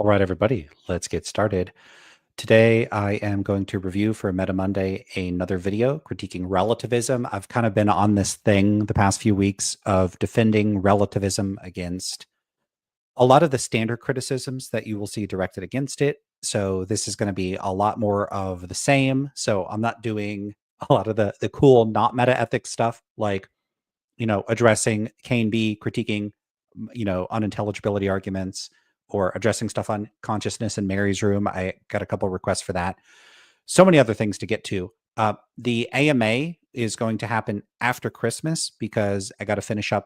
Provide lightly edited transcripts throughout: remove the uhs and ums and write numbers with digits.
All right, everybody, let's get started. Today, I am going to review for Meta Monday another video critiquing relativism. I've kind of been on this thing the past few weeks of defending relativism against a lot of the standard criticisms that you will see directed against it. So this is going to be a lot more of the same. So I'm not doing a lot of the cool, not meta ethics stuff like, addressing K and B, critiquing, unintelligibility arguments, or addressing stuff on consciousness in Mary's room. I got a couple requests for that. So many other things to get to. The AMA is going to happen after Christmas because I got to finish up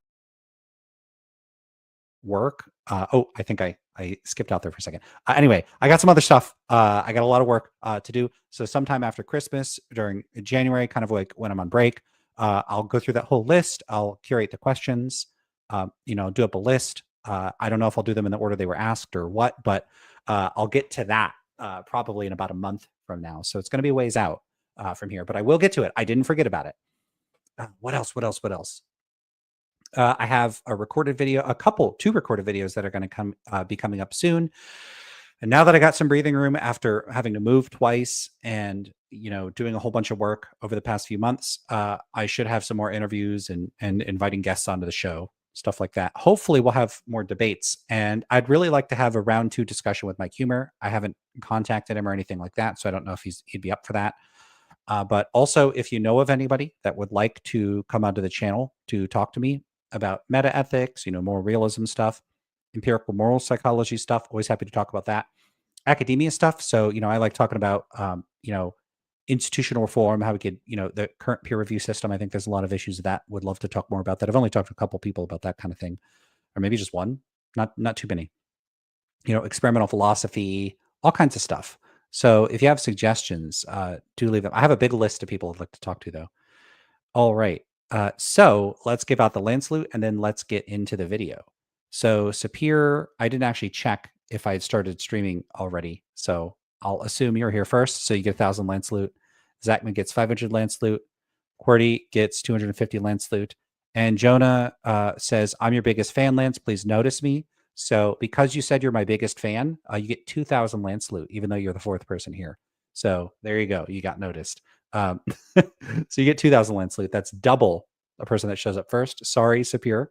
work. I think I skipped out there for a second. Anyway, I got some other stuff. I got a lot of work to do. So sometime after Christmas, during January, kind of like when I'm on break, I'll go through that whole list. I'll curate the questions, do up a list. I don't know if I'll do them in the order they were asked or what, but I'll get to that probably in about a month from now. So it's going to be a ways out from here, but I will get to it. I didn't forget about it. What else? I have a recorded video, two recorded videos that are going to be coming up soon. And now that I got some breathing room after having to move twice and, doing a whole bunch of work over the past few months, I should have some more interviews and inviting guests onto the show, stuff like that. Hopefully we'll have more debates, and I'd really like to have a round 2 discussion with Mike Humer. I haven't contacted him or anything like that, so I don't know if he'd be up for that. But also, if you know of anybody that would like to come onto the channel to talk to me about meta ethics, more realism stuff, empirical moral psychology stuff, always happy to talk about that. Academia stuff. So, I like talking about, institutional reform, how we could, the current peer review system. I think there's a lot of issues with that. Would love to talk more about that. I've only talked to a couple people about that kind of thing, or maybe just one, not too many. Experimental philosophy, all kinds of stuff. So if you have suggestions, do leave them. I have a big list of people I'd like to talk to, though. All right. So let's give out the land salute and then let's get into the video. So Sapir, I didn't actually check if I had started streaming already. So I'll assume you're here first. So you get 1,000 land salute. Zachman gets 500 land salute. QWERTY gets 250 land salute. And Jonah says, I'm your biggest fan, Lance. Please notice me. So because you said you're my biggest fan, you get 2,000 land salute, even though you're the 4th person here. So there you go. You got noticed. So you get 2,000 land salute. That's double a person that shows up first. Sorry, Sapir.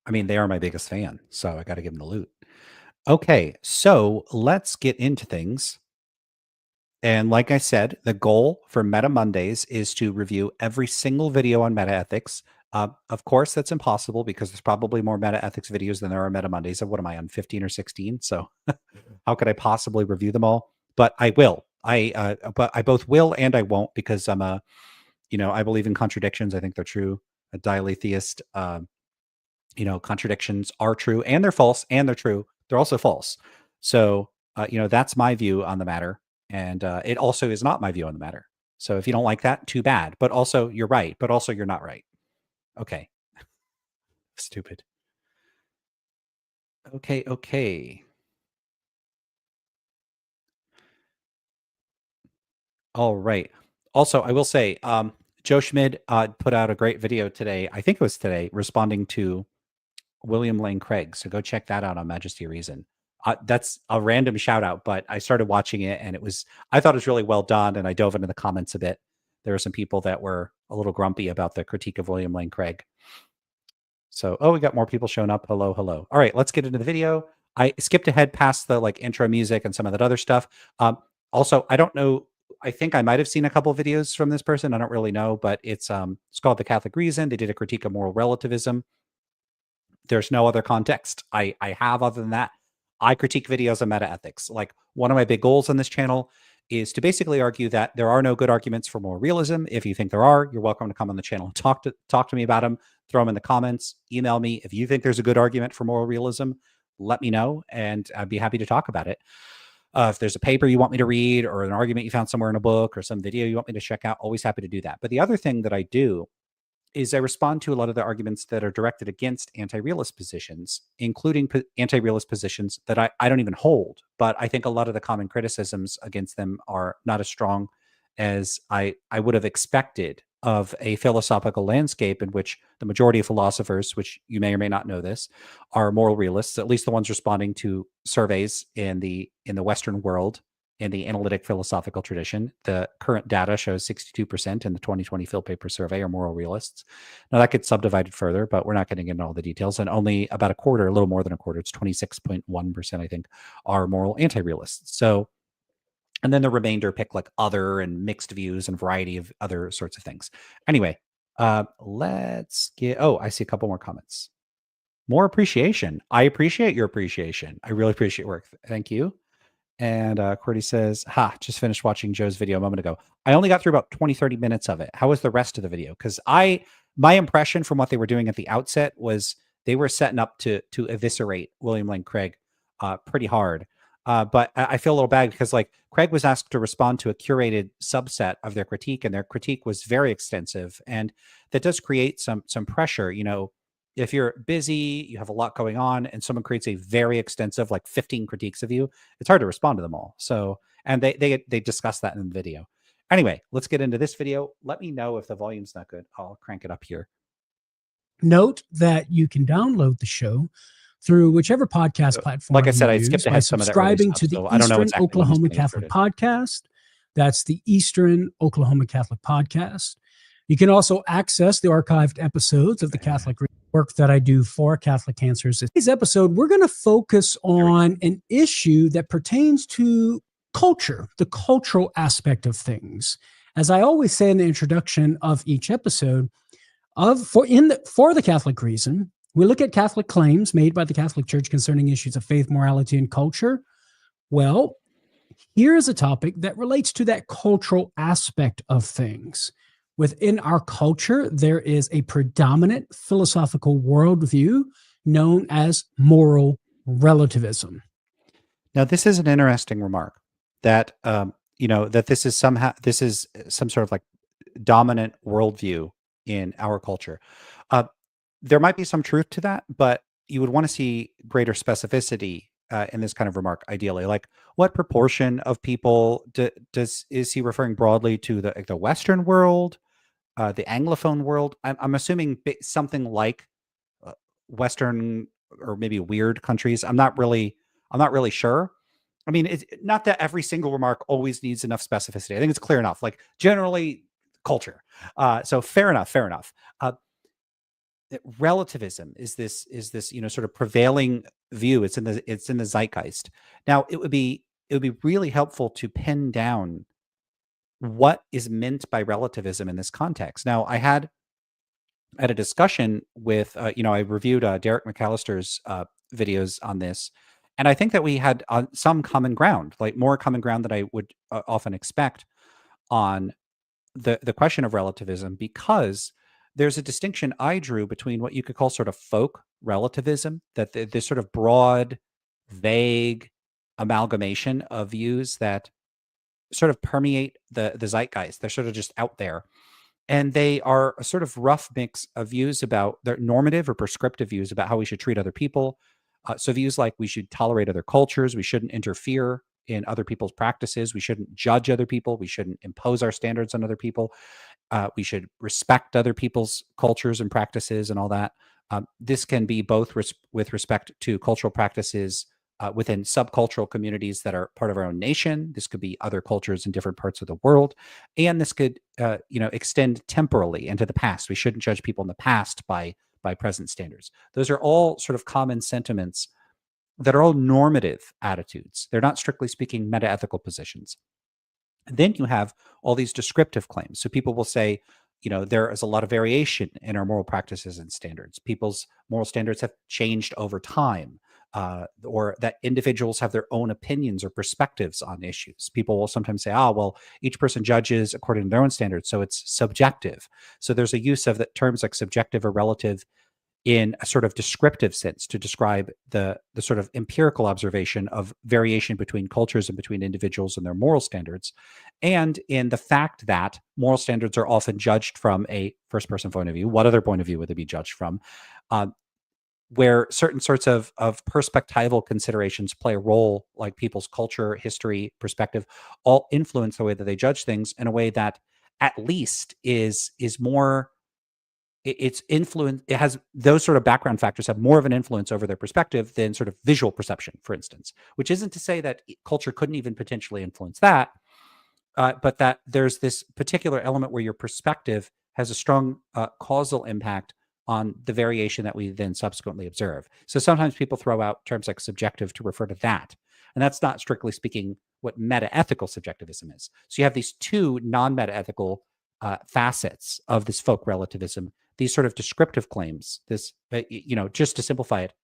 I mean, they are my biggest fan, so I got to give them the loot. Okay, so let's get into things. And like I said, the goal for Meta Mondays is to review every single video on meta ethics. Of course, that's impossible because there's probably more meta ethics videos than there are Meta Mondays. So what am I on, 15 or 16? So how could I possibly review them all? But I will. But I both will and I won't, because I'm I believe in contradictions. I think they're true. A dialetheist. Contradictions are true and they're false, and they're true. They're also false. So that's my view on the matter, and it also is not my view on the matter. So if you don't like that, too bad. But also you're right. But also you're not right. Okay. Stupid. Okay. All right. Also, I will say, Joe Schmid put out a great video today. I think it was today, responding to William Lane Craig. So go check that out on Majesty of Reason. That's a random shout out, but I started watching it and I thought it was really well done. And I dove into the comments a bit. There were some people that were a little grumpy about the critique of William Lane Craig. So, we got more people showing up. Hello. All right, let's get into the video. I skipped ahead past the intro music and some of that other stuff. Also, I don't know. I think I might have seen a couple of videos from this person. I don't really know, but it's called The Catholic Reason. They did a critique of moral relativism. There's no other context I have other than that. I critique videos of meta ethics. Like, one of my big goals on this channel is to basically argue that there are no good arguments for moral realism. If you think there are, you're welcome to come on the channel and talk to me about them. Throw them in the comments. Email me if you think there's a good argument for moral realism. Let me know, and I'd be happy to talk about it. If there's a paper you want me to read, or an argument you found somewhere in a book, or some video you want me to check out, always happy to do that. But the other thing that I do is I respond to a lot of the arguments that are directed against anti-realist positions, including anti-realist positions that I don't even hold. But I think a lot of the common criticisms against them are not as strong as I would have expected of a philosophical landscape in which the majority of philosophers, which you may or may not know this, are moral realists, at least the ones responding to surveys in the Western world in the analytic philosophical tradition. The current data shows 62% in the 2020 Phil Paper survey are moral realists. Now that gets subdivided further, but we're not getting into all the details. And only about a quarter, a little more than a quarter, it's 26.1%, I think, are moral anti-realists. So, and then the remainder pick like other and mixed views and variety of other sorts of things. Anyway, let's get, oh, I see a couple more comments. More appreciation. I appreciate your appreciation. I really appreciate work. Thank you. And Cordy says, just finished watching Joe's video a moment ago. I only got through about 20, 30 minutes of it. How was the rest of the video? Because my impression from what they were doing at the outset was they were setting up to eviscerate William Lane Craig pretty hard. But I feel a little bad because like Craig was asked to respond to a curated subset of their critique, and their critique was very extensive. And that does create some pressure, if you're busy, you have a lot going on, and someone creates a very extensive, like 15 critiques of you, it's hard to respond to them all. So, and they discuss that in the video. Anyway, let's get into this video. Let me know if the volume's not good. I'll crank it up here. Note that you can download the show through whichever podcast platform. Like I said, I skipped ahead some of that. Subscribing to the Eastern Oklahoma Catholic Podcast. That's the Eastern Oklahoma Catholic Podcast. You can also access the archived episodes of the Catholic work that I do for Catholic Cancers. In today's episode, we're going to focus on an issue that pertains to culture, the cultural aspect of things. As I always say in the introduction of each episode, for the Catholic Reason, we look at Catholic claims made by the Catholic Church concerning issues of faith, morality, and culture. Well, here's a topic that relates to that cultural aspect of things. Within our culture, there is a predominant philosophical worldview known as moral relativism. Now, this is an interesting remark that, that this is some sort of like dominant worldview in our culture. There might be some truth to that, but you would want to see greater specificity in this kind of remark, ideally. Like, what proportion of people is he referring broadly to the Western world, the Anglophone world? I'm assuming something like Western or maybe weird countries. I'm not really sure. I mean, it's not that every single remark always needs enough specificity. I think it's clear enough. Like generally, culture. So fair enough. Relativism is this sort of prevailing view. It's in the zeitgeist. Now, it would be really helpful to pin down what is meant by relativism in this context. Now, I had a discussion with I reviewed Derek McAllister's videos on this, and I think that we had some common ground, like more common ground than I would often expect on the question of relativism, because there's a distinction I drew between what you could call sort of folk relativism, that this sort of broad, vague amalgamation of views that sort of permeate the zeitgeist. They're sort of just out there. And they are a sort of rough mix of views about their normative or prescriptive views about how we should treat other people. So views like we should tolerate other cultures, we shouldn't interfere in other people's practices, we shouldn't judge other people, we shouldn't impose our standards on other people. We should respect other people's cultures and practices and all that. This can be both with respect to cultural practices within subcultural communities that are part of our own nation. This could be other cultures in different parts of the world. And this could, extend temporally into the past. We shouldn't judge people in the past by present standards. Those are all sort of common sentiments that are all normative attitudes. They're not strictly speaking metaethical positions. And then you have all these descriptive claims. So people will say, there is a lot of variation in our moral practices and standards. People's moral standards have changed over time, or that individuals have their own opinions or perspectives on issues. People will sometimes say, well, each person judges according to their own standards, so it's subjective. So there's a use of the terms like subjective or relative in a sort of descriptive sense to describe the sort of empirical observation of variation between cultures and between individuals and their moral standards, and in the fact that moral standards are often judged from a first-person point of view. What other point of view would they be judged from? Where certain sorts of perspectival considerations play a role, like people's culture, history, perspective, all influence the way that they judge things in a way that at least is more, it's influence, it has those sort of background factors have more of an influence over their perspective than sort of visual perception, for instance, which isn't to say that culture couldn't even potentially influence that, but that there's this particular element where your perspective has a strong causal impact on the variation that we then subsequently observe. So sometimes people throw out terms like subjective to refer to that. And that's not strictly speaking what metaethical subjectivism is. So you have these two non-metaethical facets of this folk relativism, these sort of descriptive claims. This, just to simplify it,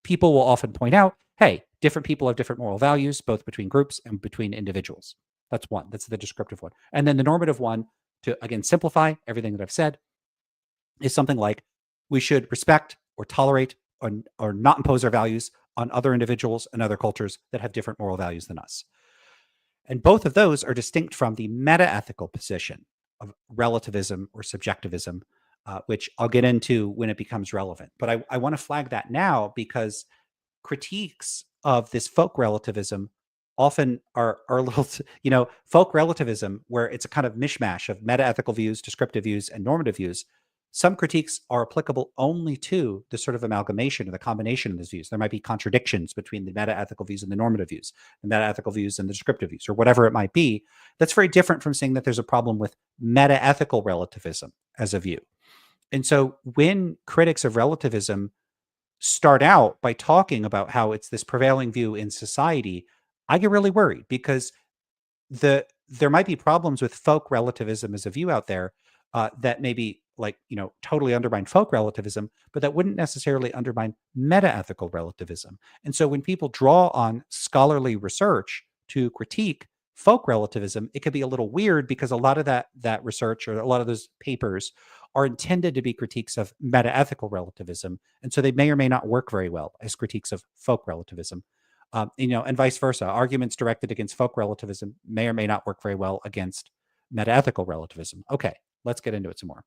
people will often point out, hey, different people have different moral values, both between groups and between individuals. That's one. That's the descriptive one. And then the normative one, to again simplify everything that I've said, is something like we should respect or tolerate or not impose our values on other individuals and other cultures that have different moral values than us. And both of those are distinct from the metaethical position of relativism or subjectivism, which I'll get into when it becomes relevant. But I want to flag that now because critiques of this folk relativism often are a little, folk relativism, where it's a kind of mishmash of metaethical views, descriptive views, and normative views. Some critiques are applicable only to the sort of amalgamation or the combination of these views. There might be contradictions between the metaethical views and the normative views, the metaethical views and the descriptive views, or whatever it might be. That's very different from saying that there's a problem with metaethical relativism as a view. And so when critics of relativism start out by talking about how it's this prevailing view in society, I get really worried because there might be problems with folk relativism as a view out there that maybe totally undermine folk relativism, but that wouldn't necessarily undermine metaethical relativism. And so when people draw on scholarly research to critique folk relativism, it could be a little weird because a lot of that research or a lot of those papers are intended to be critiques of metaethical relativism. And so they may or may not work very well as critiques of folk relativism. And vice versa. Arguments directed against folk relativism may or may not work very well against metaethical relativism. Okay, let's get into it some more.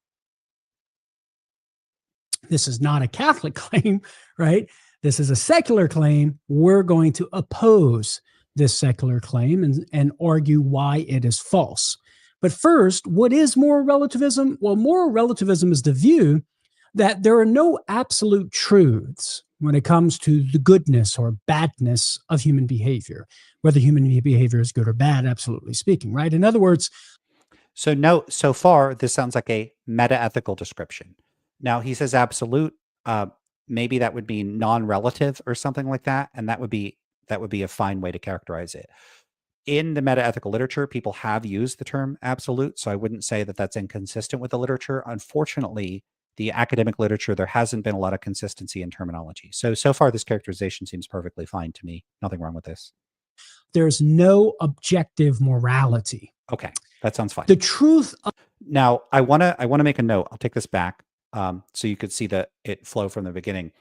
This is not a Catholic claim, right? This is a secular claim. We're going to oppose this secular claim and argue why it is false. But first, what is moral relativism? Well, moral relativism is the view that there are no absolute truths when it comes to the goodness or badness of human behavior, whether human behavior is good or bad, absolutely speaking, right? In other words, so far, this sounds like a metaethical description. Now, he says absolute. Maybe that would be non-relative or something like that, and that would be a fine way to characterize it. In the metaethical literature, people have used the term absolute, so I wouldn't say that that's inconsistent with the literature. Unfortunately, the academic literature, there hasn't been a lot of consistency in terminology. So far, this characterization seems perfectly fine to me. Nothing wrong with this. There's no objective morality. Okay, that sounds fine. The truth. Now, I want to make a note. I'll take this back so you could see it flow from the beginning.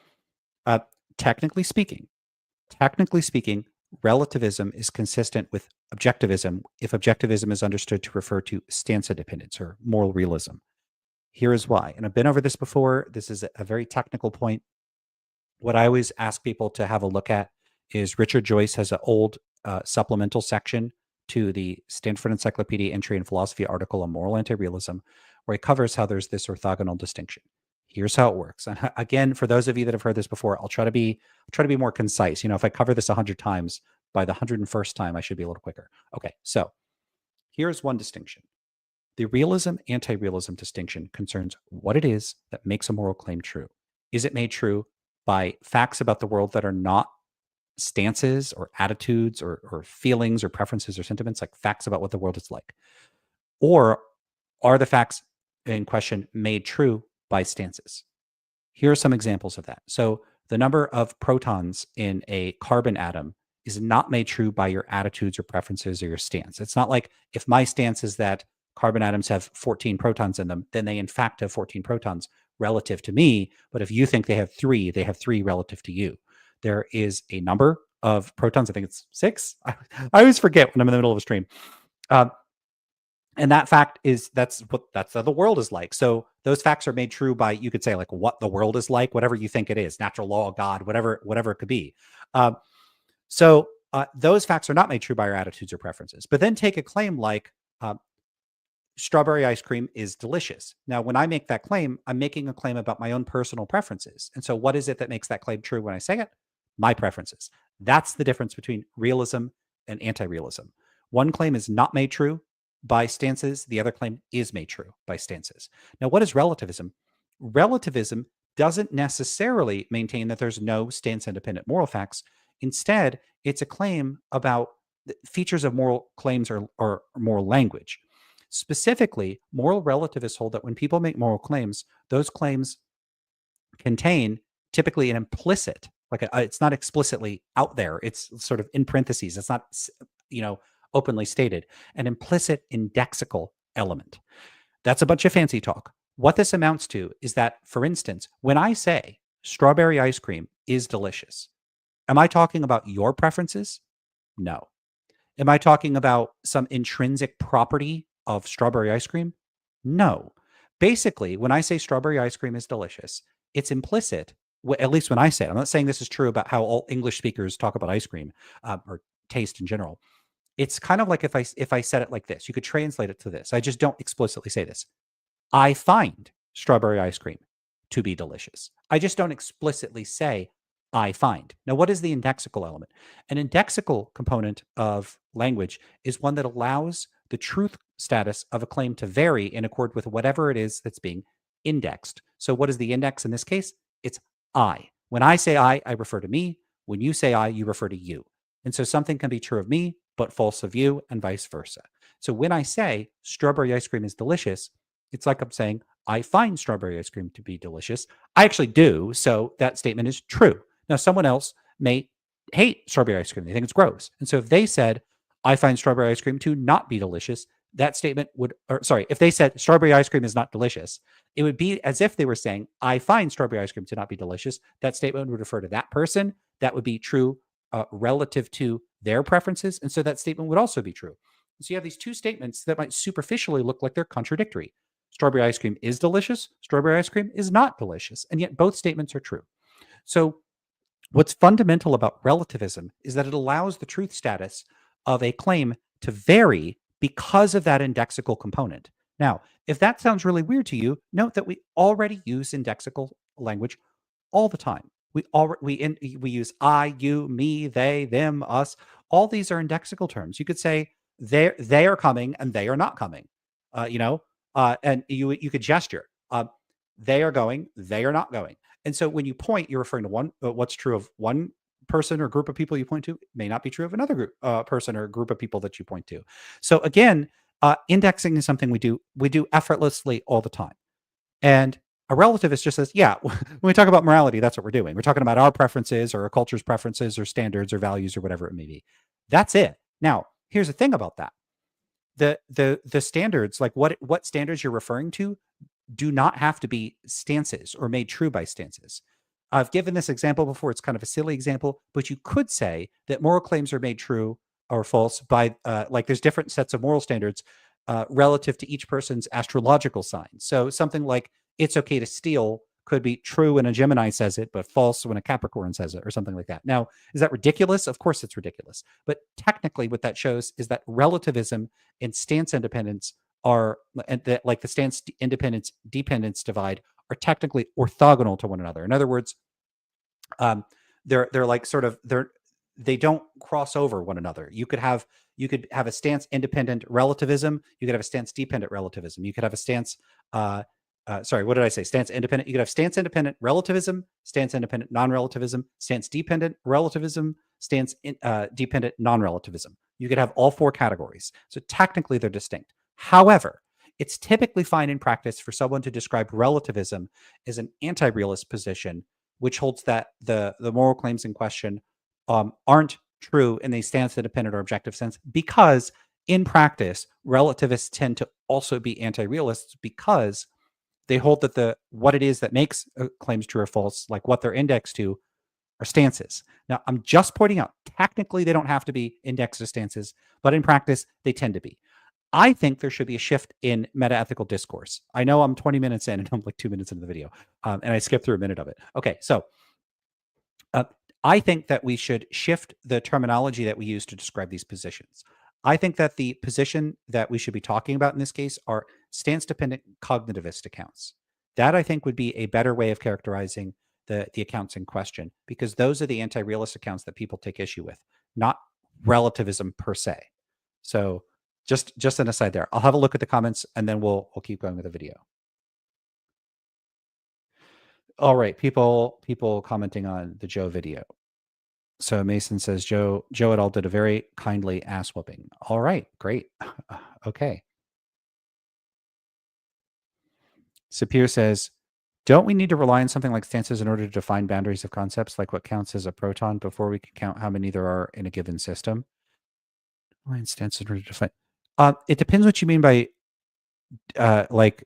Technically speaking, relativism is consistent with objectivism if objectivism is understood to refer to stance independence or moral realism. Here is why. And I've been over this before. This is a very technical point. What I always ask people to have a look at is Richard Joyce has an old supplemental section to the Stanford Encyclopedia Entry in Philosophy article on moral anti-realism, where he covers how there's this orthogonal distinction. Here's how it works. And again, for those of you that have heard this before, I'll try to be more concise. If I cover this 100 times, by the 101st time, I should be a little quicker. Okay, so here's one distinction. The realism anti-realism distinction concerns what it is that makes a moral claim true. Is it made true by facts about the world that are not stances or attitudes or feelings or preferences or sentiments, like facts about what the world is like? Or are the facts in question made true by stances? Here are some examples of that. So the number of protons in a carbon atom is not made true by your attitudes or preferences or your stance. It's not like if my stance is that carbon atoms have 14 protons in them, then they in fact have 14 protons relative to me. But if you think they have 3, they have 3 relative to you. There is a number of protons. I think it's 6. I always forget when I'm in the middle of a stream. And that fact is that's how the world is like. So those facts are made true by, you could say, like what the world is like, whatever you think it is, natural law, God, whatever it could be. So those facts are not made true by your attitudes or preferences. But then take a claim like strawberry ice cream is delicious. Now, when I make that claim, I'm making a claim about my own personal preferences. And so what is it that makes that claim true when I say it? My preferences. That's the difference between realism and anti-realism. One claim is not made true by stances. The other claim is made true by stances. Now, what is relativism? Relativism doesn't necessarily maintain that there's no stance-independent moral facts. Instead, it's a claim about features of moral claims or moral language. Specifically, moral relativists hold that when people make moral claims, those claims contain typically an implicit, it's not explicitly out there. It's sort of in parentheses. It's not, openly stated, an implicit indexical element. That's a bunch of fancy talk. What this amounts to is that, for instance, when I say strawberry ice cream is delicious, am I talking about your preferences? No. Am I talking about some intrinsic property of strawberry ice cream? No. Basically, when I say strawberry ice cream is delicious, it's implicit, at least when I say it. I'm not saying this is true about how all English speakers talk about ice cream or taste in general. It's kind of like if I said it like this, you could translate it to this. I just don't explicitly say this. I find strawberry ice cream to be delicious. I just don't explicitly say I find. Now, what is the indexical element? An indexical component of language is one that allows the truth status of a claim to vary in accord with whatever it is that's being indexed. So what is the index in this case? It's I. When I say I refer to me. When you say I, you refer to you. And so something can be true of me, but false of you, and vice versa. So when I say strawberry ice cream is delicious, it's like I'm saying, I find strawberry ice cream to be delicious. I actually do. So that statement is true. Now, someone else may hate strawberry ice cream. They think it's gross. And so if they said, I find strawberry ice cream to not be delicious, that statement if they said strawberry ice cream is not delicious, it would be as if they were saying, I find strawberry ice cream to not be delicious. That statement would refer to that person. That would be true relative to their preferences. And so that statement would also be true. So you have these two statements that might superficially look like they're contradictory. Strawberry ice cream is delicious. Strawberry ice cream is not delicious. And yet both statements are true. So what's fundamental about relativism is that it allows the truth status of a claim to vary because of that indexical component. Now, if that sounds really weird to you, note that we already use indexical language all the time. We use I, you, me, they, them, us. All these are indexical terms. You could say they are coming and they are not coming. And you could gesture. They are going, they are not going. And so when you point, you're referring to one. What's true of one person or group of people you point to may not be true of another person or group of people that you point to. So again, indexing is something we do effortlessly all the time. And a relativist just says, yeah, when we talk about morality, that's what we're doing. We're talking about our preferences or a culture's preferences or standards or values or whatever it may be. That's it. Now, here's the thing about that. The standards, like what standards you're referring to, do not have to be stances or made true by stances. I've given this example before. It's kind of a silly example, but you could say that moral claims are made true or false by there's different sets of moral standards relative to each person's astrological sign. So something like it's okay to steal could be true when a Gemini says it, but false when a Capricorn says it, or something like that. Now, is that ridiculous? Of course it's ridiculous. But technically what that shows is that relativism and stance independence like the stance independence dependence divide are technically orthogonal to one another. In other words, they're like they don't cross over one another. You could have a stance independent relativism. You could have a stance dependent relativism. You could have a stance what did I say? Stance independent. You could have stance independent relativism, stance independent non-relativism, stance dependent relativism, stance dependent non-relativism. You could have all four categories. So technically they're distinct. However, it's typically fine in practice for someone to describe relativism as an anti-realist position, which holds that the moral claims in question aren't true in a stance independent or objective sense, because in practice, relativists tend to also be anti-realists because they hold that what it is that makes claims true or false, like what they're indexed to, are stances. Now, I'm just pointing out, technically they don't have to be indexed to stances, but in practice, they tend to be. I think there should be a shift in metaethical discourse. I know I'm 20 minutes in and I'm like 2 minutes into the video, and I skipped through a minute of it. Okay, so I think that we should shift the terminology that we use to describe these positions. I think that the position that we should be talking about in this case are stance-dependent cognitivist accounts. That, I think, would be a better way of characterizing the accounts in question, because those are the anti-realist accounts that people take issue with, not relativism per se. So just an aside there. I'll have a look at the comments and then we'll keep going with the video. All right, people commenting on the Joe video. So Mason says Joe et al. Did a very kindly ass whooping. All right, great. Okay. Sapir says, don't we need to rely on something like stances in order to define boundaries of concepts, like what counts as a proton, before we can count how many there are in a given system? Line stance in order to define. It depends what you mean by like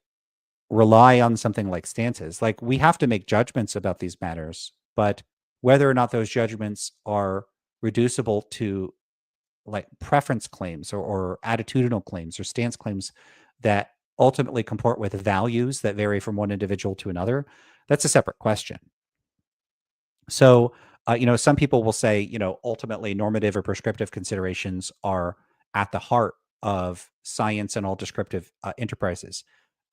rely on something like stances. Like, we have to make judgments about these matters, but whether or not those judgments are reducible to like preference claims or attitudinal claims or stance claims that ultimately comport with values that vary from one individual to another, that's a separate question. So, some people will say, ultimately normative or prescriptive considerations are at the heart of science and all descriptive enterprises.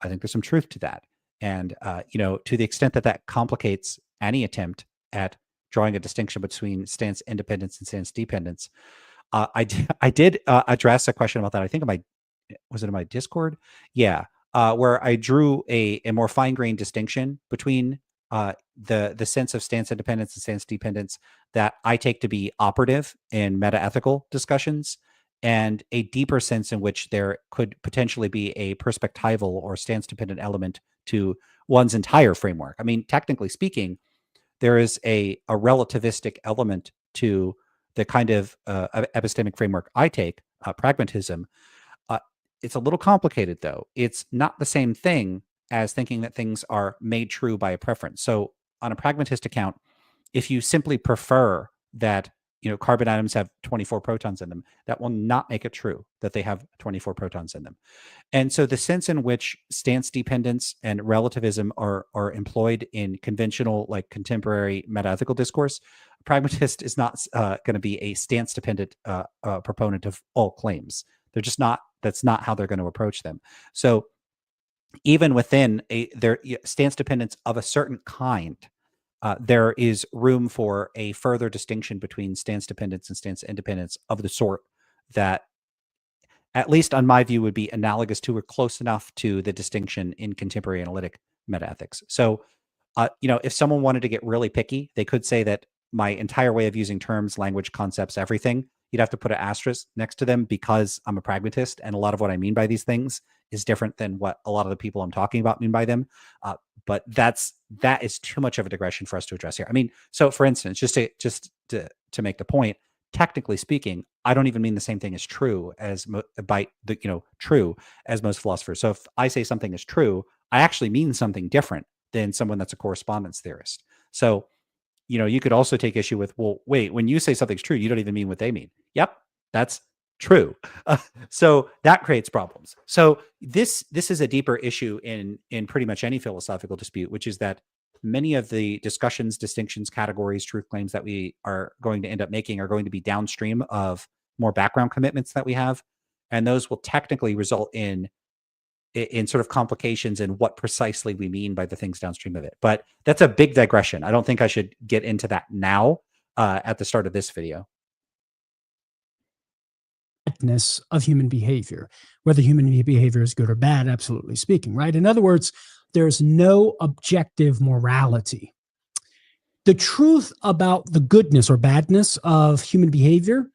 I think there's some truth to that. And, to the extent that that complicates any attempt at drawing a distinction between stance independence and stance dependence, I did address a question about that. I think was it in my Discord? Yeah. Where I drew a more fine-grained distinction between the sense of stance independence and stance dependence that I take to be operative in metaethical discussions, and a deeper sense in which there could potentially be a perspectival or stance-dependent element to one's entire framework. I mean, technically speaking, there is a relativistic element to the kind of epistemic framework I take, pragmatism. It's a little complicated, though. It's not the same thing as thinking that things are made true by a preference. So on a pragmatist account, if you simply prefer that carbon atoms have 24 protons in them, that will not make it true that they have 24 protons in them. And so the sense in which stance dependence and relativism are employed in conventional, like contemporary metaethical discourse, a pragmatist is not going to be a stance dependent proponent of all claims. They're just not. That's not how they're going to approach them. So even within their stance dependence of a certain kind, there is room for a further distinction between stance dependence and stance independence of the sort that, at least on my view, would be analogous to or close enough to the distinction in contemporary analytic metaethics. So, if someone wanted to get really picky, they could say that my entire way of using terms, language, concepts, everything, you'd have to put an asterisk next to them because I'm a pragmatist, and a lot of what I mean by these things is different than what a lot of the people I'm talking about mean by them. But that is too much of a digression for us to address here. I mean, so for instance, just to make the point, technically speaking, I don't even mean the same thing as true as true as most philosophers. So if I say something is true, I actually mean something different than someone that's a correspondence theorist. So, you could also take issue with, well, wait, when you say something's true, you don't even mean what they mean. Yep, that's true. So that creates problems. So this is a deeper issue in pretty much any philosophical dispute, which is that many of the discussions, distinctions, categories, truth claims that we are going to end up making are going to be downstream of more background commitments that we have. And those will technically result in sort of complications in what precisely we mean by the things downstream of it. But that's a big digression. I don't think I should get into that now at the start of this video. Of human behavior, whether human behavior is good or bad, absolutely speaking, right? In other words, there's no objective morality. The truth about the goodness or badness of human behavior,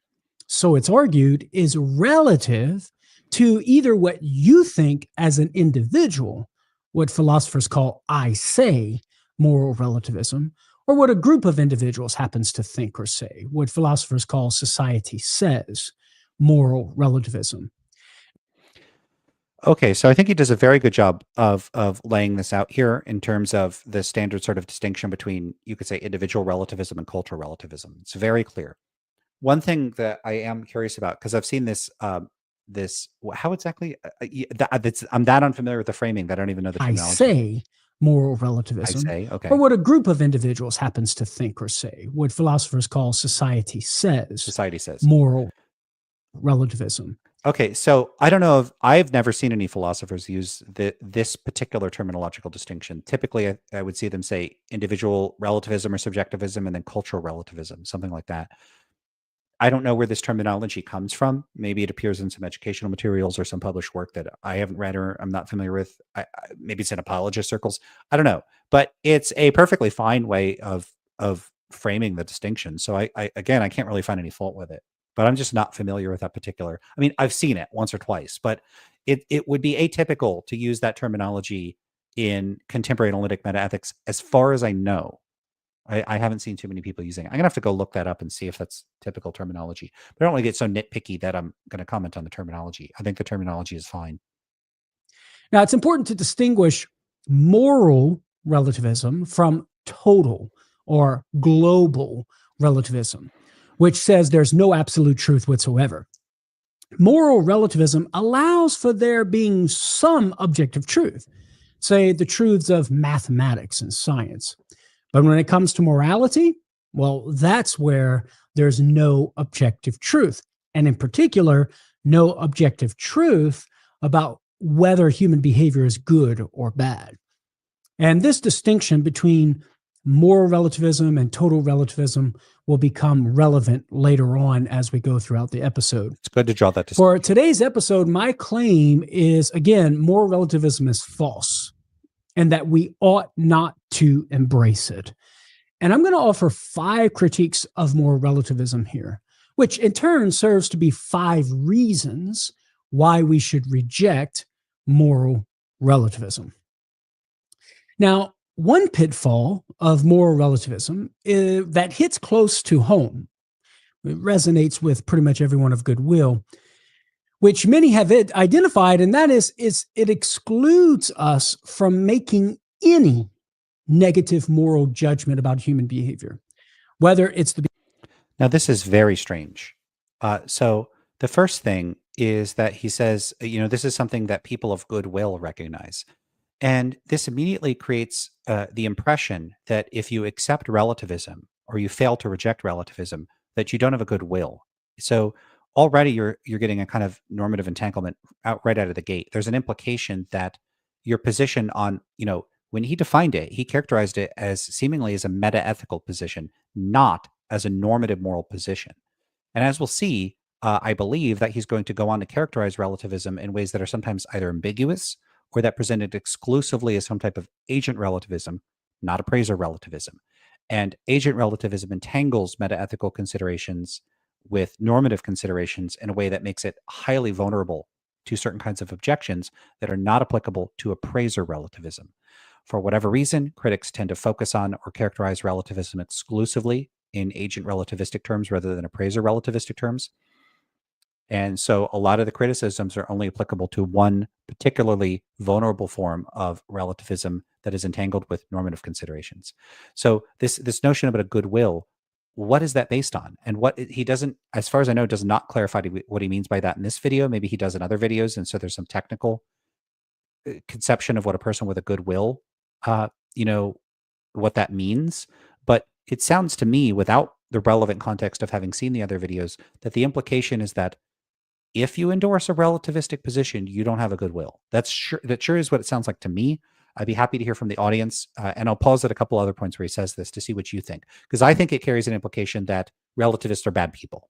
so it's argued, is relative to either what you think as an individual, what philosophers call I say, moral relativism, or what a group of individuals happens to think or say, what philosophers call society says, moral relativism. Okay, so I think he does a very good job of laying this out here in terms of the standard sort of distinction between, you could say, individual relativism and cultural relativism. It's very clear. One thing that I am curious about, because I've seen this, how exactly, I'm that unfamiliar with the framing that I don't even know the terminology. I say moral relativism, okay. or what a group of individuals happens to think or say, what philosophers call society says, society says, moral. relativism. Okay, so I don't know if I've never seen any philosophers use this particular terminological distinction. Typically, I would see them say individual relativism or subjectivism and then cultural relativism, something like that. I don't know where this terminology comes from. Maybe it appears in some educational materials or some published work that I haven't read or I'm not familiar with. Maybe it's in apologist circles. I don't know, but it's a perfectly fine way of framing the distinction. So again, I can't really find any fault with it, but I'm just not familiar with that particular. I mean, I've seen it once or twice, but it would be atypical to use that terminology in contemporary analytic metaethics, as far as I know. I haven't seen too many people using it. I'm gonna have to go look that up and see if that's typical terminology. But I don't want to get so nitpicky that I'm going to comment on the terminology. I think the terminology is fine. Now, it's important to distinguish moral relativism from total or global relativism, which says there's no absolute truth whatsoever. Moral relativism allows for there being some objective truth, say the truths of mathematics and science. But when it comes to morality, well, that's where there's no objective truth. And in particular, no objective truth about whether human behavior is good or bad. And this distinction between moral relativism and total relativism will become relevant later on as we go throughout the episode. It's good to draw that distinction. For today's episode, my claim is, again, moral relativism is false, and that we ought not to embrace it. And I'm going to offer 5 critiques of moral relativism here, which in turn serves to be 5 reasons why we should reject moral relativism. Now, one pitfall of moral relativism that hits close to home, it resonates with pretty much everyone of goodwill, which many have identified, and that is it excludes us from making any negative moral judgment about human behavior, whether it's the. Now, this is very strange. So the first thing is that he says, this is something that people of goodwill recognize. And this immediately creates the impression that if you accept relativism or you fail to reject relativism, that you don't have a good will. So already you're getting a kind of normative entanglement right out of the gate. There's an implication that your position on, when he defined it, he characterized it as seemingly as a metaethical position, not as a normative moral position. And as we'll see, I believe that he's going to go on to characterize relativism in ways that are sometimes either ambiguous or that present it exclusively as some type of agent relativism, not appraiser relativism. And agent relativism entangles metaethical considerations with normative considerations in a way that makes it highly vulnerable to certain kinds of objections that are not applicable to appraiser relativism. For whatever reason, critics tend to focus on or characterize relativism exclusively in agent relativistic terms rather than appraiser relativistic terms. And so a lot of the criticisms are only applicable to one particularly vulnerable form of relativism that is entangled with normative considerations. So this notion about a goodwill, what is that based on? And what he doesn't, as far as I know, does not clarify what he means by that in this video. Maybe he does in other videos. And so there's some technical conception of what a person with a goodwill, what that means. But it sounds to me, without the relevant context of having seen the other videos, that the implication is that if you endorse a relativistic position, you don't have a goodwill. That sure is what it sounds like to me. I'd be happy to hear from the audience, and I'll pause at a couple other points where he says this to see what you think, because I think it carries an implication that relativists are bad people.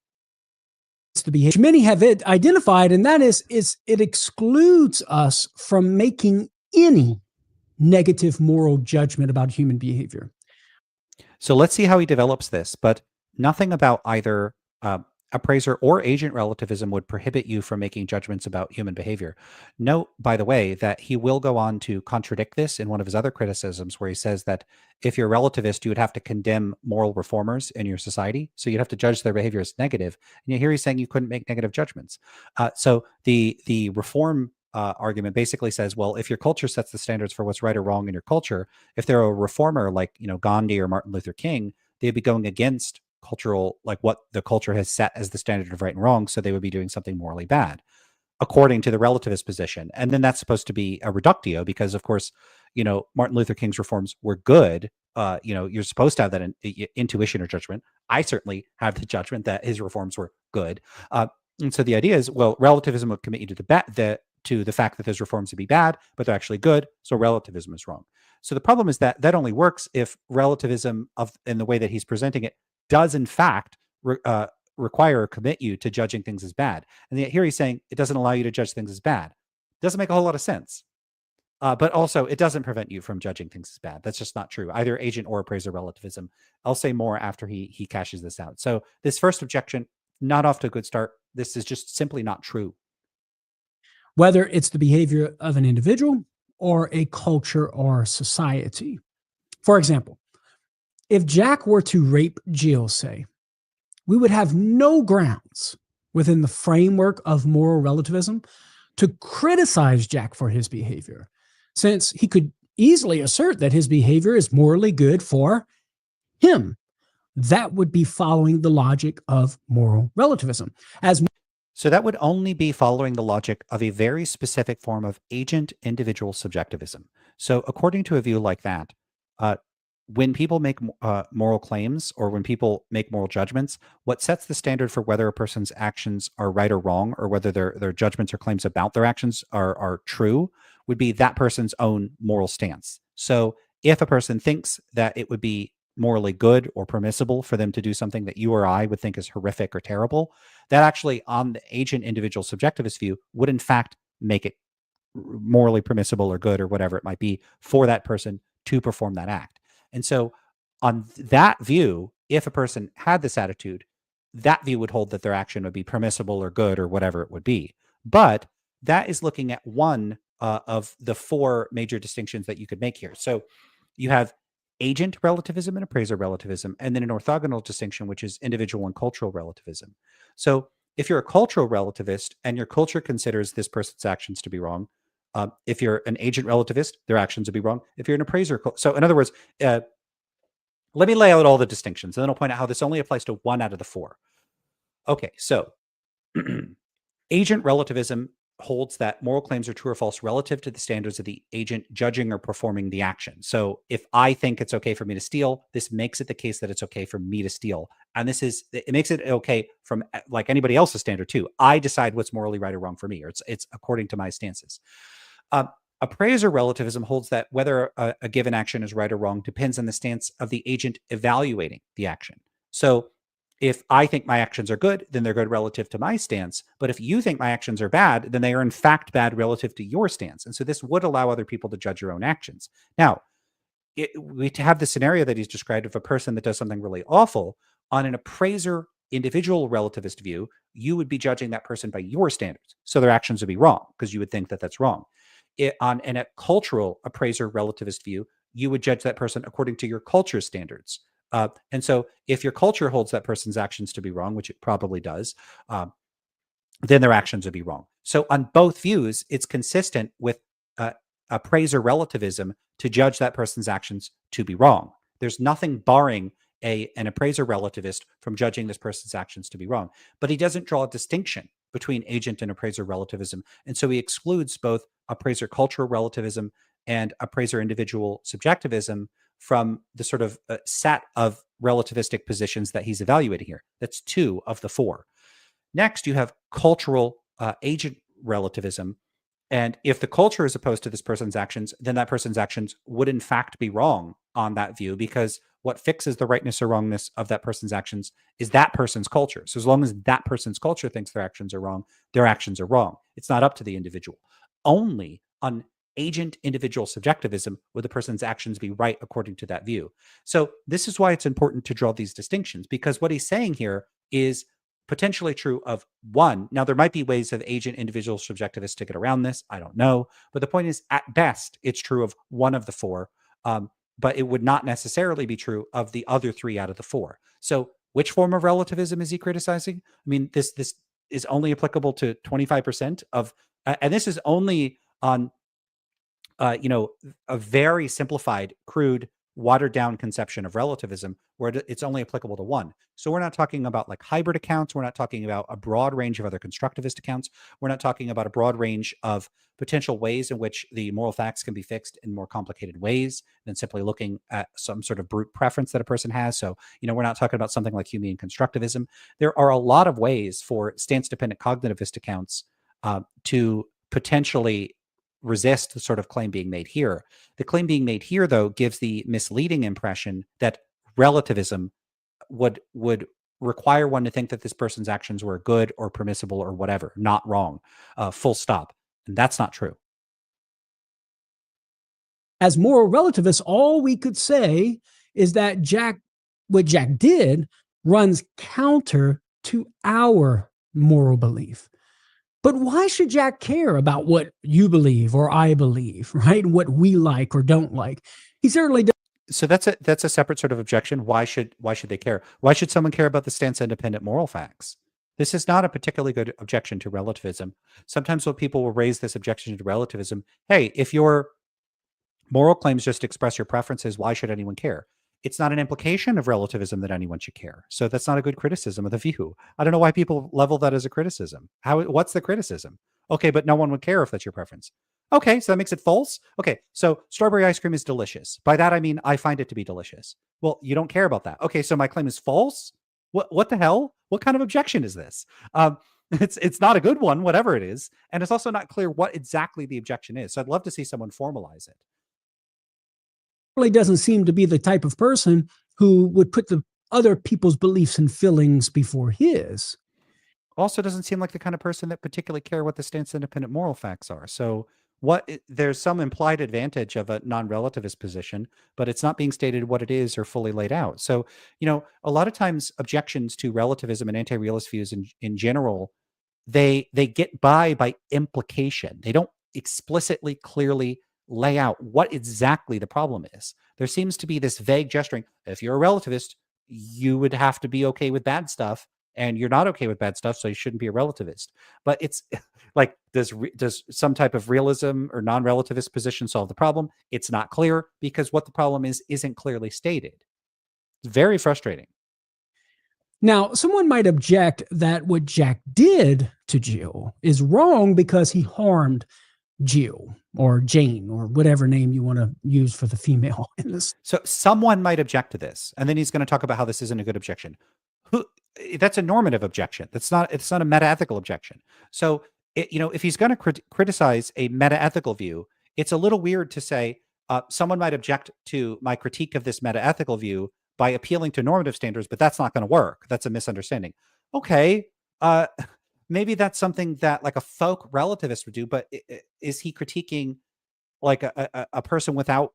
It's the behavior many have identified, and that is it excludes us from making any negative moral judgment about human behavior. So let's see how he develops this, but nothing about either appraiser or agent relativism would prohibit you from making judgments about human behavior. Note, by the way, that he will go on to contradict this in one of his other criticisms, where he says that if you're a relativist, you would have to condemn moral reformers in your society. So you'd have to judge their behavior as negative. And here he's saying you couldn't make negative judgments. So the reform argument basically says, well, if your culture sets the standards for what's right or wrong in your culture, if they're a reformer like Gandhi or Martin Luther King, they'd be going against cultural, like what the culture has set as the standard of right and wrong. So they would be doing something morally bad, according to the relativist position. And then that's supposed to be a reductio, because of course, Martin Luther King's reforms were good. You're supposed to have that intuition or judgment. I certainly have the judgment that his reforms were good. And so the idea is, well, relativism will commit you to the fact that those reforms would be bad, but they're actually good. So relativism is wrong. So the problem is that only works if relativism in the way that he's presenting it does in fact require or commit you to judging things as bad. And yet here he's saying it doesn't allow you to judge things as bad. Doesn't make a whole lot of sense. But also, it doesn't prevent you from judging things as bad. That's just not true. Either agent or appraiser relativism. I'll say more after he cashes this out. So this first objection, not off to a good start. This is just simply not true. Whether it's the behavior of an individual or a culture or society. For example, if Jack were to rape Jill, say, we would have no grounds within the framework of moral relativism to criticize Jack for his behavior, since he could easily assert that his behavior is morally good for him. That would be following the logic of moral relativism. So that would only be following the logic of a very specific form of agent individual subjectivism. So according to a view like that, when people make moral claims or when people make moral judgments, what sets the standard for whether a person's actions are right or wrong, or whether their judgments or claims about their actions are true, would be that person's own moral stance. So if a person thinks that it would be morally good or permissible for them to do something that you or I would think is horrific or terrible, that actually on the agent individual subjectivist view would in fact make it morally permissible or good or whatever it might be for that person to perform that act. And so on that view, if a person had this attitude, that view would hold that their action would be permissible or good or whatever it would be. But that is looking at one of the four major distinctions that you could make here. So you have agent relativism and appraiser relativism, and then an orthogonal distinction, which is individual and cultural relativism. So if you're a cultural relativist and your culture considers this person's actions to be wrong, if you're an agent relativist, their actions would be wrong. If you're an appraiser, so in other words, let me lay out all the distinctions, and then I'll point out how this only applies to one out of the four. Okay, so agent relativism holds that moral claims are true or false relative to the standards of the agent judging or performing the action. So if I think it's okay for me to steal, this makes it the case that it's okay for me to steal. And it makes it okay from like anybody else's standard too. I decide what's morally right or wrong for me, or it's according to my stances. Appraiser relativism holds that whether a given action is right or wrong depends on the stance of the agent evaluating the action. So if I think my actions are good, then they're good relative to my stance. But if you think my actions are bad, then they are in fact bad relative to your stance. And so this would allow other people to judge your own actions. Now, we have the scenario that he's described of a person that does something really awful. On an appraiser individual relativist view, you would be judging that person by your standards. So their actions would be wrong because you would think that that's wrong. In a cultural appraiser relativist view, you would judge that person according to your culture's standards. And so if your culture holds that person's actions to be wrong, which it probably does, then their actions would be wrong. So on both views, it's consistent with appraiser relativism to judge that person's actions to be wrong. There's nothing barring an appraiser relativist from judging this person's actions to be wrong. But he doesn't draw a distinction between agent and appraiser relativism. And so he excludes both appraiser cultural relativism and appraiser individual subjectivism from the sort of set of relativistic positions that he's evaluating here. That's two of the four. Next, you have cultural agent relativism. And if the culture is opposed to this person's actions, then that person's actions would in fact be wrong on that view, because what fixes the rightness or wrongness of that person's actions is that person's culture. So as long as that person's culture thinks their actions are wrong, their actions are wrong. It's not up to the individual. Only on agent individual subjectivism would the person's actions be right according to that view. So this is why it's important to draw these distinctions, because what he's saying here is potentially true of one. Now, there might be ways of agent individual subjectivists to get around this. I don't know. But the point is, at best, it's true of one of the four, but it would not necessarily be true of the other three out of the four. So which form of relativism is he criticizing? I mean, this is only applicable to 25% of, and this is only on a very simplified, crude watered down conception of relativism where it's only applicable to one. So we're not talking about like hybrid accounts. We're not talking about a broad range of other constructivist accounts. We're not talking about a broad range of potential ways in which the moral facts can be fixed in more complicated ways than simply looking at some sort of brute preference that a person has. So, we're not talking about something like Humean constructivism. There are a lot of ways for stance-dependent cognitivist accounts to potentially resist the sort of claim being made here. The claim being made here, though, gives the misleading impression that relativism would require one to think that this person's actions were good or permissible or whatever, not wrong, full stop. And that's not true. As moral relativists, all we could say is that what Jack did runs counter to our moral belief. But why should Jack care about what you believe or I believe, right? What we like or don't like? He certainly does. So that's a separate sort of objection. Why should they care? Why should someone care about the stance-independent moral facts? This is not a particularly good objection to relativism. Sometimes when people will raise this objection to relativism, hey, if your moral claims just express your preferences, why should anyone care? It's not an implication of relativism that anyone should care. So that's not a good criticism of the view. I don't know why people level that as a criticism. What's the criticism? Okay, but no one would care if that's your preference. Okay, so that makes it false? Okay, so strawberry ice cream is delicious. By that, I mean, I find it to be delicious. Well, you don't care about that. Okay, so my claim is false? What the hell? What kind of objection is this? It's not a good one, whatever it is. And it's also not clear what exactly the objection is. So I'd love to see someone formalize it. Really doesn't seem to be the type of person who would put the other people's beliefs and feelings before his. Also doesn't seem like the kind of person that particularly care what the stance-independent moral facts are. So there's some implied advantage of a non-relativist position, but it's not being stated what it is or fully laid out. So, a lot of times objections to relativism and anti-realist views in general, they get by implication. They don't explicitly, clearly lay out what exactly the problem is. There seems to be this vague gesturing. If you're a relativist, you would have to be okay with bad stuff, and you're not okay with bad stuff, so you shouldn't be a relativist. But it's like, does some type of realism or non-relativist position solve the problem? It's not clear, because what the problem is isn't clearly stated. It's very frustrating. Now, someone might object that what Jack did to Jill is wrong because he harmed Jill or Jane or whatever name you want to use for the female in this. So someone might object to this, and then he's going to talk about how this isn't a good objection. That's a normative objection. It's not a metaethical objection. So if he's going to criticize a metaethical view, it's a little weird to say someone might object to my critique of this metaethical view by appealing to normative standards, but that's not going to work. That's a misunderstanding. Okay. Maybe that's something that like a folk relativist would do, but is he critiquing like a person without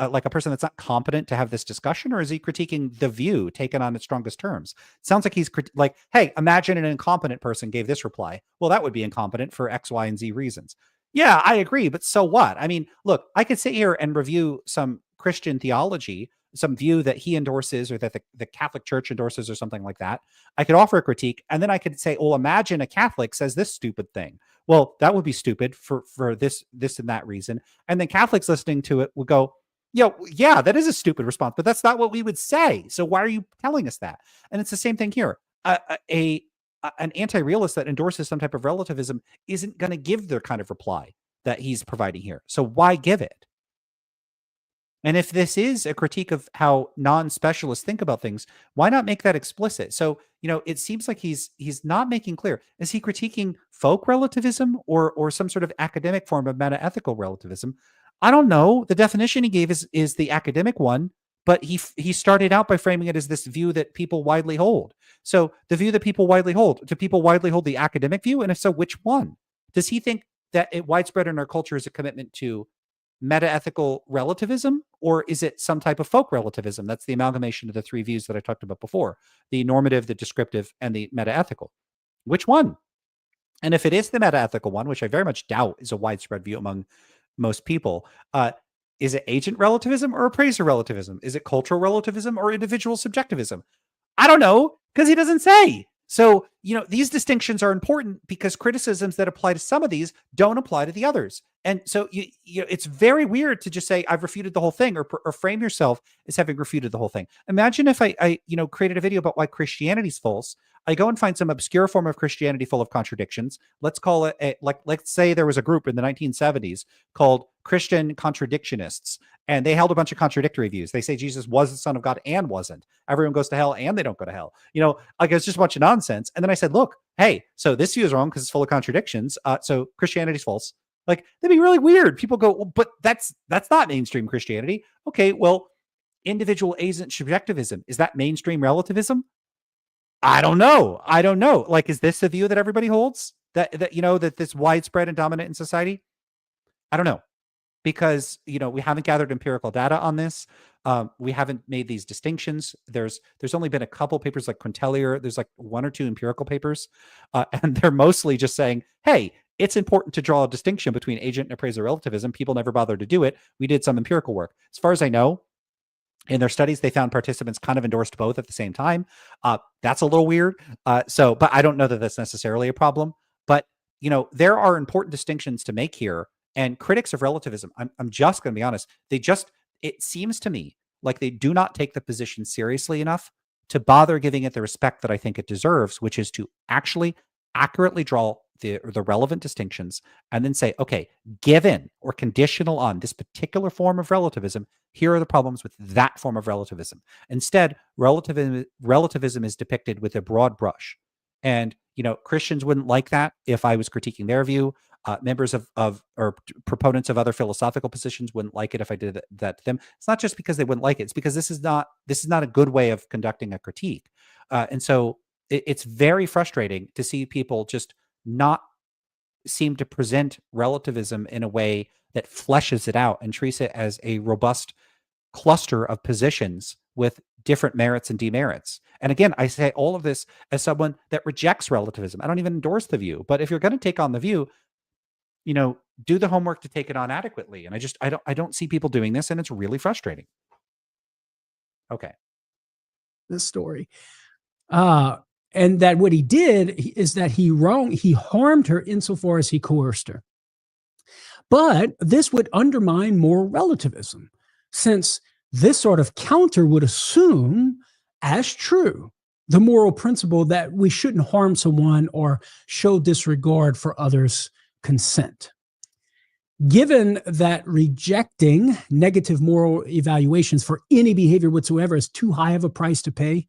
like a person that's not competent to have this discussion, or is he critiquing the view taken on its strongest terms? It sounds like he's like, hey, imagine an incompetent person gave this reply. Well, that would be incompetent for X, Y, and Z reasons. Yeah, I agree, but so what? I mean, look, I could sit here and review some Christian theology, some view that he endorses or that the Catholic Church endorses or something like that. I could offer a critique, and then I could say, well, imagine a Catholic says this stupid thing. Well, that would be stupid for this and that reason. And then Catholics listening to it would go, yeah, that is a stupid response, but that's not what we would say. So why are you telling us that? And it's the same thing here. An anti-realist that endorses some type of relativism isn't going to give the kind of reply that he's providing here. So why give it? And if this is a critique of how non-specialists think about things, why not make that explicit? So, it seems like he's not making clear. Is he critiquing folk relativism or some sort of academic form of metaethical relativism? I don't know. The definition he gave is the academic one, but he started out by framing it as this view that people widely hold. So the view that people widely hold, do people widely hold the academic view? And if so, which one? Does he think that widespread in our culture is a commitment to metaethical relativism, or is it some type of folk relativism? That's the amalgamation of the three views that I talked about before: the normative, the descriptive, and the metaethical. Which one? And if it is the metaethical one, which I very much doubt is a widespread view among most people, is it agent relativism or appraiser relativism? Is it cultural relativism or individual subjectivism? I don't know, because he doesn't say. So, these distinctions are important because criticisms that apply to some of these don't apply to the others. And so it's very weird to just say I've refuted the whole thing, or frame yourself as having refuted the whole thing. Imagine if I created a video about why Christianity's false. I go and find some obscure form of Christianity full of contradictions. Let's call it let's say there was a group in the 1970s called Christian contradictionists, and they held a bunch of contradictory views. They say Jesus was the Son of God and wasn't. Everyone goes to hell and they don't go to hell. It's just a bunch of nonsense. And then I said, look, hey, so this view is wrong because it's full of contradictions. So Christianity's false. Like, that'd be really weird. People go, well, but that's not mainstream Christianity. Okay, well, individual agent subjectivism, is that mainstream relativism? I don't know. Like, is this the view that everybody holds? That that's widespread and dominant in society? I don't know. Because we haven't gathered empirical data on this. We haven't made these distinctions. There's only been a couple papers like Quintelier. There's like one or two empirical papers, and they're mostly just saying, hey, it's important to draw a distinction between agent and appraiser relativism. People never bothered to do it. We did some empirical work. As far as I know, in their studies, they found participants kind of endorsed both at the same time. That's a little weird. But I don't know that that's necessarily a problem. But, there are important distinctions to make here. And critics of relativism, I'm just going to be honest, it seems to me like they do not take the position seriously enough to bother giving it the respect that I think it deserves, which is to actually accurately draw the relevant distinctions and then say, okay, given or conditional on this particular form of relativism, here are the problems with that form of relativism. Instead, relativism is depicted with a broad brush. And, Christians wouldn't like that if I was critiquing their view. Members of or proponents of other philosophical positions wouldn't like it if I did that to them. It's not just because they wouldn't like it. It's because this is not a good way of conducting a critique. And so it's very frustrating to see people just not seem to present relativism in a way that fleshes it out and treats it as a robust cluster of positions with different merits and demerits. And again, I say all of this as someone that rejects relativism. I don't even endorse the view, but if you're going to take on the view, do the homework to take it on adequately. And I don't see people doing this, and it's really frustrating. Okay. This story. And that what he did is that he harmed her insofar as he coerced her. But this would undermine moral relativism, since this sort of counter would assume as true the moral principle that we shouldn't harm someone or show disregard for others' consent. Given that rejecting negative moral evaluations for any behavior whatsoever is too high of a price to pay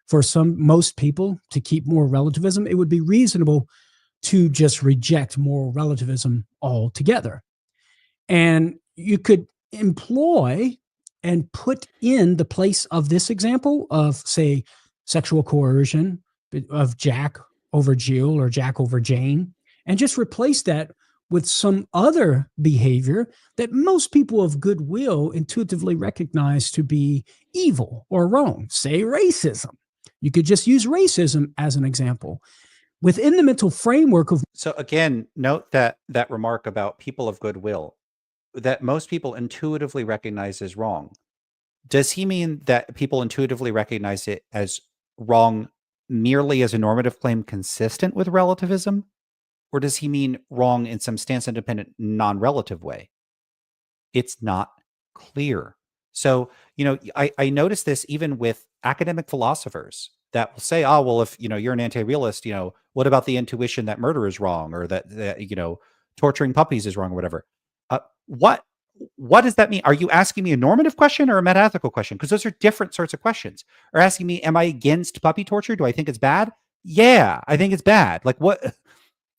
for most people to keep moral relativism, it would be reasonable to just reject moral relativism altogether. And you could employ and put in the place of this example of, say, sexual coercion of Jack over Jill or Jack over Jane, and just replace that with some other behavior that most people of goodwill intuitively recognize to be evil or wrong, say racism. You could just use racism as an example. Within the mental framework of... So again, note that remark about people of goodwill, that most people intuitively recognize as wrong. Does he mean that people intuitively recognize it as wrong merely as a normative claim consistent with relativism? Or does he mean wrong in some stance-independent, non-relative way? It's not clear. So, I notice this even with academic philosophers that will say, oh, well, if, you're an anti-realist, what about the intuition that murder is wrong, or that torturing puppies is wrong, or whatever? What does that mean? Are you asking me a normative question or a metaethical question? Because those are different sorts of questions. Or asking me, am I against puppy torture? Do I think it's bad? Yeah, I think it's bad. Like, what?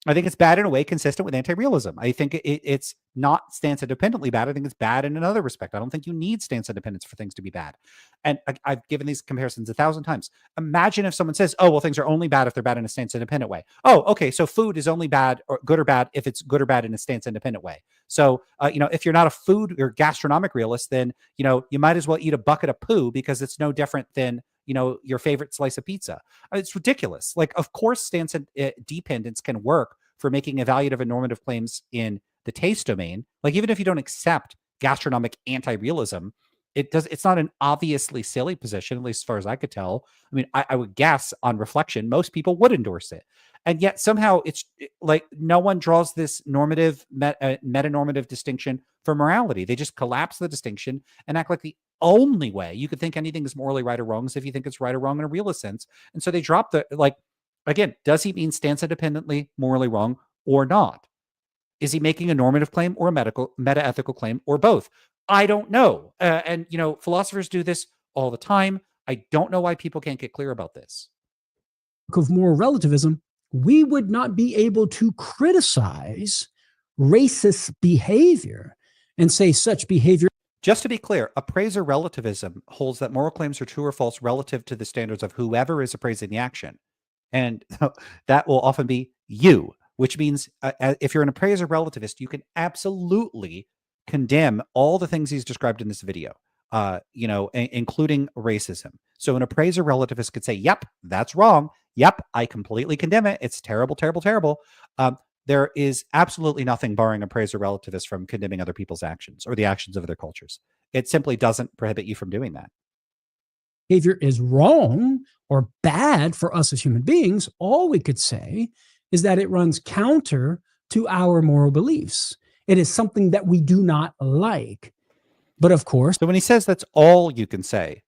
I think it's bad in a way consistent with anti-realism. I think it's not stance independently bad. I think it's bad in another respect. I don't think you need stance independence for things to be bad. And I've given these comparisons 1,000 times. Imagine if someone says, oh, well, things are only bad if they're bad in a stance independent way. Oh, okay. So food is only bad or good or bad if it's good or bad in a stance independent way. So, if you're not a food or gastronomic realist, then, you might as well eat a bucket of poo because it's no different than, your favorite slice of pizza. It's ridiculous. Like, of course, stance dependence can work for making evaluative and normative claims in the taste domain. Like, even if you don't accept gastronomic anti-realism, It's not an obviously silly position, at least as far as I could tell. I mean, I would guess on reflection, most people would endorse it. And yet somehow it's like no one draws this meta-normative distinction for morality. They just collapse the distinction and act like the only way you could think anything is morally right or wrong is if you think it's right or wrong in a realist sense. And so they drop again, does he mean stance independently, morally wrong or not? Is he making a normative claim or a metaethical claim or both? I don't know. And, philosophers do this all the time. I don't know why people can't get clear about this. Of moral relativism, we would not be able to criticize racist behavior and say such behavior. Just to be clear, appraiser relativism holds that moral claims are true or false relative to the standards of whoever is appraising the action. And that will often be you, which means if you're an appraiser relativist, you can absolutely condemn all the things he's described in this video, including racism. So an appraiser relativist could say, yep, that's wrong. Yep, I completely condemn it. It's terrible, terrible, terrible. There is absolutely nothing barring appraiser relativists from condemning other people's actions or the actions of other cultures. It simply doesn't prohibit you from doing that. Behavior is wrong or bad for us as human beings. All we could say is that it runs counter to our moral beliefs. It is something that we do not like. But of course, so when he says that's all you can say,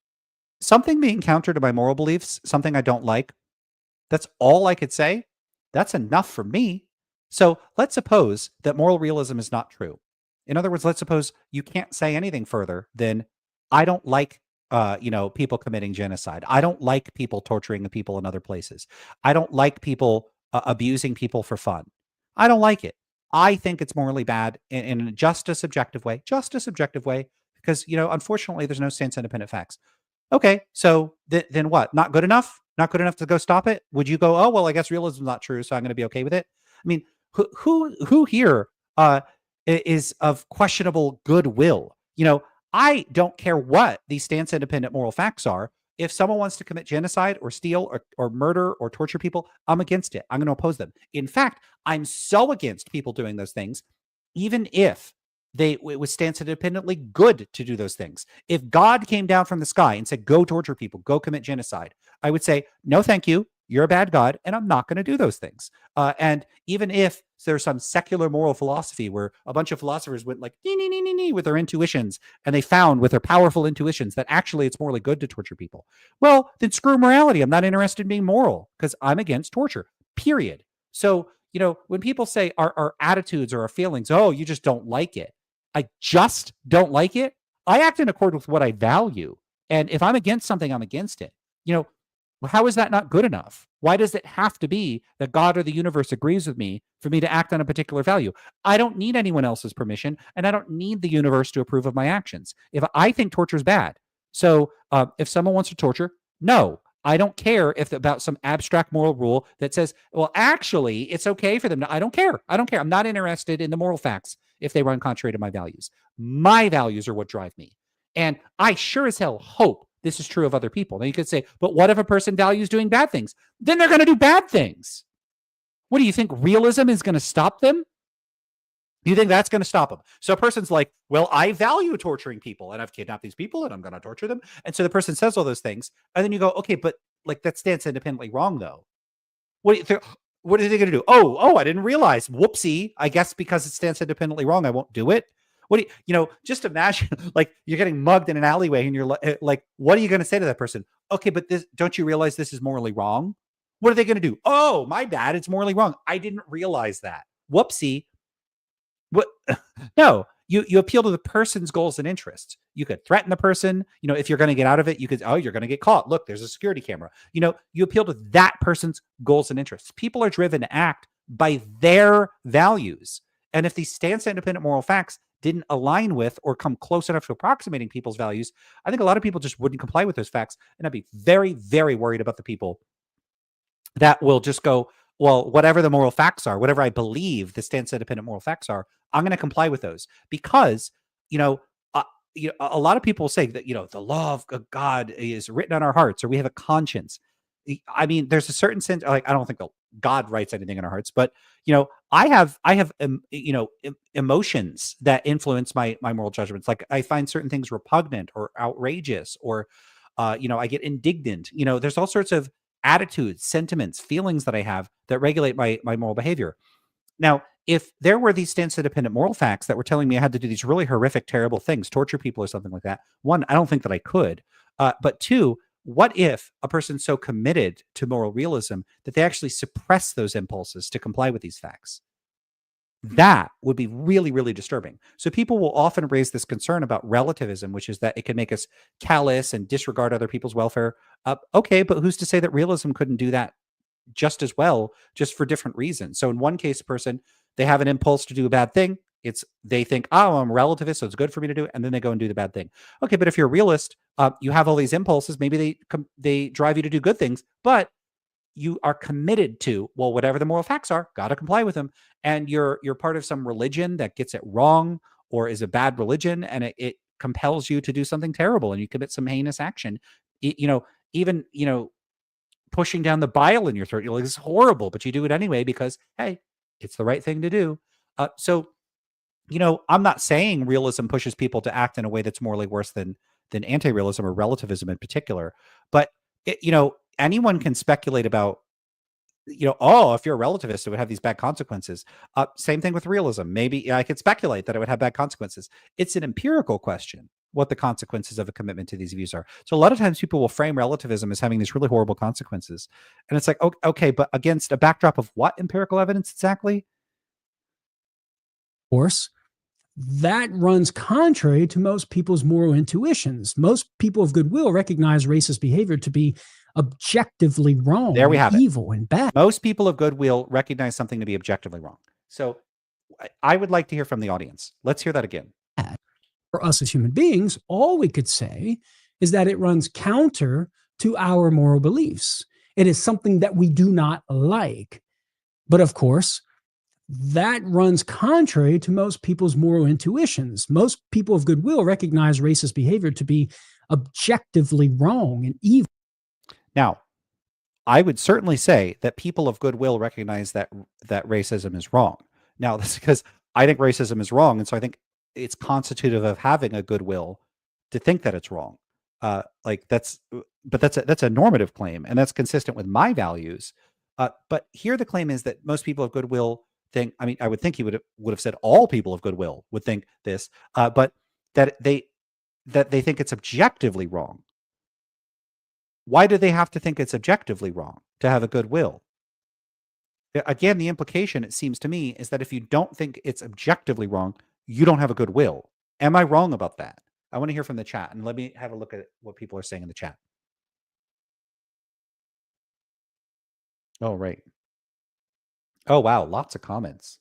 something being counter to my moral beliefs, something I don't like, that's all I could say. That's enough for me. So let's suppose that moral realism is not true. In other words, let's suppose you can't say anything further than I don't like people committing genocide. I don't like people torturing the people in other places. I don't like people abusing people for fun. I don't like it. I think it's morally bad in just a subjective way, because, unfortunately, there's no stance independent facts. Okay, so then what? Not good enough? Not good enough to go stop it? Would you go, oh, well, I guess realism is not true, so I'm going to be okay with it? I mean, who here is of questionable goodwill? I don't care what these stance independent moral facts are. If someone wants to commit genocide or steal or murder or torture people, I'm against it. I'm going to oppose them. In fact, I'm so against people doing those things, even if it was stance independently good to do those things. If God came down from the sky and said, go torture people, go commit genocide, I would say, no, thank you. You're a bad God, and I'm not going to do those things. And even if there's some secular moral philosophy where a bunch of philosophers went like, nee, with their intuitions, and they found with their powerful intuitions that actually it's morally good to torture people, well, then screw morality. I'm not interested in being moral because I'm against torture, period. So, when people say our attitudes or our feelings, oh, you just don't like it. I just don't like it. I act in accord with what I value. And if I'm against something, I'm against it. How is that not good enough? Why does it have to be that God or the universe agrees with me for me to act on a particular value? I don't need anyone else's permission, and I don't need the universe to approve of my actions. If I think torture is bad, so if someone wants to torture, no, I don't care about some abstract moral rule that says, well, actually, it's okay for them. I don't care. I'm not interested in the moral facts if they run contrary to my values. My values are what drive me. And I sure as hell hope this is true of other people. Now you could say, but what if a person values doing bad things? Then they're going to do bad things. What do you think? Realism is going to stop them? You think that's going to stop them? So a person's like, well, I value torturing people and I've kidnapped these people and I'm going to torture them. And so the person says all those things. And then you go, okay, but that stands independently wrong though. What are they going to do? Oh, I didn't realize. Whoopsie. I guess because it stands independently wrong, I won't do it. What do you just imagine you're getting mugged in an alleyway and you're like, what are you going to say to that person? Okay, but don't you realize this is morally wrong? What are they going to do? Oh, my bad. It's morally wrong. I didn't realize that. Whoopsie. What? No, you appeal to the person's goals and interests. You could threaten the person. If you're going to get out of it, you could, you're going to get caught. Look, there's a security camera. You appeal to that person's goals and interests. People are driven to act by their values. And if these stance independent moral facts didn't align with or come close enough to approximating people's values, I think a lot of people just wouldn't comply with those facts. And I'd be very, very worried about the people that will just go, well, whatever the moral facts are, whatever I believe the stance independent moral facts are, I'm going to comply with those because, a lot of people say that, the law of God is written on our hearts or we have a conscience. I mean, there's a certain sense, I don't think God writes anything in our hearts, but I have emotions that influence my moral judgments. Like I find certain things repugnant or outrageous, or I get indignant. There's all sorts of attitudes, sentiments, feelings that I have that regulate my moral behavior. Now, if there were these stance-independent moral facts that were telling me I had to do these really horrific, terrible things, torture people or something like that, one, I don't think that I could. But two, what if a person's so committed to moral realism that they actually suppress those impulses to comply with these facts? That would be really, really disturbing. So people will often raise this concern about relativism, which is that it can make us callous and disregard other people's welfare. Okay, but who's to say that realism couldn't do that just as well, just for different reasons? So in one case, a person, they have an impulse to do a bad thing. They think, oh, I'm a relativist, so it's good for me to do it, and then they go and do the bad thing. Okay, but if you're a realist, you have all these impulses. Maybe they drive you to do good things, but you are committed to, well, whatever the moral facts are, got to comply with them. And you're part of some religion that gets it wrong or is a bad religion, and it compels you to do something terrible, and you commit some heinous action. Even pushing down the bile in your throat, you're like, it's horrible, but you do it anyway because, hey, it's the right thing to do. So I'm not saying realism pushes people to act in a way that's morally worse than anti-realism or relativism in particular, but anyone can speculate about, if you're a relativist, it would have these bad consequences. Same thing with realism. Maybe I could speculate that it would have bad consequences. It's an empirical question what the consequences of a commitment to these views are. So a lot of times people will frame relativism as having these really horrible consequences. And it's like, okay, but against a backdrop of what empirical evidence exactly? Of course, that runs contrary to most people's moral intuitions. Most people of goodwill recognize racist behavior to be objectively wrong, there we have evil, and bad. Most people of goodwill recognize something to be objectively wrong. So I would like to hear from the audience. Let's hear that again. For us as human beings, all we could say is that it runs counter to our moral beliefs. It is something that we do not like. But of course, that runs contrary to most people's moral intuitions. Most people of goodwill recognize racist behavior to be objectively wrong and evil. Now, I would certainly say that people of goodwill recognize that racism is wrong. Now, that's because I think racism is wrong, and so I think it's constitutive of having a goodwill to think that it's wrong. That's a normative claim, and that's consistent with my values. But here the claim is that most people of goodwill think. I mean, I would think he would have said all people of goodwill would think this, but that they think it's objectively wrong. Why do they have to think it's objectively wrong to have a goodwill? Again, the implication, it seems to me, is that if you don't think it's objectively wrong, you don't have a goodwill. Am I wrong about that? I want to hear from the chat, and let me have a look at what people are saying in the chat. Oh, right. Oh, wow. Lots of comments.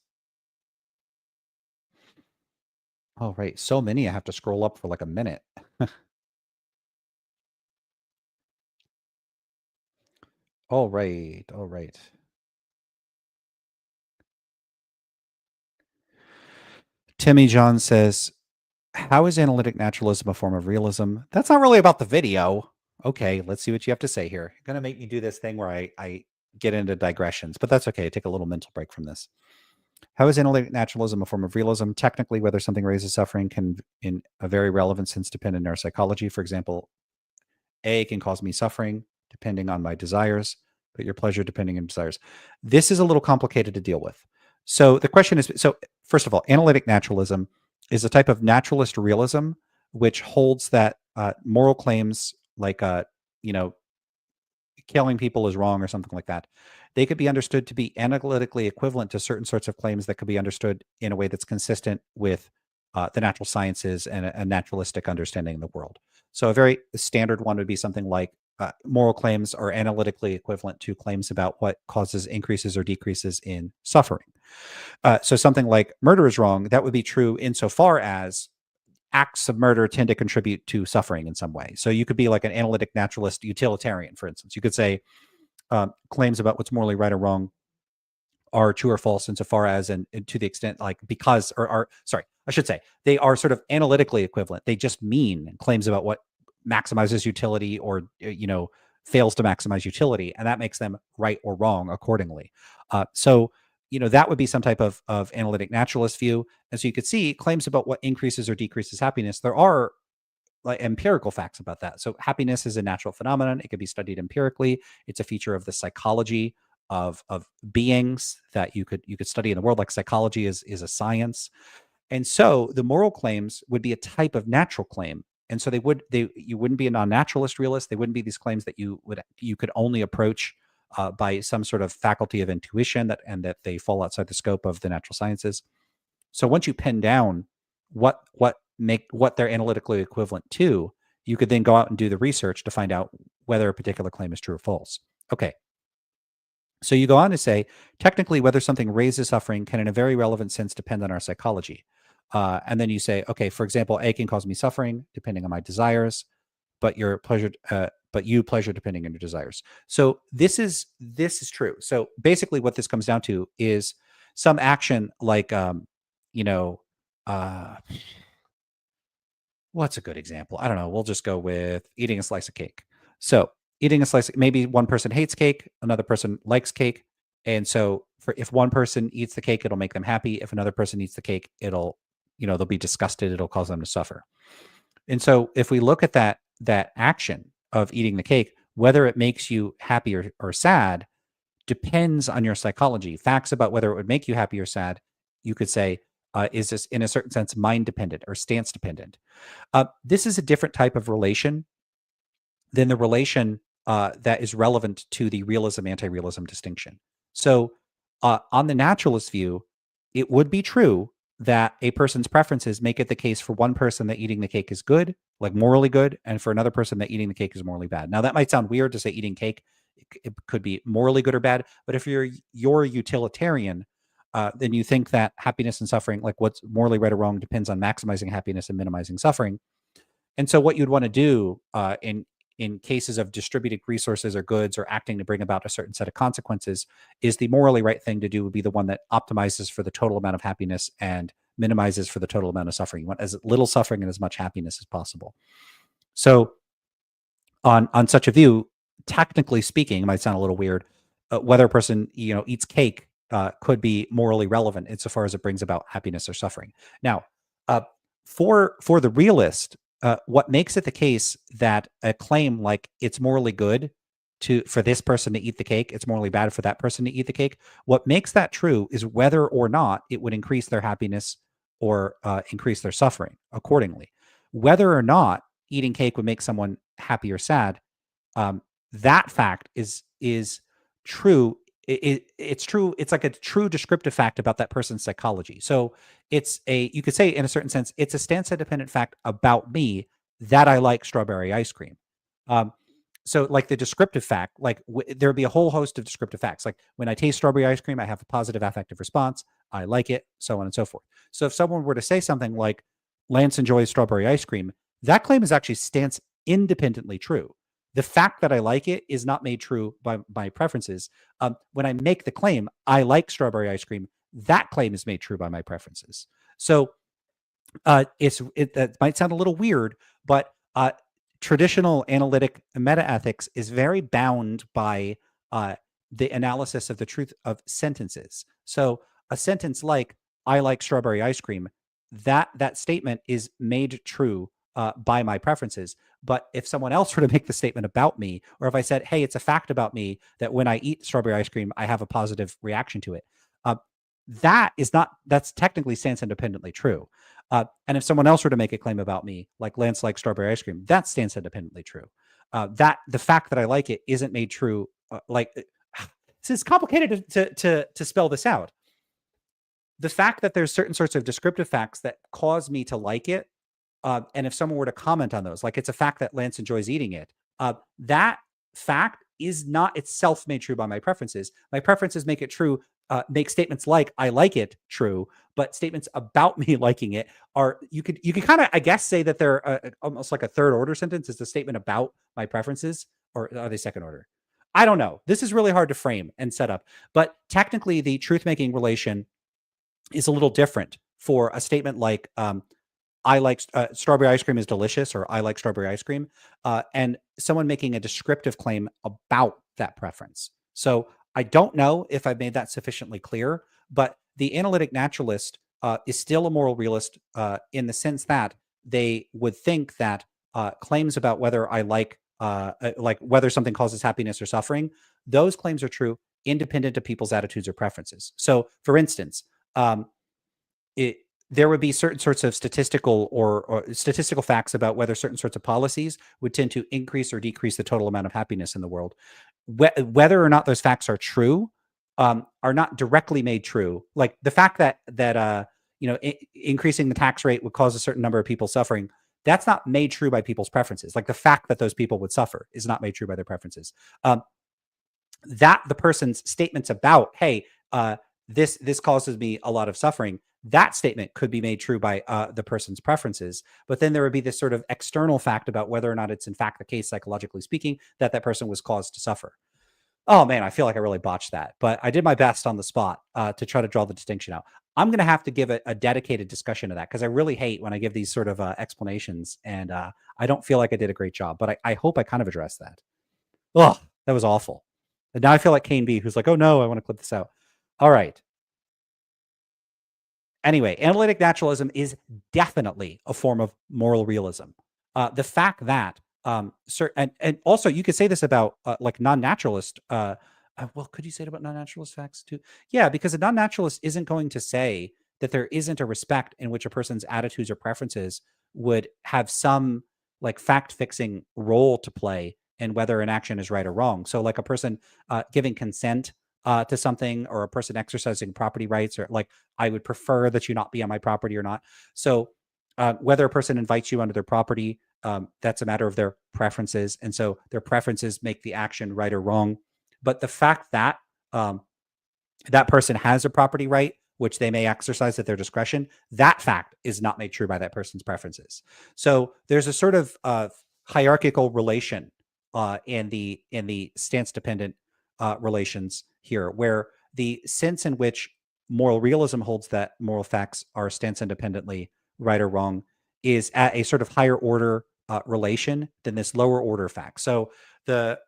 Oh, right. So many I have to scroll up for like a minute. All right. All right. Timmy John says, how is analytic naturalism a form of realism? That's not really about the video. Okay, let's see what you have to say here. You're going to make me do this thing where I get into digressions, but that's okay. Take a little mental break from this. How is analytic naturalism a form of realism? Technically, whether something raises suffering can, in a very relevant sense, depend on neuropsychology. For example, A can cause me suffering depending on my desires, but your pleasure depending on desires. This is a little complicated to deal with. So the question is, so first of all, analytic naturalism is a type of naturalist realism which holds that moral claims like killing people is wrong or something like that, they could be understood to be analytically equivalent to certain sorts of claims that could be understood in a way that's consistent with the natural sciences and a naturalistic understanding of the world. So a very standard one would be something like moral claims are analytically equivalent to claims about what causes increases or decreases in suffering. So something like murder is wrong, that would be true insofar as acts of murder tend to contribute to suffering in some way. So you could be like an analytic naturalist utilitarian, for instance. You could say claims about what's morally right or wrong are true or false insofar as, and to the extent like because, or sorry, I should say they are sort of analytically equivalent. They just mean claims about what maximizes utility or, fails to maximize utility, and that makes them right or wrong accordingly. So that would be some type of analytic naturalist view. And so you could see claims about what increases or decreases happiness. There are like empirical facts about that. So happiness is a natural phenomenon. It could be studied empirically. It's a feature of the psychology of beings that you could study in the world. Like psychology is a science. And so the moral claims would be a type of natural claim. And so you wouldn't be a non-naturalist realist. They wouldn't be these claims that you could only approach by some sort of faculty of intuition and that they fall outside the scope of the natural sciences. So once you pin down what they're analytically equivalent to, you could then go out and do the research to find out whether a particular claim is true or false. Okay. So you go on to say, technically, whether something raises suffering can in a very relevant sense depend on our psychology. And then you say, okay, for example, A can cause me suffering depending on my desires, but you pleasure depending on your desires. So this is true. So basically what this comes down to is some action like, what's a good example? I don't know. We'll just go with eating a slice of cake. So maybe one person hates cake, another person likes cake. And so if one person eats the cake, it'll make them happy. If another person eats the cake, they'll be disgusted. It'll cause them to suffer. And so if we look at that action of eating the cake, whether it makes you happy or sad depends on your psychology. Facts about whether it would make you happy or sad, you could say, is this in a certain sense mind dependent or stance dependent. This is a different type of relation than the relation that is relevant to the realism anti-realism distinction. So on the naturalist view, it would be true that a person's preferences make it the case for one person that eating the cake is good, like morally good, and for another person that eating the cake is morally bad. Now that might sound weird to say eating cake, it could be morally good or bad, but if you're a utilitarian, then you think that happiness and suffering, like what's morally right or wrong, depends on maximizing happiness and minimizing suffering. And so what you'd want to do in cases of distributed resources or goods or acting to bring about a certain set of consequences is the morally right thing to do would be the one that optimizes for the total amount of happiness and minimizes for the total amount of suffering. You want as little suffering and as much happiness as possible. So on such a view, technically speaking, it might sound a little weird, whether a person eats cake could be morally relevant insofar as it brings about happiness or suffering. Now, for the realist, what makes it the case that a claim like it's morally good for this person to eat the cake, it's morally bad for that person to eat the cake, what makes that true is whether or not it would increase their happiness or increase their suffering accordingly. Whether or not eating cake would make someone happy or sad, that fact is true. It's true. It's like a true descriptive fact about that person's psychology. So you could say in a certain sense, it's a stance-dependent fact about me that I like strawberry ice cream. So like the descriptive fact, like there would be a whole host of descriptive facts. Like when I taste strawberry ice cream, I have a positive affective response. I like it, so on and so forth. So if someone were to say something like Lance enjoys strawberry ice cream, that claim is actually stance independently true. The fact that I like it is not made true by my preferences. When I make the claim, I like strawberry ice cream, that claim is made true by my preferences. So that might sound a little weird, but traditional analytic metaethics is very bound by the analysis of the truth of sentences. So a sentence like, I like strawberry ice cream, that statement is made true by my preferences. But if someone else were to make the statement about me, or if I said, hey, it's a fact about me that when I eat strawberry ice cream, I have a positive reaction to it, that's technically stance independently true. And if someone else were to make a claim about me, like Lance likes strawberry ice cream, that's stance independently true. That the fact that I like it isn't made true. It's complicated to spell this out. The fact that there's certain sorts of descriptive facts that cause me to like it, and if someone were to comment on those, like it's a fact that Lance enjoys eating it, that fact is not itself made true by my preferences. My preferences make it true, make statements like I like it true, but statements about me liking it are, you could kind of, I guess, say that they're almost like a third order sentence. It's a statement about my preferences, or are they second order? I don't know. This is really hard to frame and set up, but technically the truth-making relation is a little different for a statement like, I like strawberry ice cream is delicious, or I like strawberry ice cream, and someone making a descriptive claim about that preference. So I don't know if I've made that sufficiently clear, but the analytic naturalist is still a moral realist in the sense that they would think that claims about whether I like whether something causes happiness or suffering, those claims are true independent of people's attitudes or preferences. So, for instance, um, it, there would be certain sorts of statistical or statistical facts about whether certain sorts of policies would tend to increase or decrease the total amount of happiness in the world. Whether or not those facts are true are not directly made true. Like the fact that increasing the tax rate would cause a certain number of people suffering. That's not made true by people's preferences. Like the fact that those people would suffer is not made true by their preferences. That the person's statements about, hey, this causes me a lot of suffering, that statement could be made true by the person's preferences. But then there would be this sort of external fact about whether or not it's in fact the case, psychologically speaking, that that person was caused to suffer. Oh man, I feel like I really botched that, but I did my best on the spot to try to draw the distinction out. I'm going to have to give a dedicated discussion to that because I really hate when I give these sort of explanations, and I don't feel like I did a great job, but I hope I kind of addressed that. Oh, that was awful. And now I feel like Kane B, who's like, oh no, I want to clip this out. All right. Anyway, analytic naturalism is definitely a form of moral realism. The fact that, and also you could say this about like non-naturalist. Well, could you say it about non-naturalist facts too? Yeah, because a non-naturalist isn't going to say that there isn't a respect in which a person's attitudes or preferences would have some like fact-fixing role to play in whether an action is right or wrong. So, like a person giving consent to something, or a person exercising property rights, or like, I would prefer that you not be on my property or not. So whether a person invites you onto their property, that's a matter of their preferences. And so their preferences make the action right or wrong. But the fact that that person has a property right, which they may exercise at their discretion, that fact is not made true by that person's preferences. So there's a sort of hierarchical relation in the stance dependent relations here, where the sense in which moral realism holds that moral facts are stance independently right or wrong is at a sort of higher order relation than this lower order fact. So the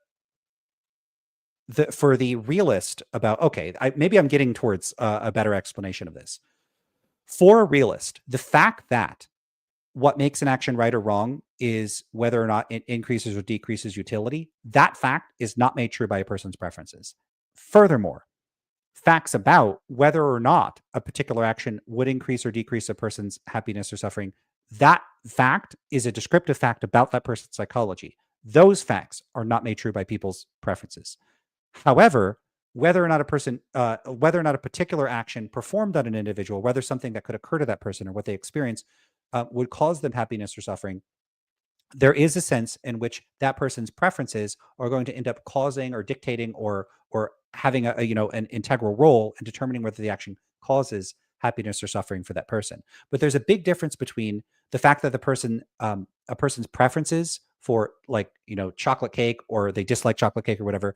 for the realist about, okay, maybe I'm getting towards a better explanation of this. For a realist, the fact that what makes an action right or wrong is whether or not it increases or decreases utility, that fact is not made true by a person's preferences. Furthermore, facts about whether or not a particular action would increase or decrease a person's happiness or suffering, that fact is a descriptive fact about that person's psychology. Those facts are not made true by people's preferences. However, whether or not a particular action performed on an individual, whether something that could occur to that person or what they experience would cause them happiness or suffering, there is a sense in which that person's preferences are going to end up causing or dictating or having an integral role in determining whether the action causes happiness or suffering for that person. But there's a big difference between the fact that a person's preferences for, like, chocolate cake, or they dislike chocolate cake or whatever,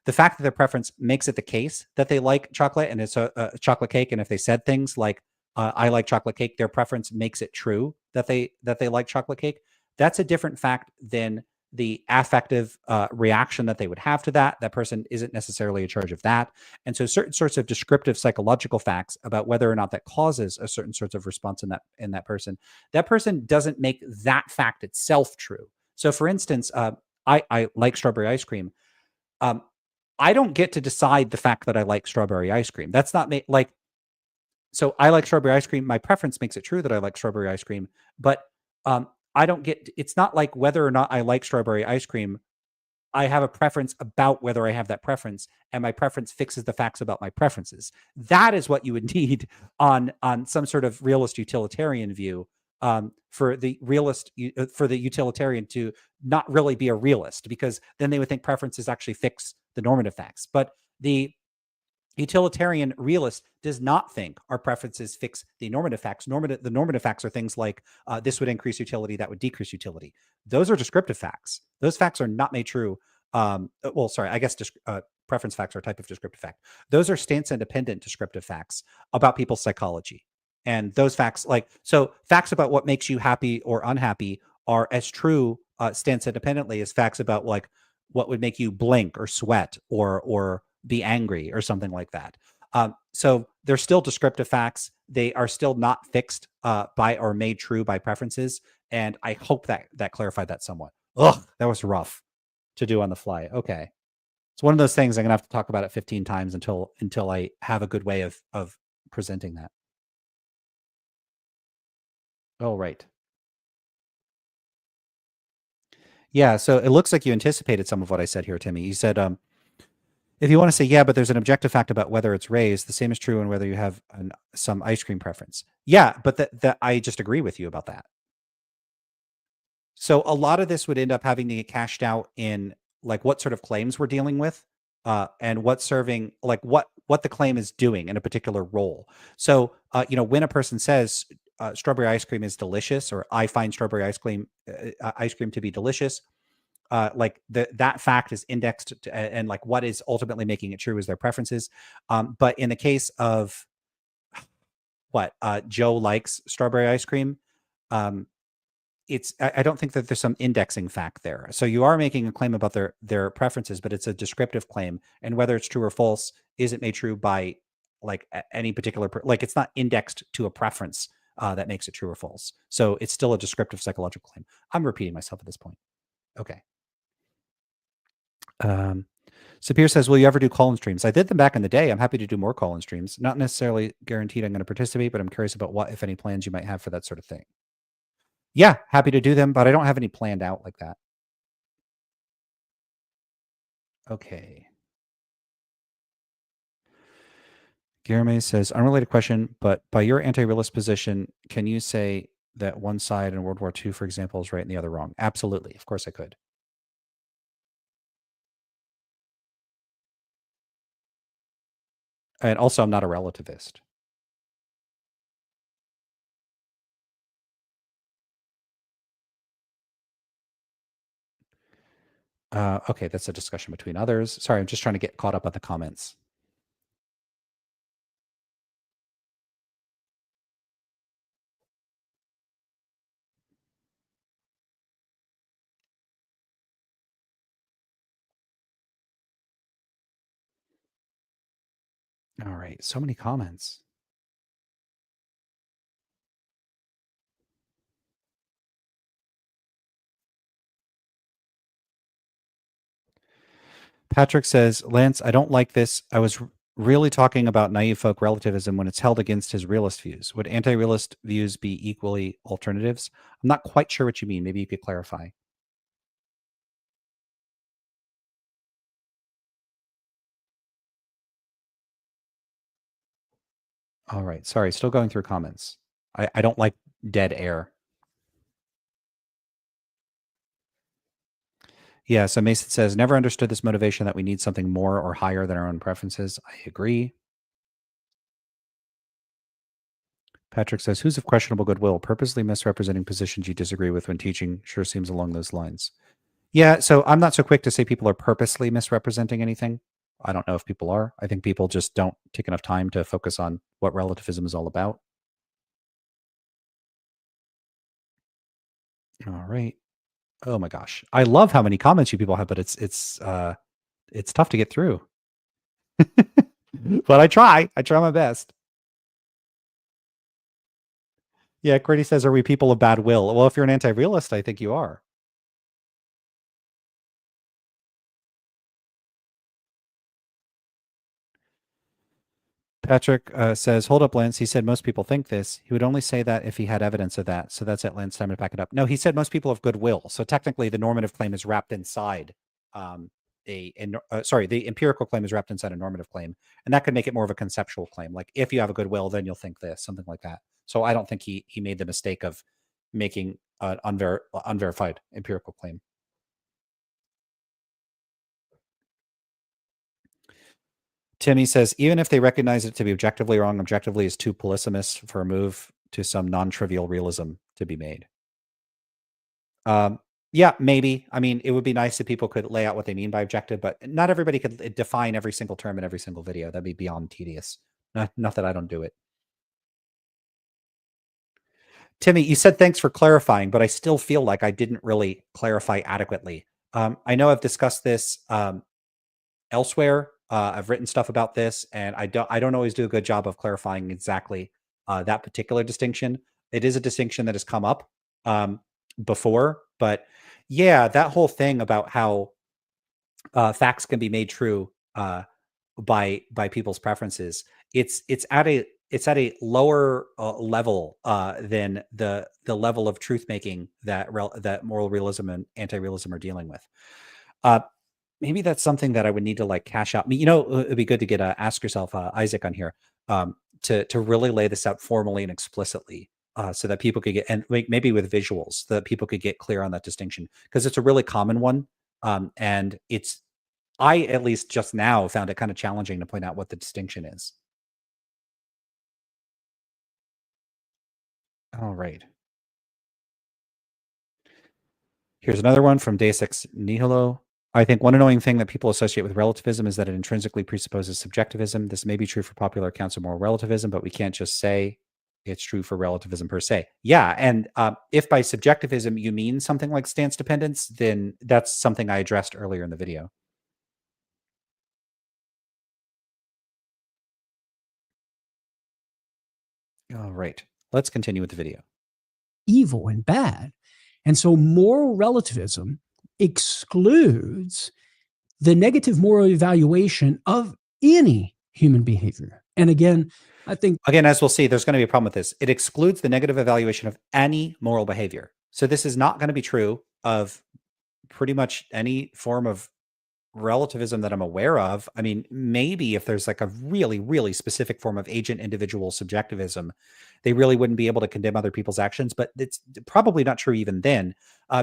the fact that their preference makes it the case that they like chocolate and it's a chocolate cake. And if they said things like, I like chocolate cake, their preference makes it true that they like chocolate cake. That's a different fact than the affective reaction that they would have to that. That person isn't necessarily in charge of that. And so certain sorts of descriptive psychological facts about whether or not that causes a certain sort of response in that person doesn't make that fact itself true. So for instance, I like strawberry ice cream. I don't get to decide the fact that I like strawberry ice cream. That's not me. Like, so I like strawberry ice cream. My preference makes it true that I like strawberry ice cream, but I don't get, it's not like whether or not I like strawberry ice cream, I have a preference about whether I have that preference, and my preference fixes the facts about my preferences. That is what you would need on some sort of realist utilitarian view, for the utilitarian to not really be a realist, because then they would think preferences actually fix the normative facts. But the utilitarian realist does not think our preferences fix the normative facts. The normative facts are things like this would increase utility, that would decrease utility. Those are descriptive facts. Those facts are not made true. I guess preference facts are a type of descriptive fact. Those are stance independent descriptive facts about people's psychology. And those facts, so facts about what makes you happy or unhappy are as true, stance independently, as facts about like what would make you blink or sweat or be angry or something like that. So they're still descriptive facts. They are still not fixed by or made true by preferences. And I hope that clarified that somewhat. Ugh, that was rough to do on the fly. Okay. It's one of those things I'm gonna have to talk about it 15 times until I have a good way of presenting that. Oh, right. Yeah, so it looks like you anticipated some of what I said here, Timmy. You said, if you want to say, yeah, but there's an objective fact about whether it's raised, the same is true on whether you have some ice cream preference. Yeah, but that I just agree with you about that. So a lot of this would end up having to get cashed out in like what sort of claims we're dealing with, and what serving like what the claim is doing in a particular role. So when a person says strawberry ice cream is delicious, or I find strawberry ice cream to be delicious, like that fact is indexed to, and like what is ultimately making it true is their preferences. But in the case of what Joe likes strawberry ice cream, um, I don't think that there's some indexing fact there. So you are making a claim about their preferences, but it's a descriptive claim, and whether it's true or false isn't made true by like any particular like it's not indexed to a preference that makes it true or false. So it's still a descriptive psychological claim. I'm repeating myself at this point. Okay. Sapir says, will you ever do call-in streams? I did them back in the day. I'm happy to do more call-in streams. Not necessarily guaranteed I'm going to participate, but I'm curious about what, if any, plans you might have for that sort of thing. Yeah, happy to do them, but I don't have any planned out like that. Okay. Guillerme says, unrelated question, but by your anti-realist position, can you say that one side in World War II, for example, is right and the other wrong? Absolutely. Of course I could. And also, I'm not a relativist. Okay, that's a discussion between others. Sorry, I'm just trying to get caught up on the comments. All right, so many comments. Patrick says, Lance, I don't like this. I was really talking about naive folk relativism when it's held against his realist views. Would anti-realist views be equally alternatives? I'm not quite sure what you mean. Maybe you could clarify. All right. Sorry, still going through comments. I don't like dead air. Yeah, so Mason says, never understood this motivation that we need something more or higher than our own preferences. I agree. Patrick says, who's of questionable goodwill, purposely misrepresenting positions you disagree with when teaching? Sure seems along those lines. Yeah, so I'm not so quick to say people are purposely misrepresenting anything. I don't know if people are. I think people just don't take enough time to focus on what relativism is all about. All right. Oh my gosh. I love how many comments you people have, but it's tough to get through. But I try. I try my best. Yeah, Grady says, are we people of bad will? Well, if you're an anti-realist, I think you are. Patrick says, hold up, Lance. He said most people think this. He would only say that if he had evidence of that. So that's it, Lance. Time to back it up. No, he said most people have goodwill. So technically, the normative claim is wrapped inside the empirical claim is wrapped inside a normative claim. And that could make it more of a conceptual claim. Like if you have a goodwill, then you'll think this, something like that. So I don't think he made the mistake of making an unverified empirical claim. Timmy says, even if they recognize it to be objectively wrong, objectively is too polysemous for a move to some non-trivial realism to be made. Yeah, maybe. I mean, it would be nice if people could lay out what they mean by objective, but not everybody could define every single term in every single video. That'd be beyond tedious. Not that I don't do it. Timmy, you said thanks for clarifying, but I still feel like I didn't really clarify adequately. I know I've discussed this elsewhere. I've written stuff about this, and I don't always do a good job of clarifying exactly that particular distinction. It is a distinction that has come up before, but yeah, that whole thing about how facts can be made true by people's preferences. It's at a lower level than the level of truth making that that moral realism and anti-realism are dealing with. Maybe that's something that I would need to like cash out. You know, it'd be good to get Ask Yourself Isaac on here to really lay this out formally and explicitly. So that people could get, and maybe with visuals, so that people could get clear on that distinction, because it's a really common one, and I at least just now found it kind of challenging to point out what the distinction is. All right. Here's another one from Deus Ex Nihilo. I think one annoying thing that people associate with relativism is that it intrinsically presupposes subjectivism. This may be true for popular accounts of moral relativism, but we can't just say it's true for relativism per se. Yeah, and if by subjectivism you mean something like stance dependence, then that's something I addressed earlier in the video. All right, let's continue with the video. Evil and bad. And so moral relativism excludes the negative moral evaluation of any human behavior. And again, I think... Again, as we'll see, there's going to be a problem with this. It excludes the negative evaluation of any moral behavior. So this is not going to be true of pretty much any form of relativism that I'm aware of. I mean, maybe if there's like a really, really specific form of agent individual subjectivism, they really wouldn't be able to condemn other people's actions, but it's probably not true even then,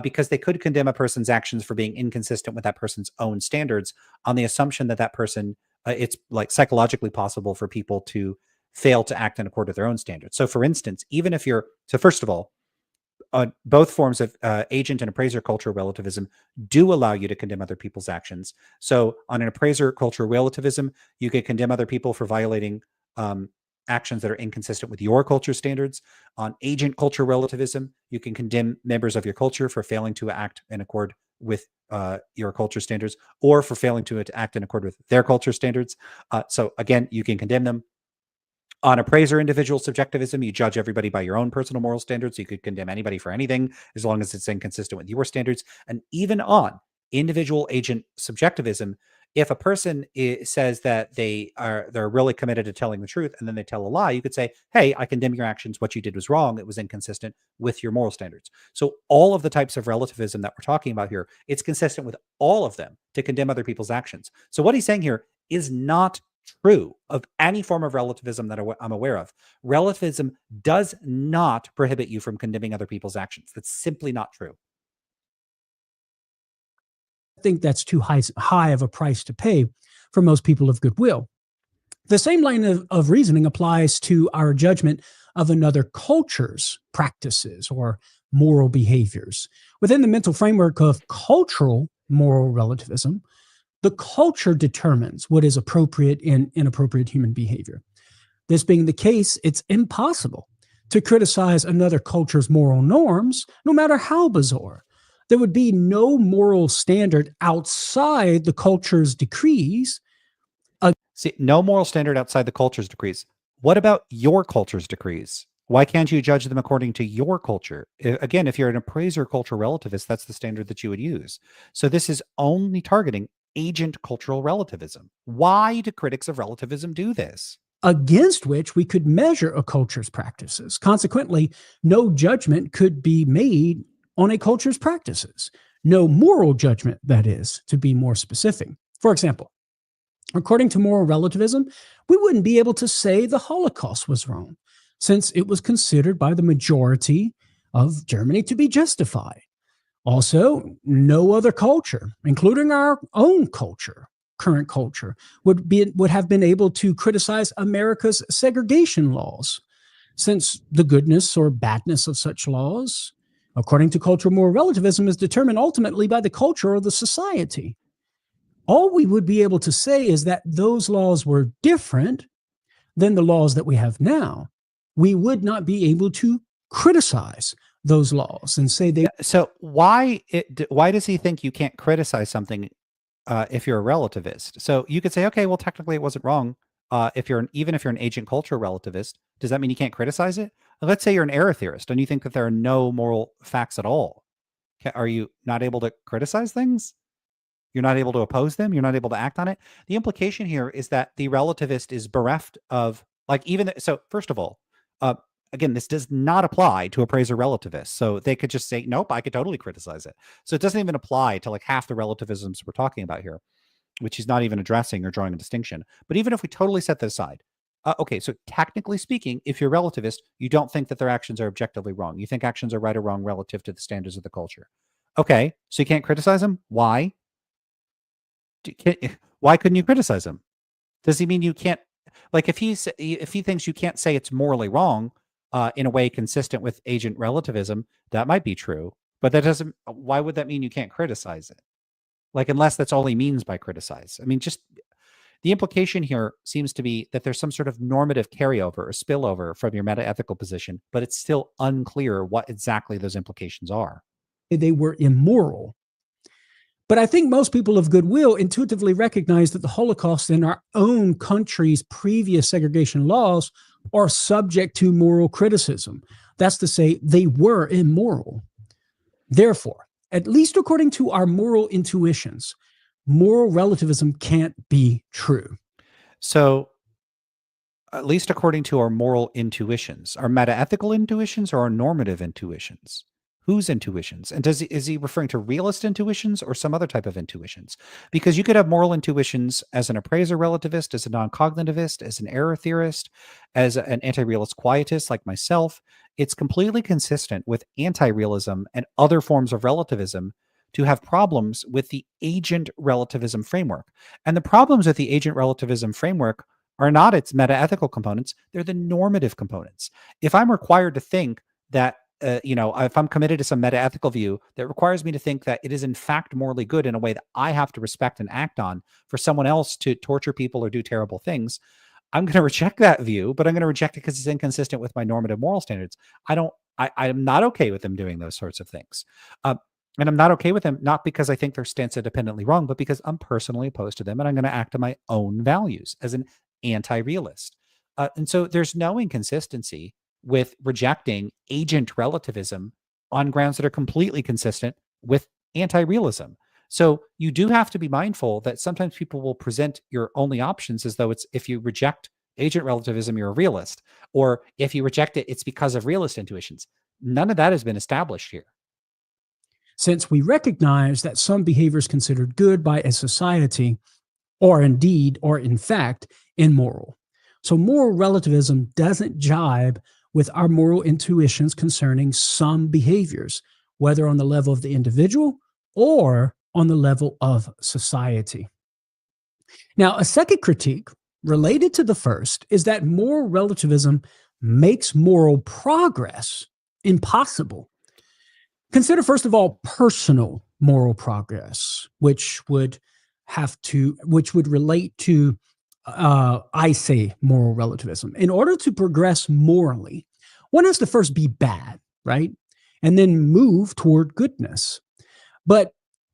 because they could condemn a person's actions for being inconsistent with that person's own standards on the assumption that that person, it's like psychologically possible for people to fail to act in accord with their own standards. So for instance, even if you're, so first of all, both forms of agent and appraiser cultural relativism do allow you to condemn other people's actions. So on an appraiser cultural relativism, you can condemn other people for violating actions that are inconsistent with your culture standards. On agent cultural relativism, you can condemn members of your culture for failing to act in accord with your culture standards, or for failing to act in accord with their culture standards. So again, you can condemn them. On appraiser individual subjectivism, you judge everybody by your own personal moral standards. You could condemn anybody for anything as long as it's inconsistent with your standards. And even on individual agent subjectivism, if a person says that they're really committed to telling the truth and then they tell a lie, you could say, hey, I condemn your actions. What you did was wrong. It was inconsistent with your moral standards. So all of the types of relativism that we're talking about here, it's consistent with all of them to condemn other people's actions. So what he's saying here is not true of any form of relativism that I'm aware of. Relativism does not prohibit you from condemning other people's actions. That's simply not true. I think that's too high of a price to pay for most people of goodwill. The same line of reasoning applies to our judgment of another culture's practices or moral behaviors. Within the mental framework of cultural moral relativism, the culture determines what is appropriate and inappropriate human behavior. This being the case, it's impossible to criticize another culture's moral norms, no matter how bizarre. There would be no moral standard outside the culture's decrees. See, no moral standard outside the culture's decrees. What about your culture's decrees? Why can't you judge them according to your culture? Again, if you're an appraiser cultural relativist, that's the standard that you would use. So this is only targeting agent cultural relativism. Why do critics of relativism do this? Against which we could measure a culture's practices. Consequently, no judgment could be made on a culture's practices. No moral judgment, that is, to be more specific. For example, according to moral relativism, we wouldn't be able to say the Holocaust was wrong, since it was considered by the majority of Germany to be justified. Also, no other culture, including our own culture, current culture, would have been able to criticize America's segregation laws, since the goodness or badness of such laws, according to cultural moral relativism, is determined ultimately by the culture or the society. All we would be able to say is that those laws were different than the laws that we have now. We would not be able to criticize those laws and say they. So why does he think you can't criticize something if you're a relativist? So you could say, okay, well, technically it wasn't wrong. Even if you're an agent culture relativist, does that mean you can't criticize it? Let's say you're an error theorist and you think that there are no moral facts at all. Are you not able to criticize things? You're not able to oppose them. You're not able to act on it. The implication here is that the relativist is bereft of so first of all, again, this does not apply to appraiser relativists. So they could just say, nope, I could totally criticize it. So it doesn't even apply to like half the relativisms we're talking about here, which he's not even addressing or drawing a distinction. But even if we totally set that aside, okay, so technically speaking, if you're a relativist, you don't think that their actions are objectively wrong. You think actions are right or wrong relative to the standards of the culture. Okay, so you can't criticize them? Why? Why couldn't you criticize him? Does he mean you can't? Like if he thinks you can't say it's morally wrong in a way consistent with agent relativism, that might be true. But that doesn't. Why would that mean you can't criticize it? Like unless that's all he means by criticize. I mean, just the implication here seems to be that there's some sort of normative carryover or spillover from your metaethical position, but it's still unclear what exactly those implications are. They were immoral. But I think most people of goodwill intuitively recognize that the Holocaust and our own country's previous segregation laws are subject to moral criticism. That's to say, they were immoral. Therefore, at least according to our moral intuitions, moral relativism can't be true. So, at least according to our moral intuitions, our metaethical intuitions or our normative intuitions? Whose intuitions? And is he referring to realist intuitions or some other type of intuitions? Because you could have moral intuitions as an appraiser relativist, as a non-cognitivist, as an error theorist, as an anti-realist quietist like myself. It's completely consistent with anti-realism and other forms of relativism to have problems with the agent relativism framework. And the problems with the agent relativism framework are not its metaethical components, they're the normative components. If I'm required to think that if I'm committed to some metaethical view that requires me to think that it is in fact morally good in a way that I have to respect and act on for someone else to torture people or do terrible things, I'm going to reject that view, but I'm going to reject it because it's inconsistent with my normative moral standards. I'm not okay with them doing those sorts of things. And I'm not okay with them, not because I think they're stance independently wrong, but because I'm personally opposed to them and I'm going to act on my own values as an anti-realist. And so there's no inconsistency with rejecting agent relativism on grounds that are completely consistent with anti-realism. So you do have to be mindful that sometimes people will present your only options as though it's if you reject agent relativism, you're a realist, or if you reject it, it's because of realist intuitions. None of that has been established here. Since we recognize that some behavior is considered good by a society, or in fact, immoral. So moral relativism doesn't jibe with our moral intuitions concerning some behaviors, whether on the level of the individual or on the level of society. Now, a second critique related to the first is that moral relativism makes moral progress impossible. Consider, first of all, personal moral progress, which would relate to I say moral relativism. In order to progress morally, one has to first be bad, right? And then move toward goodness. But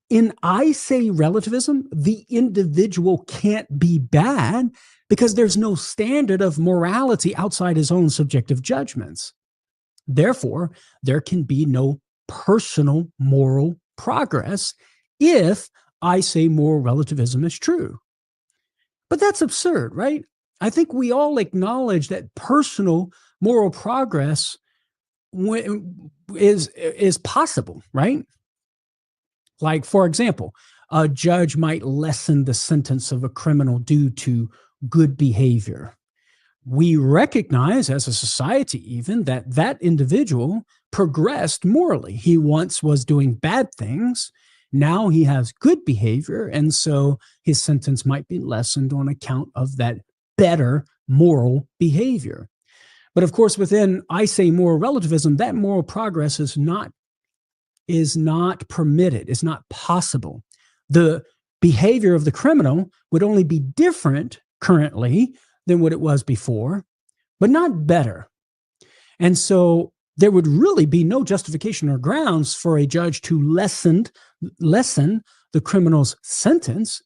in I say relativism, the individual can't be bad because there's no standard of morality outside his own subjective judgments. Therefore, there can be no personal moral progress if I say moral relativism is true. But that's absurd, right? I think we all acknowledge that personal moral progress is possible, right? Like, for example, a judge might lessen the sentence of a criminal due to good behavior. We recognize as a society even that that individual progressed morally. He once was doing bad things. Now he has good behavior, and so his sentence might be lessened on account of that better moral behavior. But of course, within, I say, moral relativism, that moral progress is not permitted, is not possible. The behavior of the criminal would only be different currently than what it was before, but not better. And so there would really be no justification or grounds for a judge to lessen the criminal's sentence.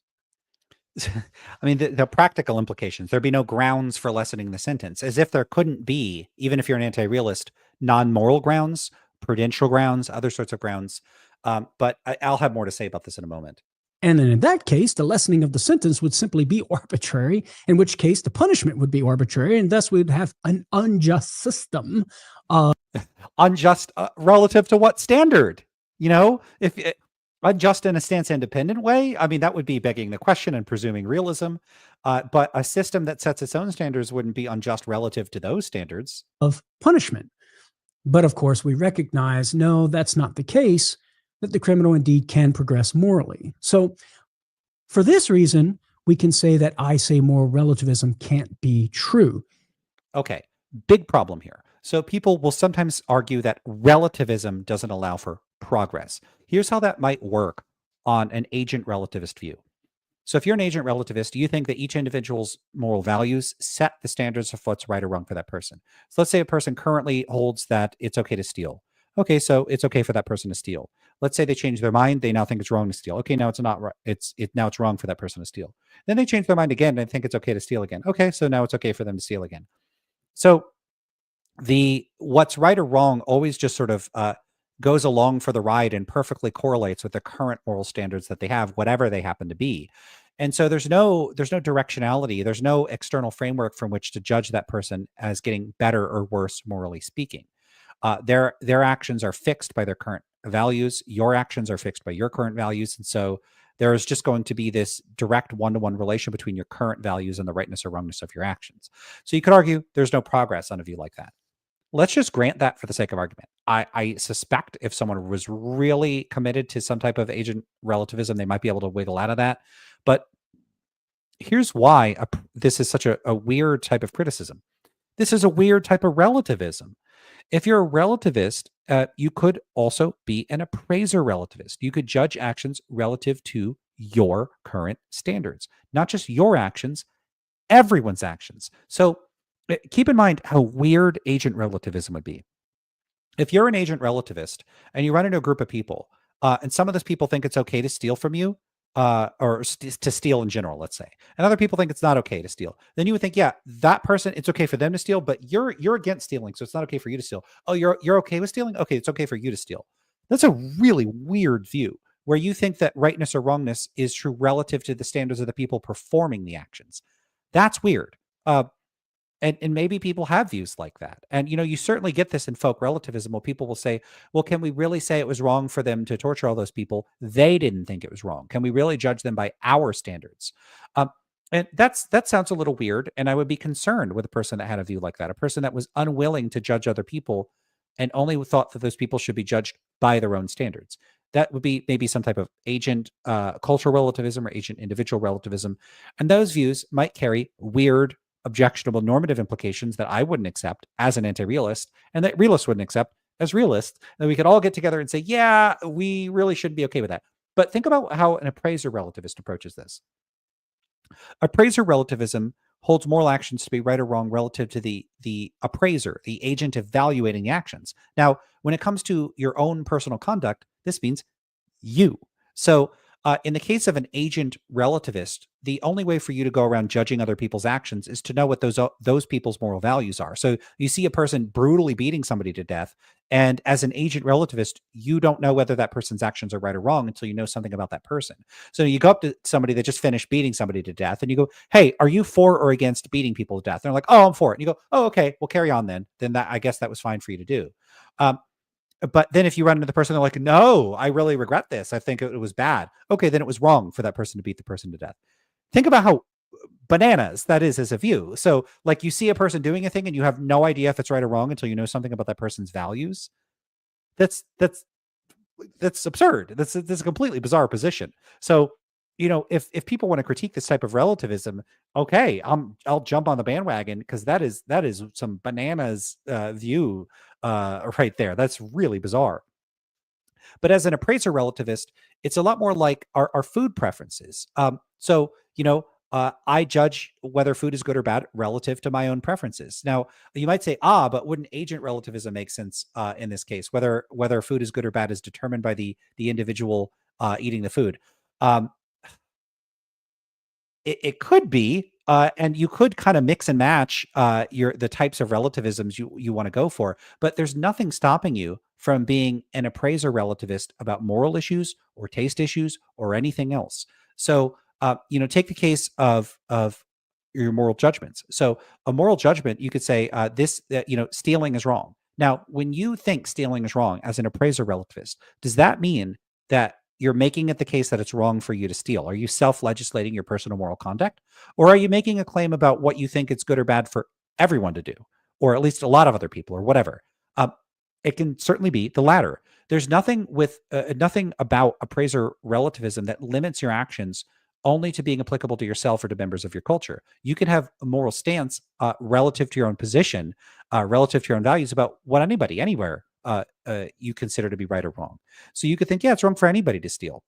I mean, the practical implications, there'd be no grounds for lessening the sentence, as if there couldn't be, even if you're an anti-realist, non-moral grounds, prudential grounds, other sorts of grounds. But I'll have more to say about this in a moment. And then in that case, the lessening of the sentence would simply be arbitrary, in which case the punishment would be arbitrary, and thus we'd have an unjust system. Unjust relative to what standard? If unjust in a stance independent way, I mean, that would be begging the question and presuming realism. But a system that sets its own standards wouldn't be unjust relative to those standards of punishment. But of course, we recognize, no, that's not the case, that the criminal indeed can progress morally. So for this reason, we can say that I say moral relativism can't be true. Okay, big problem here. So people will sometimes argue that relativism doesn't allow for progress. Here's how that might work on an agent relativist view. So if you're an agent relativist, you think that each individual's moral values set the standards of what's right or wrong for that person. So let's say a person currently holds that it's okay to steal. Okay, so it's okay for that person to steal. Let's say they change their mind. They now think it's wrong to steal. Okay, now it's not right. Now it's wrong for that person to steal. Then they change their mind again and think it's okay to steal again. Okay, so now it's okay for them to steal again. So the what's right or wrong always just sort of goes along for the ride and perfectly correlates with the current moral standards that they have, whatever they happen to be. And so there's no directionality. There's no external framework from which to judge that person as getting better or worse, morally speaking. Their actions are fixed by their current values. Your actions are fixed by your current values. And so there is just going to be this direct one-to-one relation between your current values and the rightness or wrongness of your actions. So you could argue there's no progress on a view like that. Let's just grant that for the sake of argument. I suspect if someone was really committed to some type of agent relativism, they might be able to wiggle out of that. But here's why this is such a weird type of criticism. This is a weird type of relativism. If you're a relativist, you could also be an appraiser relativist. You could judge actions relative to your current standards, not just your actions, everyone's actions. So keep in mind how weird agent relativism would be. If you're an agent relativist and you run into a group of people, and some of those people think it's okay to steal from you, or to steal in general, let's say, and other people think it's not okay to steal, then you would think, yeah, that person, it's okay for them to steal, but you're against stealing, so it's not okay for you to steal. Oh, you're okay with stealing? Okay, it's okay for you to steal. That's a really weird view where you think that rightness or wrongness is true relative to the standards of the people performing the actions. That's weird. And maybe people have views like that. And, you certainly get this in folk relativism where people will say, well, can we really say it was wrong for them to torture all those people? They didn't think it was wrong. Can we really judge them by our standards? And that sounds a little weird. And I would be concerned with a person that had a view like that, a person that was unwilling to judge other people and only thought that those people should be judged by their own standards. That would be maybe some type of agent cultural relativism or agent individual relativism. And those views might carry weird, objectionable normative implications that I wouldn't accept as an anti-realist, and that realists wouldn't accept as realists. And we could all get together and say, yeah, we really shouldn't be okay with that. But think about how an appraiser relativist approaches this. Appraiser relativism holds moral actions to be right or wrong relative to the appraiser, the agent evaluating the actions. Now, when it comes to your own personal conduct, this means you. So in the case of an agent relativist, the only way for you to go around judging other people's actions is to know what those people's moral values are. So you see a person brutally beating somebody to death, and as an agent relativist, you don't know whether that person's actions are right or wrong until you know something about that person. So you go up to somebody that just finished beating somebody to death, and you go, "Hey, are you for or against beating people to death?" And they're like, "Oh, I'm for it." And you go, "Oh, okay, well, carry on then. Then I guess that was fine for you to do." But then if you run into the person, they're like, no, I really regret this. I think it was bad. Okay, then it was wrong for that person to beat the person to death. Think about how bananas that is as a view. So like you see a person doing a thing and you have no idea if it's right or wrong until you know something about that person's values. That's absurd. That's a completely bizarre position. So, if people want to critique this type of relativism, okay, I'll jump on the bandwagon because that is some bananas view right there. That's really bizarre. But as an appraiser relativist, it's a lot more like our food preferences. So, I judge whether food is good or bad relative to my own preferences. Now, you might say, but wouldn't agent relativism make sense in this case? Whether food is good or bad is determined by the individual eating the food. Um, it could be, and you could kind of mix and match the types of relativisms you want to go for, but there's nothing stopping you from being an appraiser relativist about moral issues or taste issues or anything else. So, take the case of your moral judgments. So, a moral judgment, you could say stealing is wrong. Now, when you think stealing is wrong as an appraiser relativist, does that mean that you're making it the case that it's wrong for you to steal? Are you self-legislating your personal moral conduct? Or are you making a claim about what you think it's good or bad for everyone to do, or at least a lot of other people, or whatever? It can certainly be the latter. There's nothing about appraiser relativism that limits your actions only to being applicable to yourself or to members of your culture. You can have a moral stance relative to your own position, relative to your own values about what anybody, anywhere, you consider to be right or wrong. So you could think, yeah, it's wrong for anybody to steal.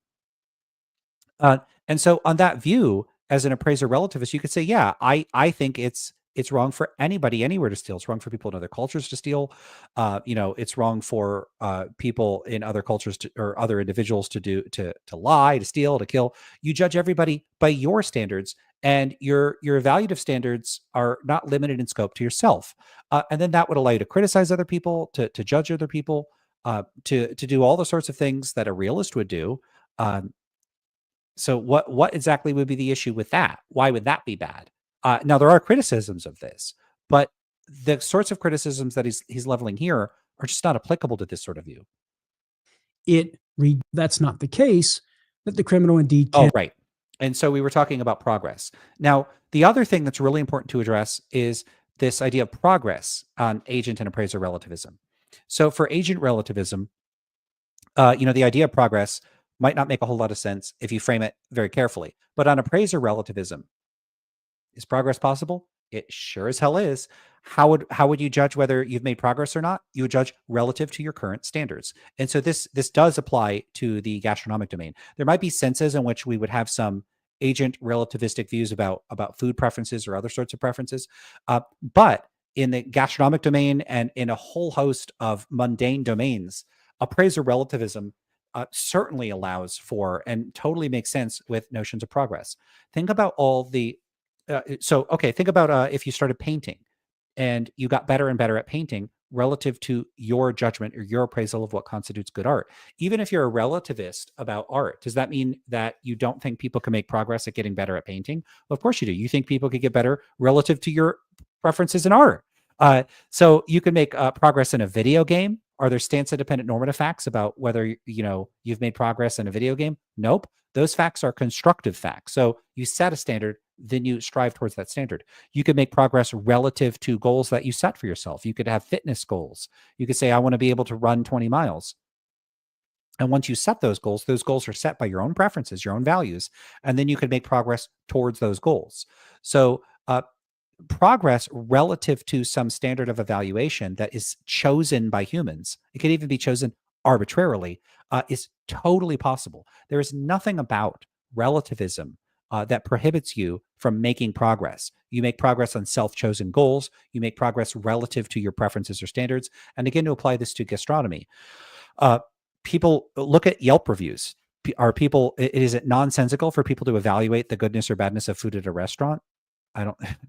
And so on that view, as an appraiser relativist, you could say, yeah, I think it's wrong for anybody anywhere to steal. It's wrong for people in other cultures to steal. It's wrong for people in other cultures or other individuals to lie, to steal, to kill. You judge everybody by your standards, and your evaluative standards are not limited in scope to yourself. And then that would allow you to criticize other people, to judge other people, to do all the sorts of things that a realist would do. So what exactly would be the issue with that? Why would that be bad? Now, there are criticisms of this, but the sorts of criticisms that he's leveling here are just not applicable to this sort of view. That's not the case, that the criminal indeed can. Oh, right. And so we were talking about progress. Now, the other thing that's really important to address is this idea of progress on agent and appraiser relativism. So for agent relativism, the idea of progress might not make a whole lot of sense if you frame it very carefully. But on appraiser relativism, is progress possible? It sure as hell is. How would you judge whether you've made progress or not? You would judge relative to your current standards. And so this does apply to the gastronomic domain. There might be senses in which we would have some agent relativistic views about food preferences or other sorts of preferences. But in the gastronomic domain and in a whole host of mundane domains, appraiser relativism certainly allows for and totally makes sense with notions of progress. Think about all the think about if you started painting and you got better and better at painting relative to your judgment or your appraisal of what constitutes good art. Even if you're a relativist about art, does that mean that you don't think people can make progress at getting better at painting? Well, of course you do. You think people could get better relative to your preferences in art. So you can make progress in a video game. Are there stance-independent normative facts about whether you've made progress in a video game? Nope. Those facts are constructive facts. So you set a standard, then you strive towards that standard. You could make progress relative to goals that you set for yourself. You could have fitness goals. You could say, I want to be able to run 20 miles. And once you set those goals are set by your own preferences, your own values, and then you could make progress towards those goals. So progress relative to some standard of evaluation that is chosen by humans, it could even be chosen arbitrarily, is totally possible. There is nothing about relativism that prohibits you from making progress. You make progress on self-chosen goals. You make progress relative to your preferences or standards. And again, to apply this to gastronomy, people look at Yelp reviews. Is it nonsensical for people to evaluate the goodness or badness of food at a restaurant?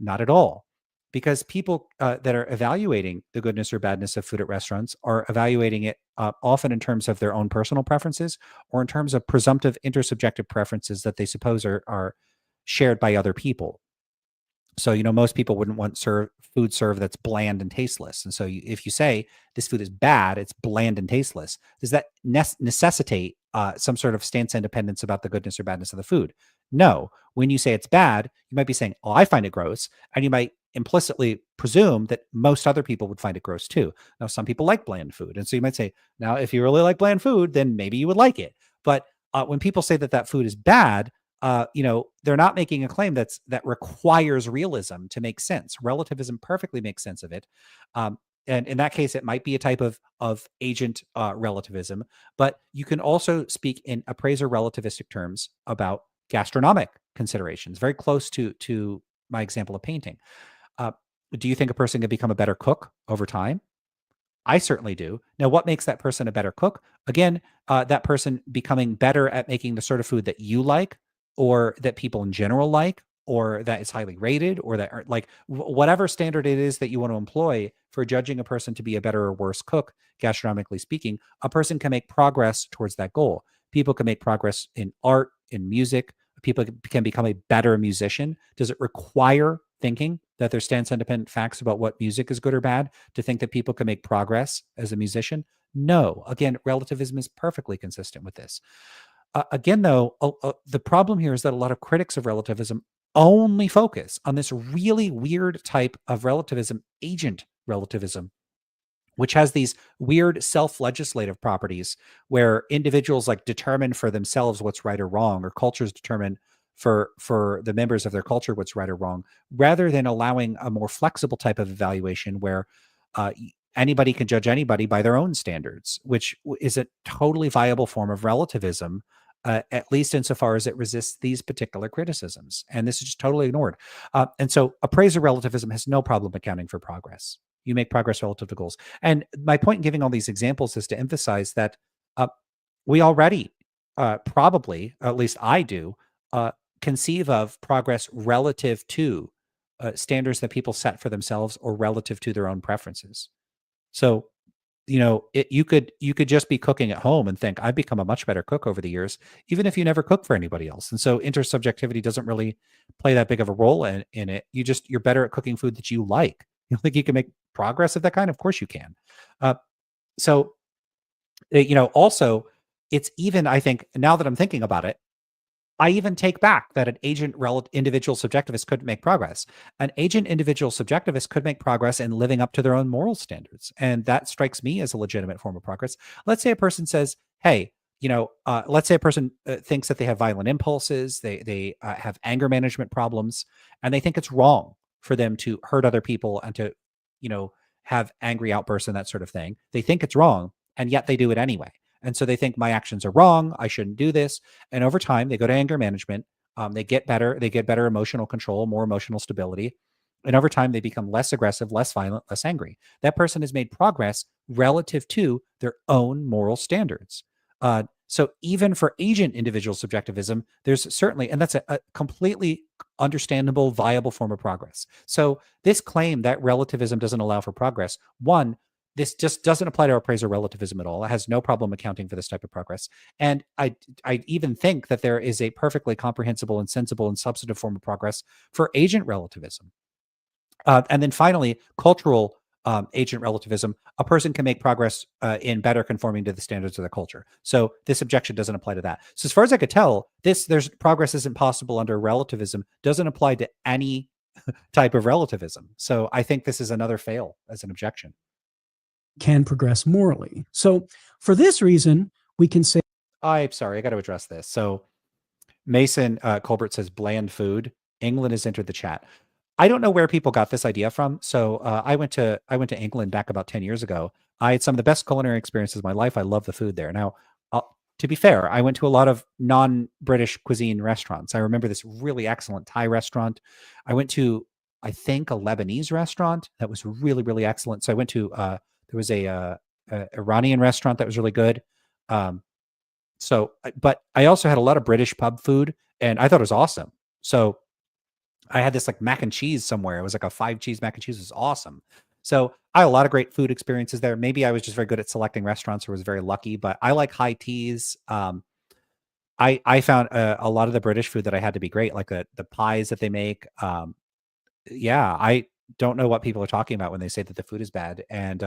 Not at all. Because people that are evaluating the goodness or badness of food at restaurants are evaluating it often in terms of their own personal preferences or in terms of presumptive intersubjective preferences that they suppose are shared by other people. So, most people wouldn't want food served that's bland and tasteless. And so if you say this food is bad, it's bland and tasteless, does that necessitate some sort of stance independence about the goodness or badness of the food? No. When you say it's bad, you might be saying, oh, I find it gross. And you might implicitly presume that most other people would find it gross too. Now, some people like bland food. And so you might say, now, if you really like bland food, then maybe you would like it. But when people say that food is bad, they're not making a claim that requires realism to make sense. Relativism perfectly makes sense of it. And in that case, it might be a type of agent relativism, but you can also speak in appraiser relativistic terms about gastronomic considerations, very close to my example of painting. Do you think a person can become a better cook over time? I certainly do. Now, what makes that person a better cook? Again, that person becoming better at making the sort of food that you like, or that people in general like, or that is highly rated, or that are like whatever standard it is that you want to employ for judging a person to be a better or worse cook, gastronomically speaking, a person can make progress towards that goal. People can make progress in art, in music. People can become a better musician. Does it require thinking that there stands independent facts about what music is good or bad to think that people can make progress as a musician? No. Again, relativism is perfectly consistent with this. Again, though, the problem here is that a lot of critics of relativism only focus on this really weird type of relativism, agent relativism, which has these weird self-legislative properties where individuals like determine for themselves what's right or wrong, or cultures determine for the members of their culture what's right or wrong, rather than allowing a more flexible type of evaluation where anybody can judge anybody by their own standards, which is a totally viable form of relativism, at least insofar as it resists these particular criticisms. And this is just totally ignored. And so appraiser relativism has no problem accounting for progress. You make progress relative to goals. And my point in giving all these examples is to emphasize that we already probably, at least I do, conceive of progress relative to standards that people set for themselves or relative to their own preferences. So, you could just be cooking at home and think, I've become a much better cook over the years, even if you never cook for anybody else. And so intersubjectivity doesn't really play that big of a role in it. You're better at cooking food that you like. You think you can make progress of that kind? Of course you can. So, also, it's even, I think, now that I'm thinking about it, I even take back that an individual subjectivist couldn't make progress. An agent individual subjectivist could make progress in living up to their own moral standards. And that strikes me as a legitimate form of progress. Let's say a person says, hey, let's say a person thinks that they have violent impulses, they have anger management problems, and they think it's wrong for them to hurt other people and to, have angry outbursts and that sort of thing. They think it's wrong, and yet they do it anyway. And so they think my actions are wrong. I shouldn't do this. And over time, they go to anger management. They get better. They get better emotional control, more emotional stability. And over time, they become less aggressive, less violent, less angry. That person has made progress relative to their own moral standards. So even for agent individual subjectivism, there's certainly, and that's a completely understandable, viable form of progress. So this claim that relativism doesn't allow for progress, one, this just doesn't apply to appraiser relativism at all. It has no problem accounting for this type of progress. And I even think that there is a perfectly comprehensible and sensible and substantive form of progress for agent relativism. And then finally, cultural agent relativism, a person can make progress in better conforming to the standards of the culture. So this objection doesn't apply to that. So as far as I could tell, there's progress isn't possible under relativism, doesn't apply to any type of relativism. So I think this is another fail as an objection. Can progress morally. So for this reason, we can say, I'm sorry, I got to address this. So Mason Colbert says bland food. England has entered the chat. I don't know where people got this idea from. So I went to England back about 10 years ago. I had some of the best culinary experiences of my life. I love the food there. Now, to be fair, I went to a lot of non-British cuisine restaurants. I remember this really excellent Thai restaurant. I went to, I think, a Lebanese restaurant that was really, really excellent. So I went to there was a Iranian restaurant that was really good. But I also had a lot of British pub food, and I thought it was awesome. So I had this like mac and cheese somewhere. It was like a 5-cheese mac and cheese. It was awesome. So I had a lot of great food experiences there. Maybe I was just very good at selecting restaurants or was very lucky, but I like high teas. I found a lot of the British food that I had to be great, like the pies that they make. I don't know what people are talking about when they say that the food is bad. And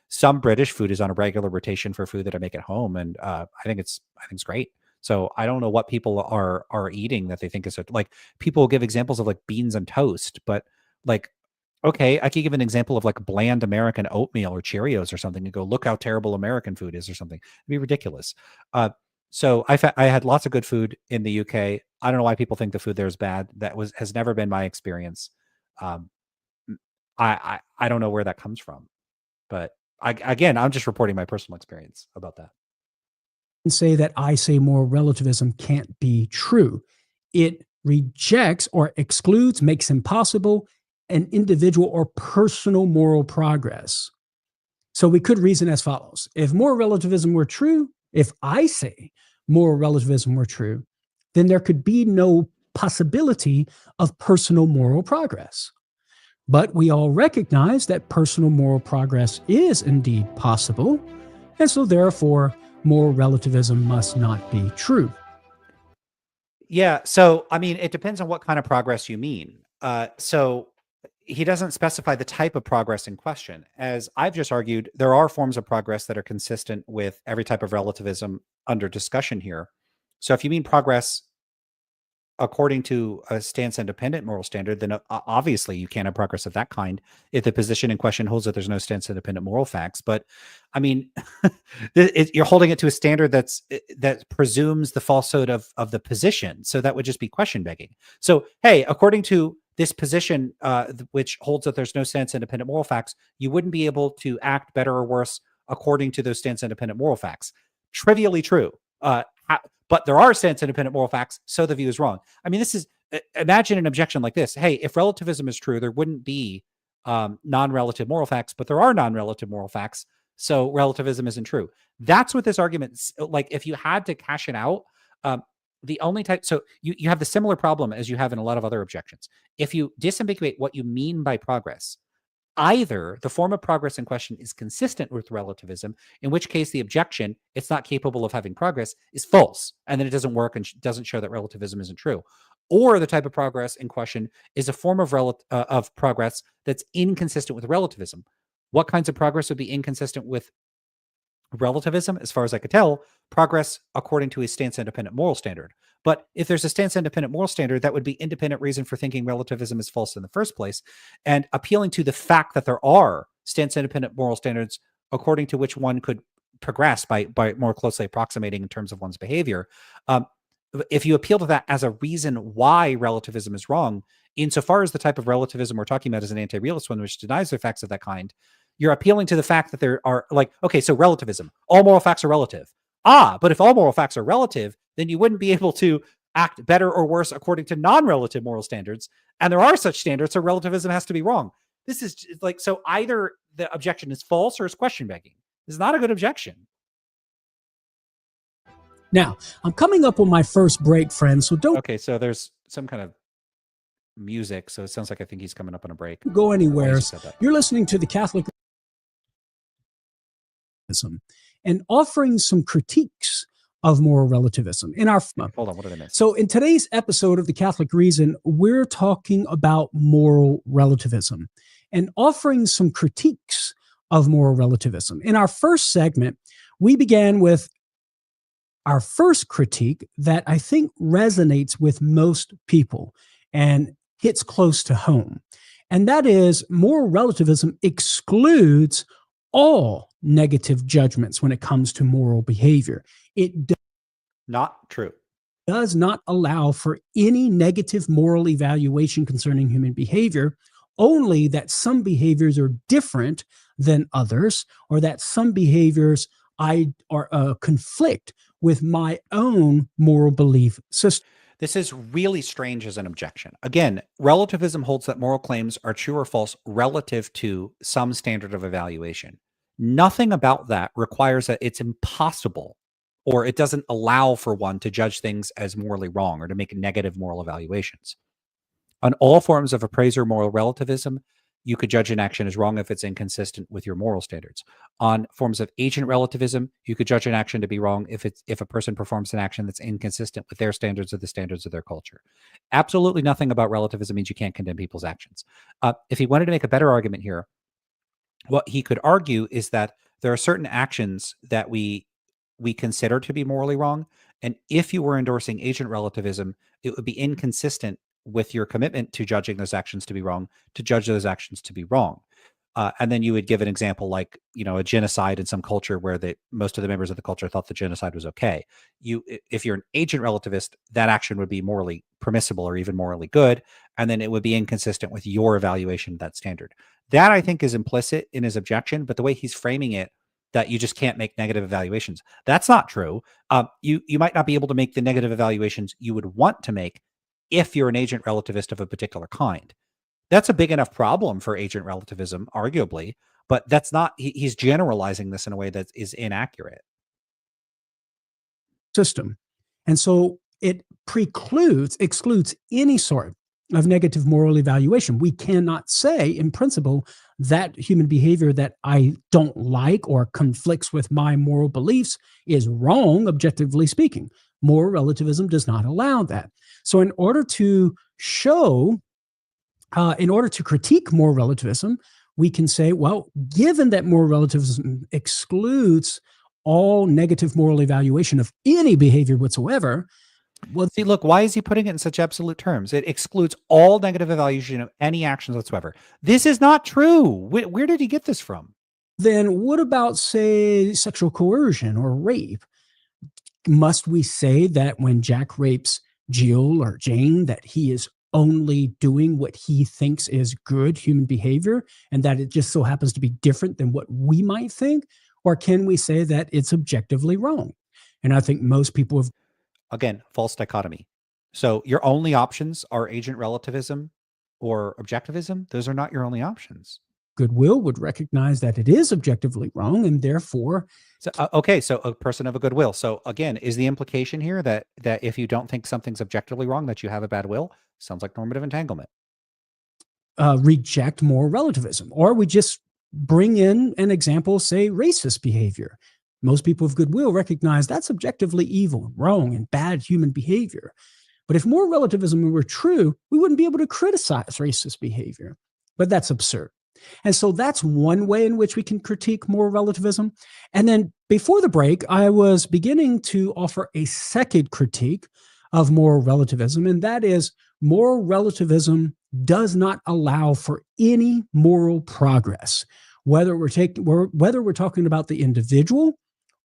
some British food is on a regular rotation for food that I make at home, and I think it's great. So I don't know what people are eating that they think is like. People will give examples of like beans and toast, but like, okay, I could give an example of like bland American oatmeal or Cheerios or something and go, look how terrible American food is or something. It'd be ridiculous. So I had lots of good food in the UK. I don't know why people think the food there is bad. That has never been my experience. I don't know where that comes from, but I'm just reporting my personal experience about that. And say that I say moral relativism can't be true. It rejects or excludes, makes impossible an individual or personal moral progress. So we could reason as follows. If moral relativism were true, if I say moral relativism were true, then there could be no possibility of personal moral progress. But we all recognize that personal moral progress is indeed possible, and so therefore moral relativism must not be true. Yeah. So, I mean, it depends on what kind of progress you mean. So he doesn't specify the type of progress in question. As I've just argued, there are forms of progress that are consistent with every type of relativism under discussion here. So if you mean progress according to a stance-independent moral standard, then obviously you can't have progress of that kind if the position in question holds that there's no stance-independent moral facts. But I mean, you're holding it to a standard that presumes the falsehood of the position. So that would just be question begging. So, hey, according to this position, which holds that there's no stance-independent moral facts, you wouldn't be able to act better or worse according to those stance-independent moral facts. Trivially true. But there are stance-independent moral facts, so the view is wrong. I mean, this is, imagine an objection like this. Hey, if relativism is true, there wouldn't be non-relative moral facts, but there are non-relative moral facts, so relativism isn't true. That's what this argument, like if you had to cash it out, the only type, so you have the similar problem as you have in a lot of other objections. If you disambiguate what you mean by progress, either the form of progress in question is consistent with relativism, in which case the objection, it's not capable of having progress, is false, and then it doesn't work and doesn't show that relativism isn't true. Or the type of progress in question is a form of progress that's inconsistent with relativism. What kinds of progress would be inconsistent with relativism? As far as I could tell, progress according to a stance-independent moral standard. But if there's a stance-independent moral standard, that would be independent reason for thinking relativism is false in the first place. And appealing to the fact that there are stance-independent moral standards according to which one could progress by more closely approximating in terms of one's behavior. If you appeal to that as a reason why relativism is wrong, insofar as the type of relativism we're talking about is an anti-realist one, which denies the facts of that kind, you're appealing to the fact that there are, like, okay, so relativism, all moral facts are relative. But if all moral facts are relative, then you wouldn't be able to act better or worse according to non-relative moral standards. And there are such standards, so relativism has to be wrong. This is like, so either the objection is false or it's question begging. This is not a good objection. Now, I'm coming up on my first break, friends, so don't... Okay, so there's some kind of music, so it sounds like I think he's coming up on a break. Go anywhere. You're listening to the Catholic and offering some critiques of moral relativism in our... Hold on, what did I miss? So in today's episode of the Catholic Reason, we're talking about moral relativism and offering some critiques of moral relativism. In our first segment, we began with our first critique that I think resonates with most people and hits close to home. And that is, moral relativism excludes all negative judgments when it comes to moral behavior. It not true. Does not allow for any negative moral evaluation concerning human behavior, only that some behaviors are different than others, or that some behaviors conflict with my own moral belief system. This is really strange as an objection. Again, relativism holds that moral claims are true or false relative to some standard of evaluation. Nothing about that requires that it's impossible, or it doesn't allow for one to judge things as morally wrong or to make negative moral evaluations. On all forms of appraiser moral relativism, you could judge an action as wrong if it's inconsistent with your moral standards. On forms of agent relativism, you could judge an action to be wrong if a person performs an action that's inconsistent with their standards or the standards of their culture. Absolutely nothing about relativism means you can't condemn people's actions. If he wanted to make a better argument here, what he could argue is that there are certain actions that we consider to be morally wrong, and if you were endorsing agent relativism, it would be inconsistent with your commitment to judging those actions to be wrong, to judge those actions to be wrong. And then you would give an example like, a genocide in some culture where most of the members of the culture thought the genocide was okay. If you're an agent relativist, that action would be morally permissible or even morally good, and then it would be inconsistent with your evaluation of that standard. That, I think, is implicit in his objection, but the way he's framing it, that you just can't make negative evaluations, that's not true. You might not be able to make the negative evaluations you would want to make if you're an agent relativist of a particular kind. That's a big enough problem for agent relativism, arguably, but that's not, he's generalizing this in a way that is inaccurate. System. And so it excludes any sort of negative moral evaluation. We cannot say, in principle, that human behavior that I don't like or conflicts with my moral beliefs is wrong, objectively speaking. Moral relativism does not allow that. So, in order to critique moral relativism, we can say, well, given that moral relativism excludes all negative moral evaluation of any behavior whatsoever. Well, see, look, why is he putting it in such absolute terms? It excludes all negative evaluation of any actions whatsoever. This is not true. Where did he get this from? Then what about, say, sexual coercion or rape? Must we say that when Jack rapes Jill or Jane, that he is only doing what he thinks is good human behavior, and that it just so happens to be different than what we might think? Or can we say that it's objectively wrong? And I think most people have... Again, false dichotomy. So your only options are agent relativism or objectivism. Those are not your only options. Goodwill would recognize that it is objectively wrong, and therefore... So, okay, so a person of a goodwill. So again, is the implication here that if you don't think something's objectively wrong, that you have a bad will? Sounds like normative entanglement. Reject moral relativism. Or we just bring in an example, say, racist behavior. Most people of goodwill recognize that's objectively evil, wrong, and bad human behavior. But if moral relativism were true, we wouldn't be able to criticize racist behavior. But that's absurd. And so that's one way in which we can critique moral relativism. And then before the break, I was beginning to offer a second critique of moral relativism, and that is moral relativism does not allow for any moral progress, whether we're talking about the individual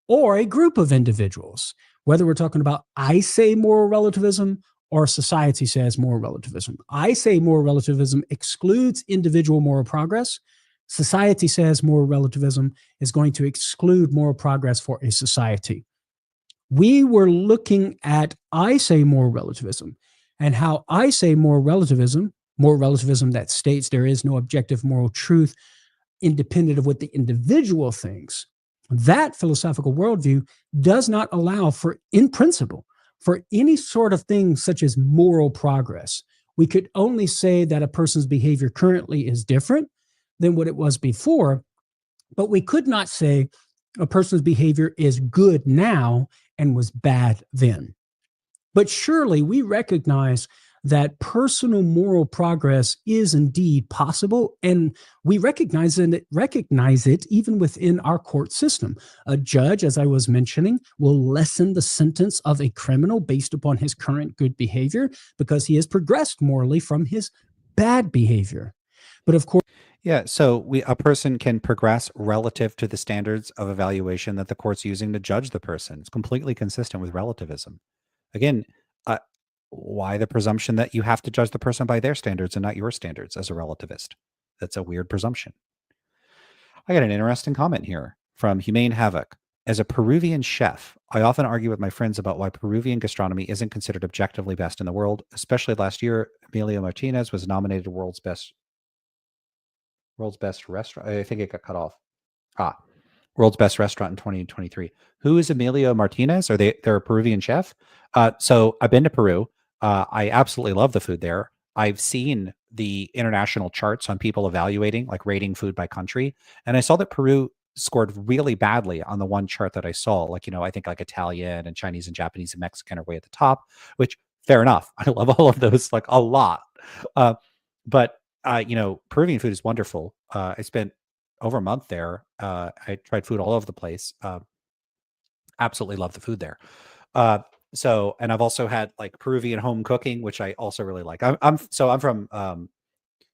or a group of individuals, whether we're talking about I say moral relativism or society says moral relativism. I say moral relativism excludes individual moral progress. Society says moral relativism is going to exclude moral progress for a society. We were looking at I say moral relativism and how I say moral relativism that states there is no objective moral truth independent of what the individual thinks. That philosophical worldview does not allow for, in principle, for any sort of thing such as moral progress. We could only say that a person's behavior currently is different than what it was before, but we could not say a person's behavior is good now and was bad then. But surely we recognize that personal moral progress is indeed possible, and we recognize it even within our court system. A judge, as I was mentioning, will lessen the sentence of a criminal based upon his current good behavior because he has progressed morally from his bad behavior. But of course... Yeah, so a person can progress relative to the standards of evaluation that the court's using to judge the person. It's completely consistent with relativism. Again, why the presumption that you have to judge the person by their standards and not your standards as a relativist? That's a weird presumption. I got an interesting comment here from Humane Havoc. As a Peruvian chef, I often argue with my friends about why Peruvian gastronomy isn't considered objectively best in the world. Especially last year, Emilio Martinez was nominated world's best restaurant. I think it got cut off. World's best restaurant in 2023. Who is Emilio Martinez? They're a Peruvian chef. So I've been to Peru. I absolutely love the food there. I've seen the international charts on people evaluating, like rating food by country. And I saw that Peru scored really badly on the one chart that I saw. Like, I think like Italian and Chinese and Japanese and Mexican are way at the top, which fair enough. I love all of those like a lot. But Peruvian food is wonderful. I spent over a month there. I tried food all over the place. Absolutely love the food there. And I've also had like Peruvian home cooking, which I also really like. I'm from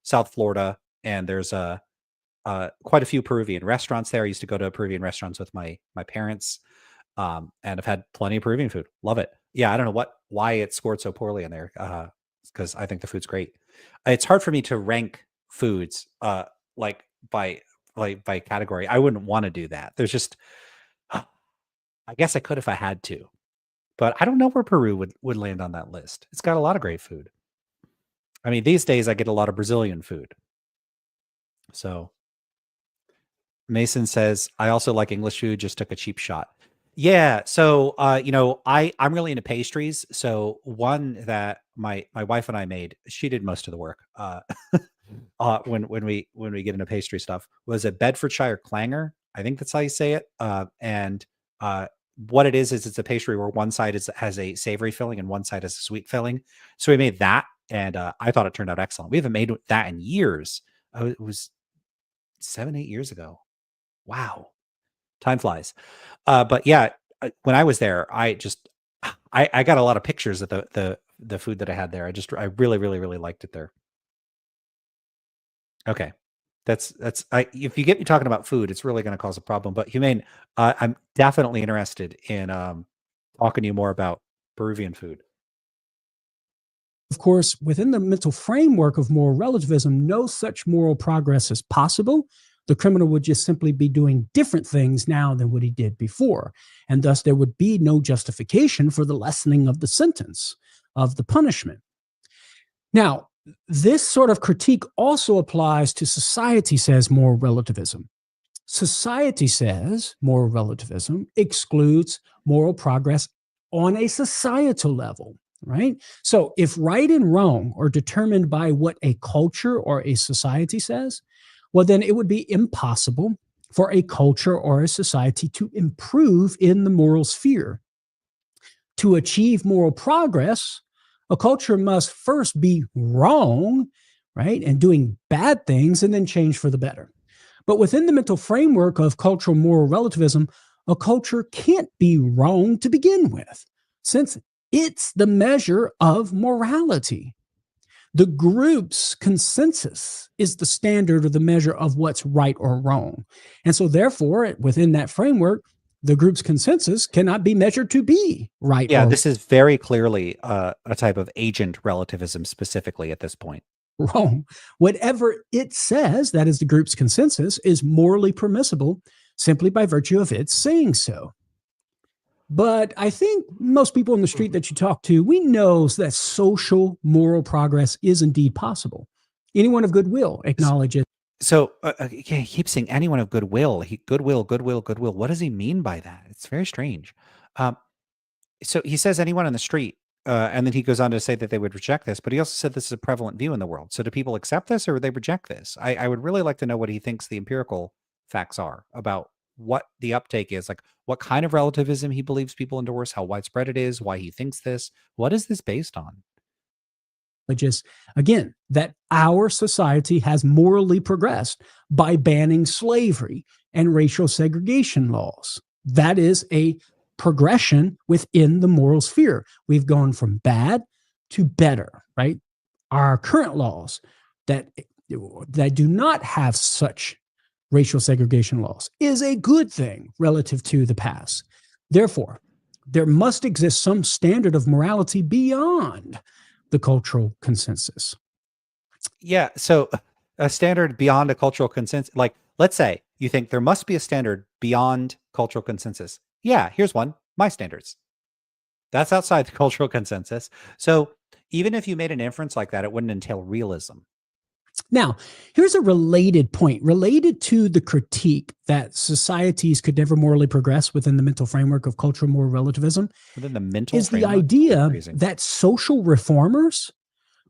South Florida, and there's quite a few Peruvian restaurants there. I used to go to Peruvian restaurants with my parents, and I've had plenty of Peruvian food. Love it. Yeah, I don't know why it scored so poorly in there, because I think the food's great. It's hard for me to rank foods like by category. I wouldn't want to do that. There's just, I guess I could if I had to, but I don't know where Peru would land on that list. It's got a lot of great food. I mean, these days I get a lot of Brazilian food. So Mason says, I also like English food, just took a cheap shot. Yeah. So, I'm really into pastries. So one that my wife and I made, she did most of the work. When we get into pastry stuff, was a Bedfordshire clanger. I think that's how you say it. And what it is it's a pastry where one side has a savory filling and one side has a sweet filling. So we made that, and I thought it turned out excellent. We haven't made that in years. It was 7-8 years ago. Wow, time flies. But yeah, when I was there, I got a lot of pictures of the food that I had there. I really, really, really liked it there. Okay. If you get me talking about food, it's really going to cause a problem. But Humane, I'm definitely interested in talking to you more about Peruvian food. Of course, within the mental framework of moral relativism, no such moral progress is possible. The criminal would just simply be doing different things now than what he did before. And thus, there would be no justification for the lessening of the sentence, of the punishment. Now, this sort of critique also applies to society says moral relativism. Society says moral relativism excludes moral progress on a societal level, right? So if right and wrong are determined by what a culture or a society says, well, then it would be impossible for a culture or a society to improve in the moral sphere. To achieve moral progress, a culture must first be wrong, right, and doing bad things and then change for the better. But within the mental framework of cultural moral relativism, a culture can't be wrong to begin with, since it's the measure of morality. The group's consensus is the standard or the measure of what's right or wrong. And so therefore, within that framework, the group's consensus cannot be measured to be right. Yeah, this is very clearly a type of agent relativism specifically at this point. Wrong. Whatever it says, that is the group's consensus, is morally permissible simply by virtue of its saying so. But I think most people in the street that you talk to, we know that social moral progress is indeed possible. Anyone of goodwill acknowledges. So he keeps saying anyone of goodwill. Goodwill. What does he mean by that? It's very strange. So he says anyone on the street, and then he goes on to say that they would reject this, but he also said this is a prevalent view in the world. So do people accept this or would they reject this? I would really like to know what he thinks the empirical facts are about what the uptake is, like what kind of relativism he believes people endorse, how widespread it is, why he thinks this. What is this based on? Just again, that our society has morally progressed by banning slavery and racial segregation laws. That is a progression within the moral sphere. We've gone from bad to better, right? Our current laws that do not have such racial segregation laws is a good thing relative to the past. Therefore, there must exist some standard of morality beyond the cultural consensus. Yeah, so a standard beyond a cultural consensus, like let's say you think there must be a standard beyond cultural consensus. Yeah, here's one, my standards. That's outside the cultural consensus. So even if you made an inference like that, it wouldn't entail realism. Now, here's a related point, related to the critique that societies could never morally progress within the mental framework of cultural moral relativism. Within the mental is the idea that social reformers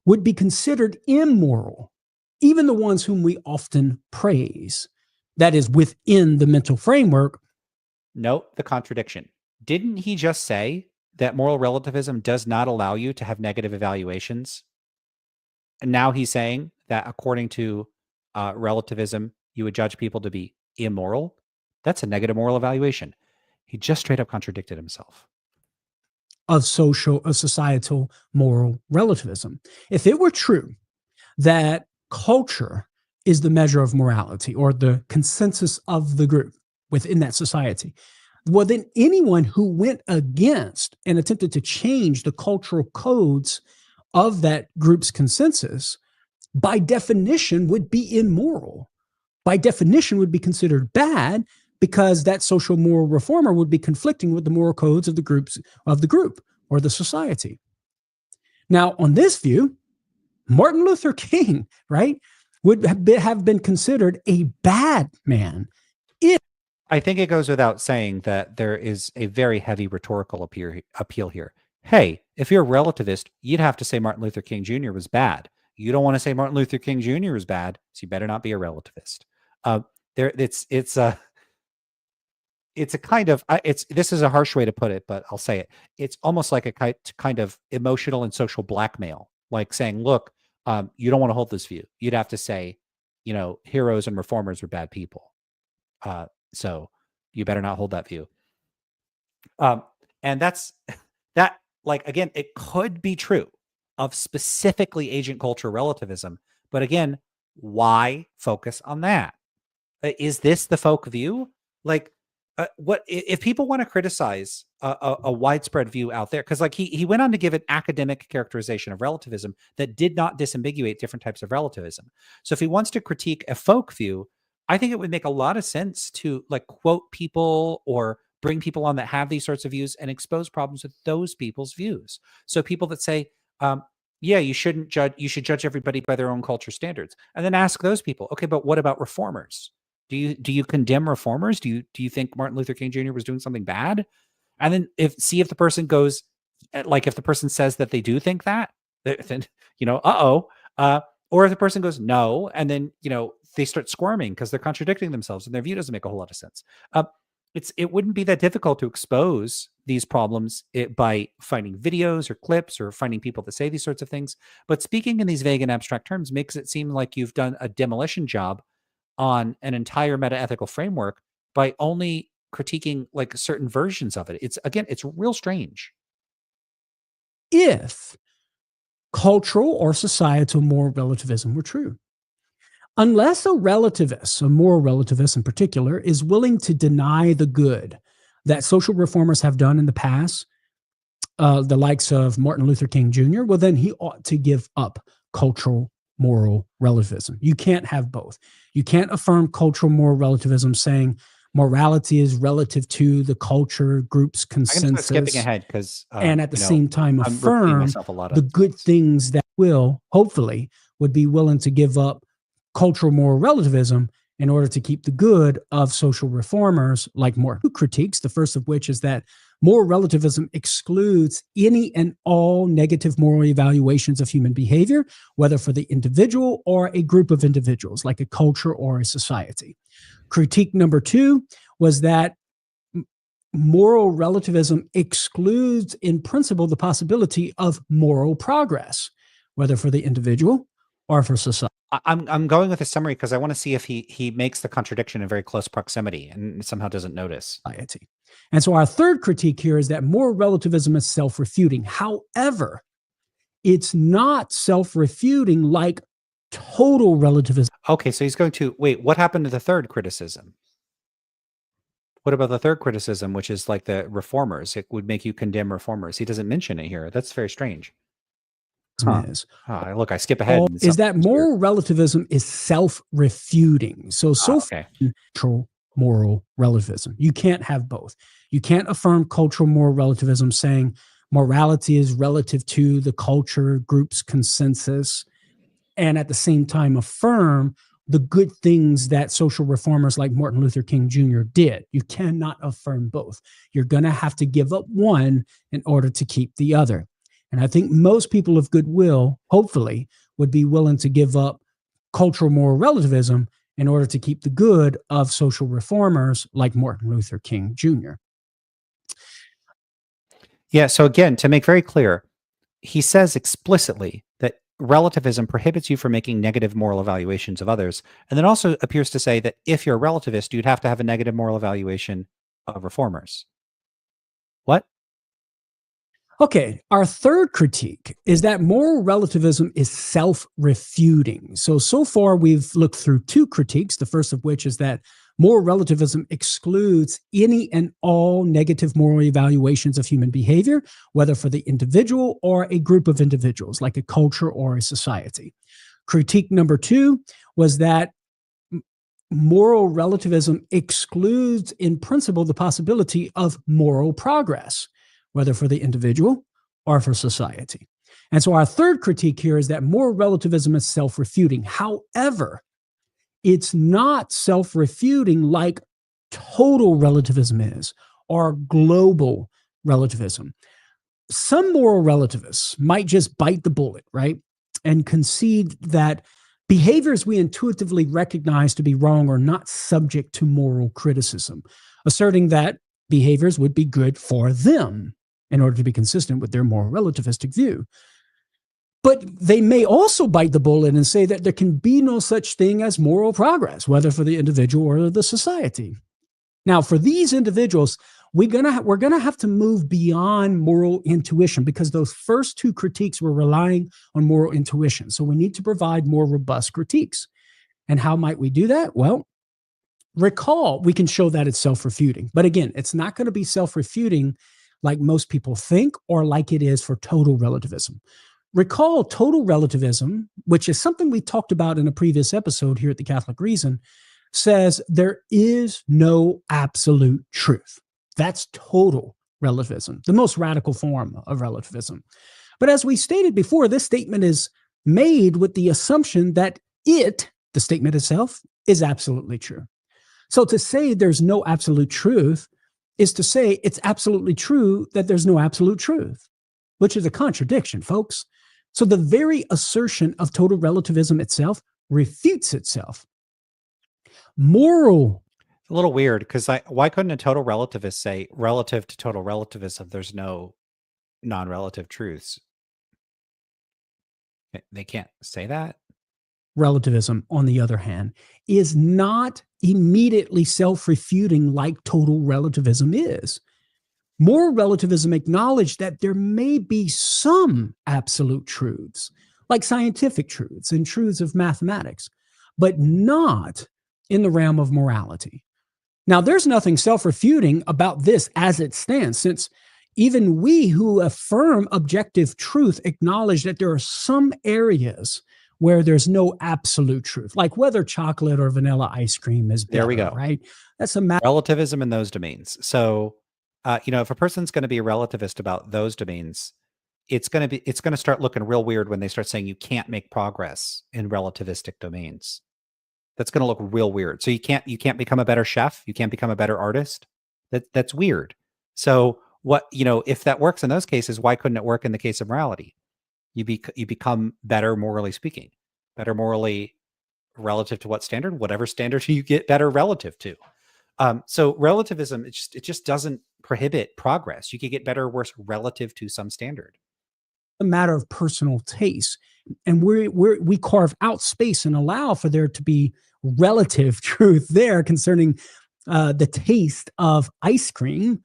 would be considered immoral, even the ones whom we often praise. That is within the mental framework. Note the contradiction. Didn't he just say that moral relativism does not allow you to have negative evaluations? And now he's saying that according to relativism, you would judge people to be immoral. That's a negative moral evaluation. He just straight up contradicted himself. Of societal moral relativism. If it were true that culture is the measure of morality or the consensus of the group within that society, well, then anyone who went against and attempted to change the cultural codes of that group's consensus, by definition, would be immoral. By definition, would be considered bad because that social moral reformer would be conflicting with the moral codes of the group or the society. Now, on this view, Martin Luther King, right, would have been considered a bad man. I think it goes without saying that there is a very heavy rhetorical appeal here. Hey, if you're a relativist, you'd have to say Martin Luther King Jr. was bad. You don't want to say Martin Luther King Jr. was bad, so you better not be a relativist. It's a kind of this is a harsh way to put it, but I'll say it. It's almost like a kind of emotional and social blackmail, like saying, "Look, you don't want to hold this view. You'd have to say, heroes and reformers are bad people. So you better not hold that view." And that's that. Like again, it could be true of specifically agent culture relativism, but again, why focus on that? Is this the folk view? Like, what if people want to criticize a widespread view out there? Because like he went on to give an academic characterization of relativism that did not disambiguate different types of relativism. So if he wants to critique a folk view, I think it would make a lot of sense to like quote people or bring people on that have these sorts of views and expose problems with those people's views. So people that say, yeah, you shouldn't judge, you should judge everybody by their own culture standards. And then ask those people, okay, but what about reformers? Do you condemn reformers? Do you think Martin Luther King Jr. was doing something bad? And then see if the person goes, like if the person says that they do think that, then or if the person goes no, and then they start squirming because they're contradicting themselves and their view doesn't make a whole lot of sense. It wouldn't be that difficult to expose these problems by finding videos or clips or finding people that say these sorts of things. But speaking in these vague and abstract terms makes it seem like you've done a demolition job on an entire metaethical framework by only critiquing like certain versions of it. It's real strange. If cultural or societal moral relativism were true, unless a relativist, a moral relativist in particular, is willing to deny the good that social reformers have done in the past, the likes of Martin Luther King Jr., well, then he ought to give up cultural moral relativism. You can't have both. You can't affirm cultural moral relativism saying morality is relative to the culture group's consensus. I'm skipping ahead because and at the same time affirm the good things that hopefully would be willing to give up cultural moral relativism in order to keep the good of social reformers like Martin, who critiques, the first of which is that moral relativism excludes any and all negative moral evaluations of human behavior, whether for the individual or a group of individuals, like a culture or a society. Critique number 2 was that moral relativism excludes in principle the possibility of moral progress, whether for the individual or for society. I'm going with a summary because I want to see if he makes the contradiction in very close proximity and somehow doesn't notice. And so our third critique here is that moral relativism is self-refuting. However, it's not self-refuting like total relativism. Okay, so he's going to wait. What happened to the third criticism? What about the third criticism, which is like the reformers? It would make you condemn reformers. He doesn't mention it here. That's very strange. Is. Look, I skip ahead. Is that moral relativism is self-refuting. So cultural moral relativism. You can't have both. You can't affirm cultural moral relativism saying morality is relative to the culture group's consensus and at the same time affirm the good things that social reformers like Martin Luther King Jr. did. You cannot affirm both. You're going to have to give up one in order to keep the other. And I think most people of goodwill, hopefully, would be willing to give up cultural moral relativism in order to keep the good of social reformers like Martin Luther King Jr. Yeah, so again, to make very clear, he says explicitly that relativism prohibits you from making negative moral evaluations of others, and then also appears to say that if you're a relativist, you'd have to have a negative moral evaluation of reformers. What? Okay, our third critique is that moral relativism is self-refuting. So far we've looked through 2 critiques, the first of which is that moral relativism excludes any and all negative moral evaluations of human behavior, whether for the individual or a group of individuals, like a culture or a society. Critique number 2 was that moral relativism excludes in principle the possibility of moral progress, whether for the individual or for society. And so our third critique here is that moral relativism is self-refuting. However, it's not self-refuting like total relativism is, or global relativism. Some moral relativists might just bite the bullet, right? And concede that behaviors we intuitively recognize to be wrong are not subject to moral criticism, asserting that behaviors would be good for them in order to be consistent with their moral relativistic view. But they may also bite the bullet and say that there can be no such thing as moral progress, whether for the individual or the society. Now, for these individuals, we're gonna have to move beyond moral intuition, because those first two critiques were relying on moral intuition. So we need to provide more robust critiques. And how might we do that? Well, recall, we can show that it's self-refuting. But again, it's not going to be self-refuting like most people think, or like it is for total relativism. Recall, total relativism, which is something we talked about in a previous episode here at the Catholic Reason, says there is no absolute truth. That's total relativism, the most radical form of relativism. But as we stated before, this statement is made with the assumption that the statement itself, is absolutely true. So to say there's no absolute truth is to say it's absolutely true that there's no absolute truth, which is a contradiction, folks. So the very assertion of total relativism itself refutes itself. Moral. It's a little weird, because why couldn't a total relativist say, relative to total relativism, there's no non-relative truths? They can't say that? Relativism, on the other hand, is not immediately self-refuting like total relativism is. Moral relativism acknowledged that there may be some absolute truths, like scientific truths and truths of mathematics, but not in the realm of morality. Now, there's nothing self-refuting about this as it stands, since even we who affirm objective truth acknowledge that there are some areas where there's no absolute truth, like whether chocolate or vanilla ice cream is better. There we go. Right? That's a matter. Relativism in those domains. So, if a person's going to be a relativist about those domains, it's going to start looking real weird when they start saying you can't make progress in relativistic domains. That's going to look real weird. So you can't become a better chef. You can't become a better artist. That's weird. So if that works in those cases, why couldn't it work in the case of morality? You become better morally speaking, better morally relative to what standard? Whatever standard you get better relative to. So relativism, it just doesn't prohibit progress. You could get better or worse relative to some standard. A matter of personal taste, and we carve out space and allow for there to be relative truth there concerning the taste of ice cream.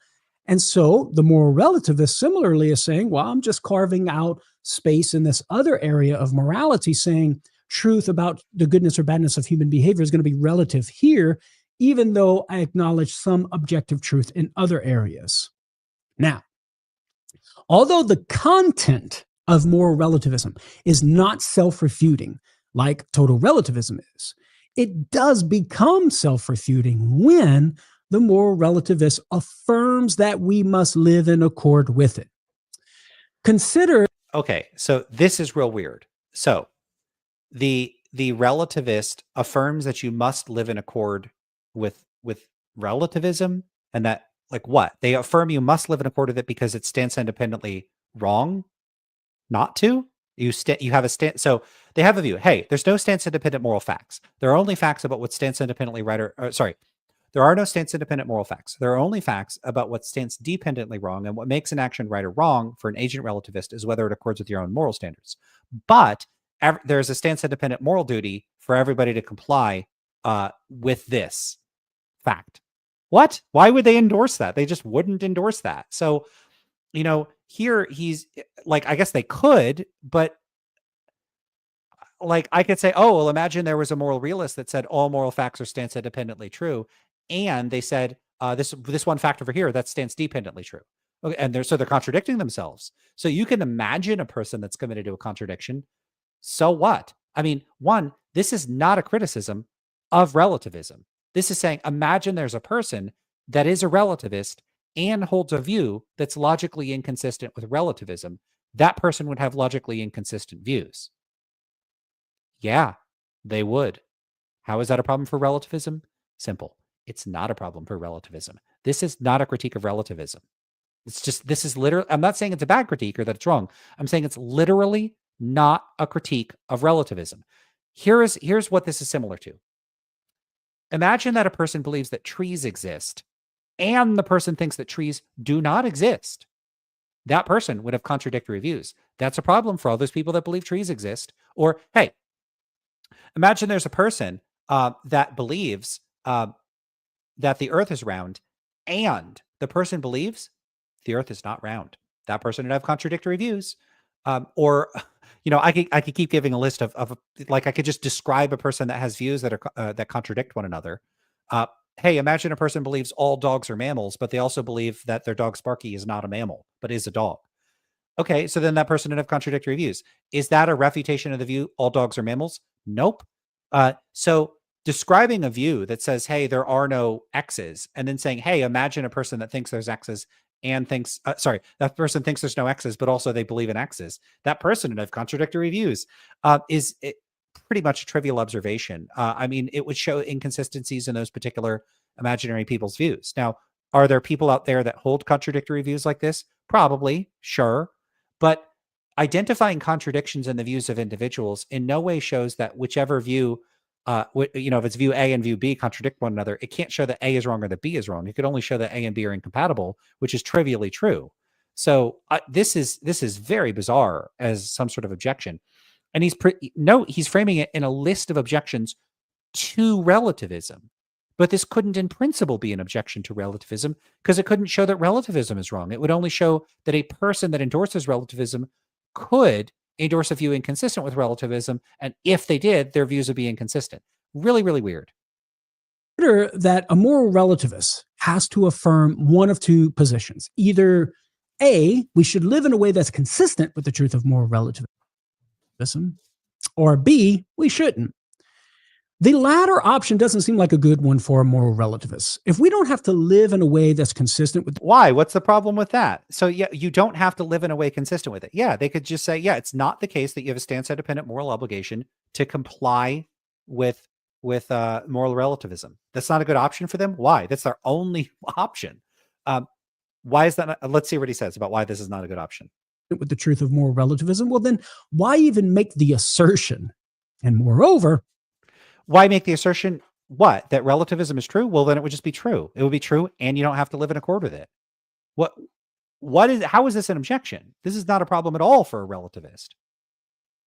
And so the moral relativist similarly is saying, well, I'm just carving out space in this other area of morality, saying truth about the goodness or badness of human behavior is going to be relative here, even though I acknowledge some objective truth in other areas. Now, although the content of moral relativism is not self-refuting like total relativism is, it does become self-refuting when the moral relativist affirms that we must live in accord with it. Consider. Okay, so this is real weird. So the relativist affirms that you must live in accord with relativism, and that, like, what? They affirm you must live in accord with it because it stands independently wrong not to? You have a stand. So they have a view. Hey, there's no stance independent moral facts. There are only facts about what stands independently right or sorry. There are no stance independent moral facts. There are only facts about what stands dependently wrong, and what makes an action right or wrong for an agent relativist is whether it accords with your own moral standards. But there's a stance independent moral duty for everybody to comply with this fact. What? Why would they endorse that? They just wouldn't endorse that. So, here he's like, I guess they could, but like I could say, oh, well, imagine there was a moral realist that said all moral facts are stance independently true. And they said, this one fact over here, that stands dependently true. Okay, and they're contradicting themselves. So you can imagine a person that's committed to a contradiction. So what? I mean, one, this is not a criticism of relativism. This is saying, imagine there's a person that is a relativist and holds a view that's logically inconsistent with relativism. that person would have logically inconsistent views. Yeah, they would. How is that a problem for relativism? Simple. It's not a problem for relativism. This is not a critique of relativism. It's just, this is literally, I'm not saying it's a bad critique or that it's wrong. I'm saying it's literally not a critique of relativism. Here's what this is similar to. Imagine that a person believes that trees exist and the person thinks that trees do not exist. That person would have contradictory views. That's a problem for all those people that believe trees exist. Or, hey, imagine there's a person that believes that the earth is round and the person believes the earth is not round. That person would have contradictory views. Or, I could keep giving a list of like, I could just describe a person that has views that are that contradict one another. Hey, imagine a person believes all dogs are mammals, but they also believe that their dog Sparky is not a mammal, but is a dog. Okay, so then that person would have contradictory views. Is that a refutation of the view all dogs are mammals? Nope. So describing a view that says, hey, there are no X's, and then saying, hey, imagine a person that thinks there's X's and thinks, that person thinks there's no X's, but also they believe in X's. That person would have contradictory views. Is it pretty much a trivial observation? I mean, it would show inconsistencies in those particular imaginary people's views. Now, are there people out there that hold contradictory views like this? Probably, sure. But identifying contradictions in the views of individuals in no way shows that whichever view, if it's view A and view B contradict one another, it can't show that A is wrong or that B is wrong. It could only show that A and B are incompatible, which is trivially true. So this is very bizarre as some sort of objection. And he's framing it in a list of objections to relativism. But this couldn't in principle be an objection to relativism because it couldn't show that relativism is wrong. It would only show that a person that endorses relativism could endorse a view inconsistent with relativism. And if they did, their views would be inconsistent. Really, really weird. Consider that a moral relativist has to affirm one of two positions. Either A, we should live in a way that's consistent with the truth of moral relativism, or B, we shouldn't. The latter option doesn't seem like a good one for a moral relativist. If we don't have to live in a way that's consistent with... Why? What's the problem with that? So yeah, you don't have to live in a way consistent with it. Yeah, they could just say, yeah, it's not the case that you have a stance-independent moral obligation to comply with moral relativism. That's not a good option for them. Why? That's their only option. Why is that? Let's see what he says about why this is not a good option. With the truth of moral relativism. Well, then why even make the assertion? And moreover... Why make the assertion, what? That relativism is true? Well, then it would just be true. It would be true, and you don't have to live in accord with it. How is this an objection? This is not a problem at all for a relativist.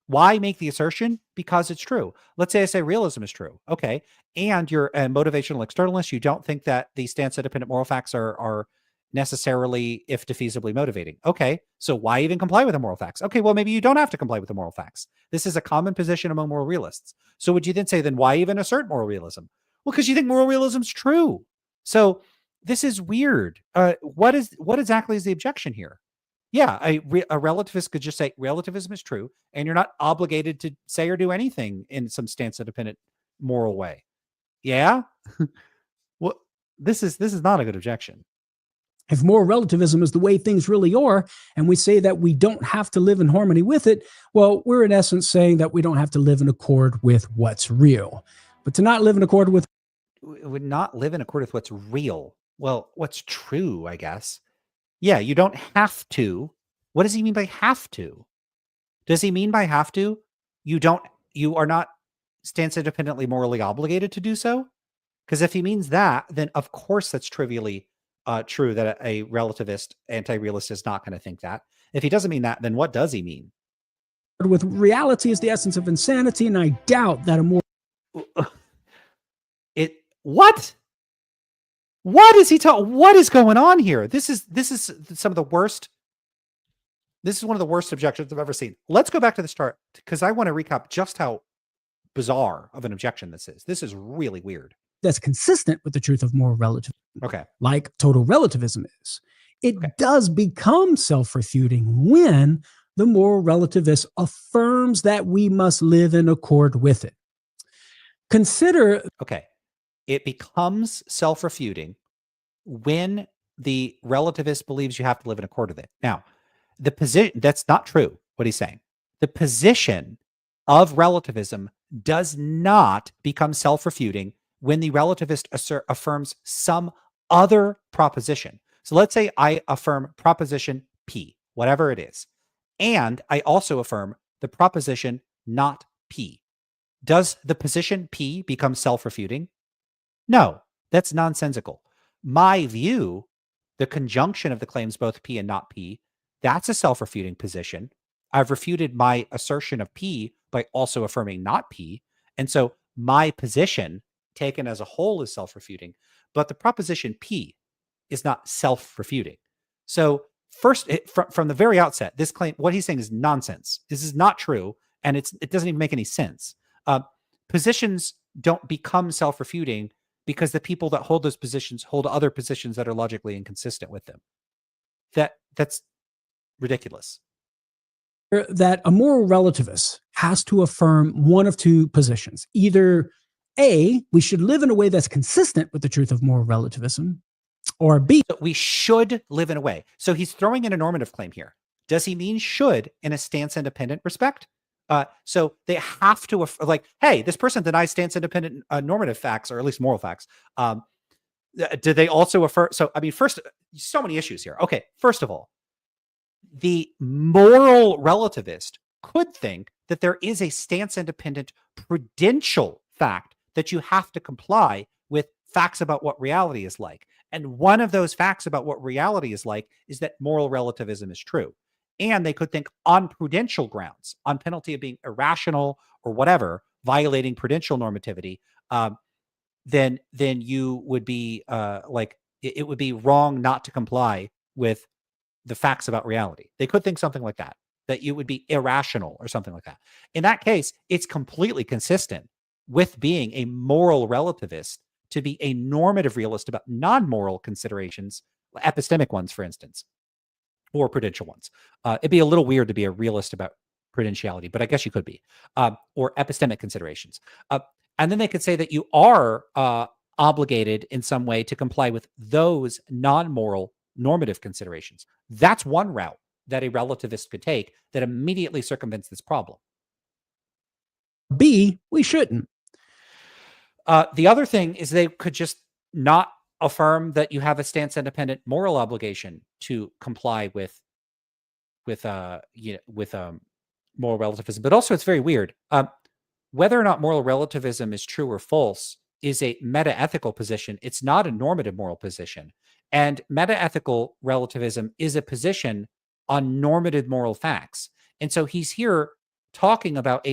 Why make the assertion? Because it's true. Let's say I say realism is true. Okay. And you're a motivational externalist. You don't think that the stance-independent moral facts are necessarily, if defeasibly, motivating. Okay, so why even comply with the moral facts? Okay, well, maybe you don't have to comply with the moral facts. This is a common position among moral realists. So would you then say, then why even assert moral realism? Well, because you think moral realism is true. So this is weird. What exactly is the objection here? Yeah, a relativist could just say relativism is true, and you're not obligated to say or do anything in some stance-independent moral way. Yeah? Well, this is not a good objection. If moral relativism is the way things really are, and we say that we don't have to live in harmony with it, well, we're in essence saying that we don't have to live in accord with what's real. But to not live in accord with... Would not live in accord with what's real. Well, what's true, I guess. Yeah, you don't have to. What does he mean by have to? Does he mean by have to? You are not stance independently morally obligated to do so? Because if he means that, then of course that's trivially true that a relativist, anti-realist is not going to think that. If he doesn't mean that, then what does he mean? With reality is the essence of insanity, and I doubt that a more... What? What is he talking? What is going on here? This is some of the worst. This is one of the worst objections I've ever seen. Let's go back to the start because I want to recap just how bizarre of an objection this is. This is really weird. That's consistent with the truth of moral relativism. Okay. Like total relativism is. It does become self-refuting when the moral relativist affirms that we must live in accord with it. Consider... Okay. It becomes self-refuting when the relativist believes you have to live in accord with it. Now, the position, that's not true, what he's saying. The position of relativism does not become self-refuting when the relativist affirms some other proposition. So let's say I affirm proposition P, whatever it is, and I also affirm the proposition not P. Does the position P become self-refuting? No, that's nonsensical. My view, the conjunction of the claims both P and not P, that's a self-refuting position. I've refuted my assertion of P by also affirming not P. And so my position taken as a whole is self-refuting, but the proposition P is not self-refuting. So first, from the very outset, this claim, what he's saying is nonsense. This is not true, and it doesn't even make any sense. Positions don't become self-refuting because the people that hold those positions hold other positions that are logically inconsistent with them. That's ridiculous. That a moral relativist has to affirm one of two positions. Either A, we should live in a way that's consistent with the truth of moral relativism, or B, so we should live in a way. So he's throwing in a normative claim here. Does he mean should in a stance-independent respect? So they have to, like, hey, this person denies stance-independent normative facts, or at least moral facts. Do they also affirm? So, I mean, first, so many issues here. Okay, first of all, the moral relativist could think that there is a stance-independent prudential fact that you have to comply with facts about what reality is like. And one of those facts about what reality is like is that moral relativism is true. And they could think on prudential grounds, on penalty of being irrational or whatever, violating prudential normativity, then you would be it would be wrong not to comply with the facts about reality. They could think something like that you would be irrational or something like that. In that case, it's completely consistent with being a moral relativist to be a normative realist about non-moral considerations, epistemic ones, for instance, or prudential ones. It'd be a little weird to be a realist about prudentiality, but I guess you could be, or epistemic considerations. And then they could say that you are obligated in some way to comply with those non-moral normative considerations. That's one route that a relativist could take that immediately circumvents this problem. B, we shouldn't. The other thing is they could just not affirm that you have a stance-independent moral obligation to comply with moral relativism. But also, it's very weird. Whether or not moral relativism is true or false is a metaethical position. It's not a normative moral position. And metaethical relativism is a position on normative moral facts. And so he's here talking about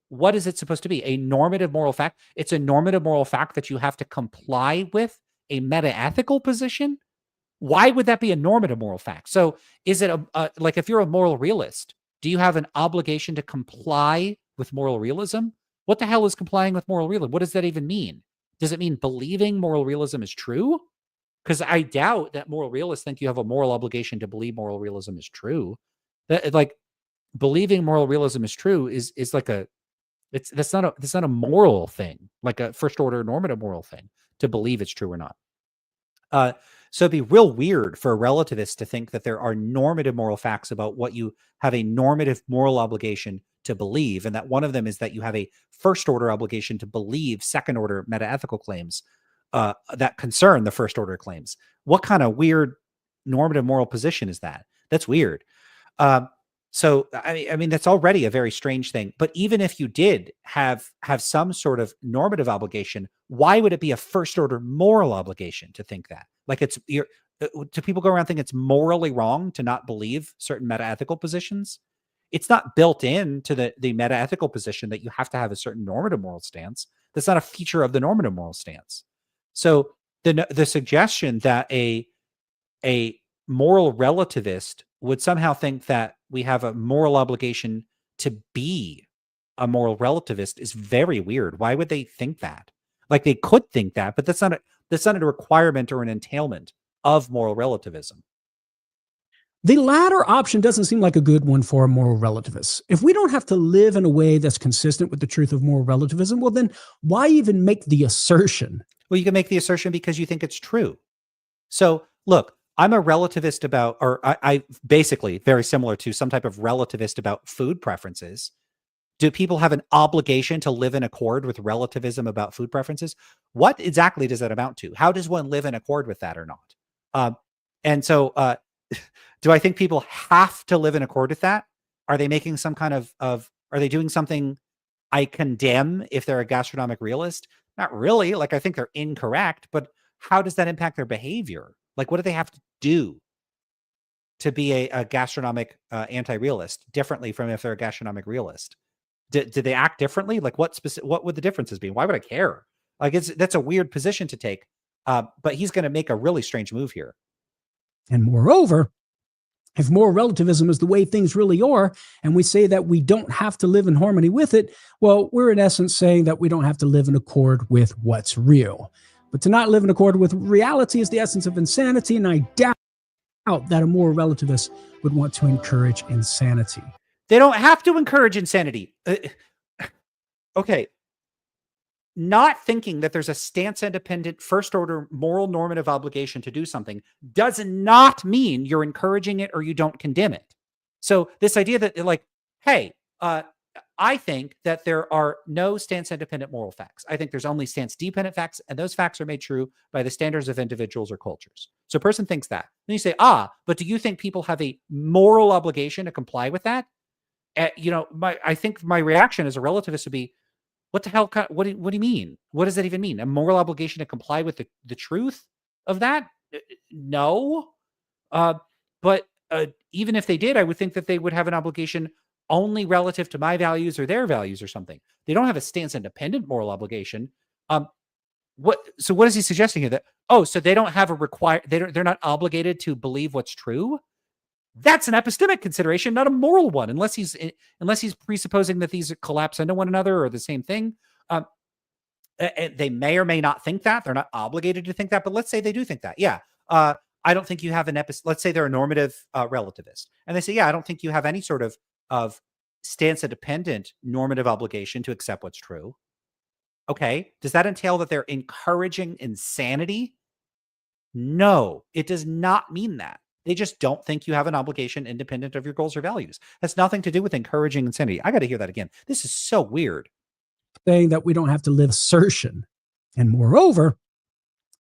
what is it supposed to be? A normative moral fact? It's a normative moral fact that you have to comply with a metaethical position? Why would that be a normative moral fact? So is it like if you're a moral realist, do you have an obligation to comply with moral realism? What the hell is complying with moral realism? What does that even mean? Does it mean believing moral realism is true? Because I doubt that moral realists think you have a moral obligation to believe moral realism is true. That, like, believing moral realism is true is like that's not a moral thing, like a first order normative moral thing to believe it's true or not. So it'd be real weird for a relativist to think that there are normative moral facts about what you have a normative moral obligation to believe, and that one of them is that you have a first order obligation to believe second order metaethical claims that concern the first order claims. What kind of weird normative moral position is that? That's weird. So I mean that's already a very strange thing. But even if you did have some sort of normative obligation, why would it be a first order moral obligation to think that? Like do people go around thinking it's morally wrong to not believe certain metaethical positions? It's not built into the metaethical position that you have to have a certain normative moral stance. That's not a feature of the normative moral stance. So the suggestion that a moral relativist would somehow think that we have a moral obligation to be a moral relativist is very weird. Why would they think that? Like they could think that, but that's not a requirement or an entailment of moral relativism. The latter option doesn't seem like a good one for a moral relativist. If we don't have to live in a way that's consistent with the truth of moral relativism, well, then why even make the assertion? Well, you can make the assertion because you think it's true. So look, I'm a relativist about, or I basically very similar to some type of relativist about food preferences. Do people have an obligation to live in accord with relativism about food preferences? What exactly does that amount to? How does one live in accord with that or not? And so, do I think people have to live in accord with that? Are they making some kind of are they doing something I condemn if they're a gastronomic realist? Not really. Like, I think they're incorrect, but how does that impact their behavior? Like, what do they have to do to be a gastronomic anti-realist differently from if they're a gastronomic realist? Did they act differently? Like, what would the differences be? Why would I care? Like, that's a weird position to take. But he's going to make a really strange move here. And moreover, if moral relativism is the way things really are, and we say that we don't have to live in harmony with it, well, we're in essence saying that we don't have to live in accord with what's real. But to not live in accord with reality is the essence of insanity, and I doubt that a moral relativist would want to encourage insanity. They don't have to encourage insanity. Okay. Not thinking that there's a stance-independent, first-order moral normative obligation to do something does not mean you're encouraging it or you don't condemn it. So this idea that, like, hey, I think that there are no stance-independent moral facts. I think there's only stance-dependent facts, and those facts are made true by the standards of individuals or cultures. So a person thinks that. Then you say, but do you think people have a moral obligation to comply with that? I think my reaction as a relativist would be, what the hell? What do you mean? What does that even mean? A moral obligation to comply with the truth of that? No. But even if they did, I would think that they would have an obligation only relative to my values or their values or something. They don't have a stance-independent moral obligation. So what is he suggesting here? That, so they don't have they're not obligated to believe what's true? That's an epistemic consideration, not a moral one, unless he's presupposing that these collapse into one another or the same thing. They may or may not think that. They're not obligated to think that, but let's say they do think that. Yeah. I don't think you have let's say they're a normative relativist. And they say, yeah, I don't think you have any sort of stance-independent normative obligation to accept what's true. Okay. Does that entail that they're encouraging insanity? No, it does not mean that. They just don't think you have an obligation independent of your goals or values. That's nothing to do with encouraging insanity. I got to hear that again. This is so weird. Saying that we don't have to live assertion. And moreover,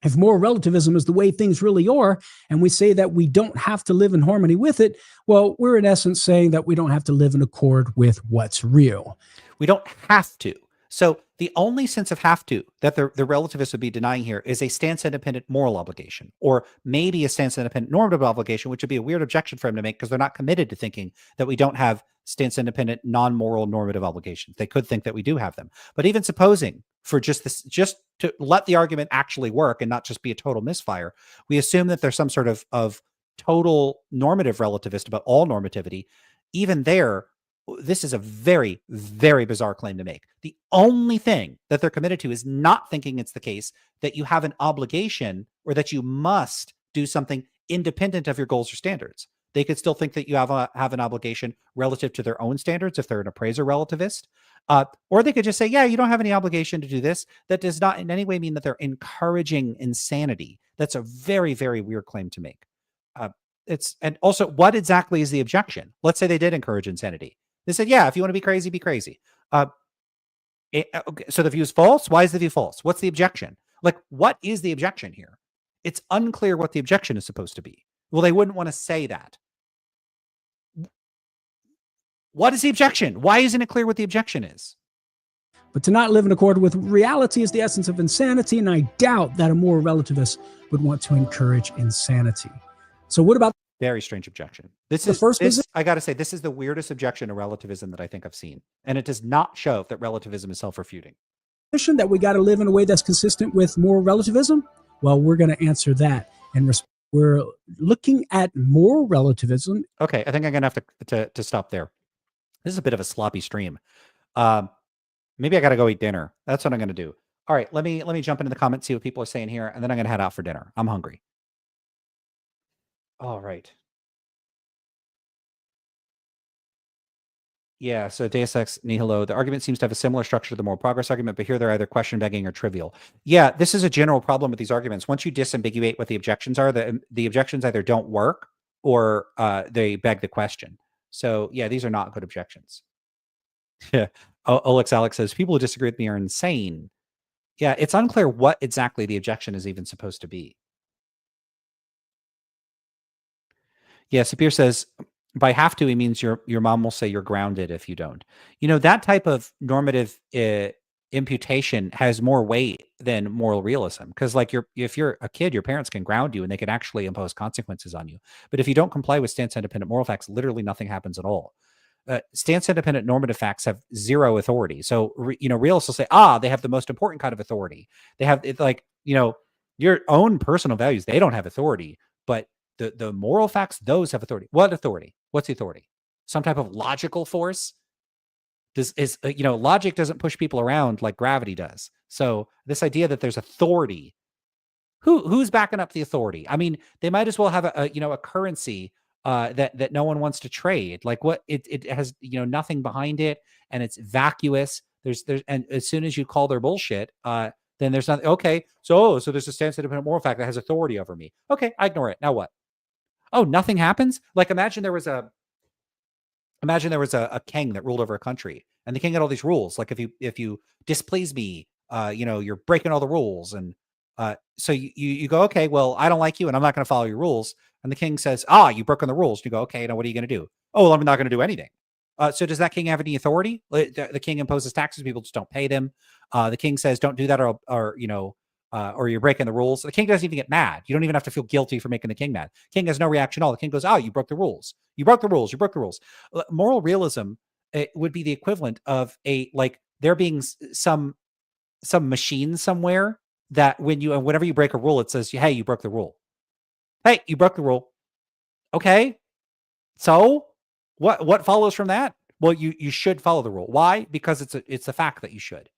if moral relativism is the way things really are, and we say that we don't have to live in harmony with it, well, we're in essence saying that we don't have to live in accord with what's real. We don't have to. So the only sense of have to that the relativist would be denying here is a stance-independent moral obligation, or maybe a stance-independent normative obligation, which would be a weird objection for him to make because they're not committed to thinking that we don't have stance-independent non-moral normative obligations. They could think that we do have them. But even supposing for just to let the argument actually work and not just be a total misfire, we assume that there's some sort of total normative relativist about all normativity. Even there, this is a very, very bizarre claim to make. The only thing that they're committed to is not thinking it's the case that you have an obligation or that you must do something independent of your goals or standards. They could still think that you have an obligation relative to their own standards if they're an appraiser relativist. Or they could just say, yeah, you don't have any obligation to do this. That does not in any way mean that they're encouraging insanity. That's a very, very weird claim to make. And also, what exactly is the objection? Let's say they did encourage insanity. They said, yeah, if you want to be crazy, be crazy. Okay, so the view is false. Why is the view false? What's the objection? Like, what is the objection here? It's unclear what the objection is supposed to be. Well, they wouldn't want to say that. What is the objection? Why isn't it clear what the objection is? But to not live in accord with reality is the essence of insanity, and I doubt that a moral relativist would want to encourage insanity. So what about very strange objection? I got to say, this is the weirdest objection to relativism that I think I've seen. And it does not show that relativism is self-refuting. That we got to live in a way that's consistent with moral relativism? Well, we're going to answer that. And we're looking at moral relativism. Okay, I think I'm going to have to stop there. This is a bit of a sloppy stream. Maybe I got to go eat dinner. That's what I'm going to do. All right, let me jump into the comments, see what people are saying here, and then I'm going to head out for dinner. I'm hungry. All right. Yeah, so Deus Ex Nihilo, the argument seems to have a similar structure to the moral progress argument, but here they're either question begging or trivial. Yeah, this is a general problem with these arguments. Once you disambiguate what the objections are, the objections either don't work or they beg the question. So yeah, these are not good objections. Yeah. Alex says, people who disagree with me are insane. Yeah, it's unclear what exactly the objection is even supposed to be. Yeah, Sapir says, by have to, he means your mom will say you're grounded if you don't. You know, that type of normative imputation has more weight than moral realism. Because like if you're a kid, your parents can ground you and they can actually impose consequences on you. But if you don't comply with stance-independent moral facts, literally nothing happens at all. Stance-independent normative facts have zero authority. So, realists will say, they have the most important kind of authority. They have your own personal values. They don't have authority, but the moral facts, those have authority. What authority? What's the authority? Some type of logical force? Logic doesn't push people around like gravity does. So this idea that there's authority, who's backing up the authority? I mean, they might as well have a currency that no one wants to trade. Like what it has, nothing behind it, and it's vacuous. And as soon as you call their bullshit, then there's nothing. Okay, so there's a stance-independent moral fact that has authority over me. Okay, I ignore it. Now what? Oh, nothing happens? Like imagine there was a king that ruled over a country, and the king had all these rules. Like if you displease me, you're breaking all the rules. And so you go, okay, well, I don't like you and I'm not going to follow your rules. And the king says, you've broken the rules. And you go, okay, now what are you going to do? Oh, well, I'm not going to do anything. So does that king have any authority? The king imposes taxes. People just don't pay them. The king says, don't do that or you're breaking the rules. The king doesn't even get mad. You don't even have to feel guilty for making the king mad. King has no reaction at all. The king goes, you broke the rules. You broke the rules. You broke the rules. Moral realism would be the equivalent of there being some machine somewhere that whenever you break a rule, it says, hey, you broke the rule. Hey, you broke the rule. Okay. So what follows from that? Well, you should follow the rule. Why? Because it's a fact that you should.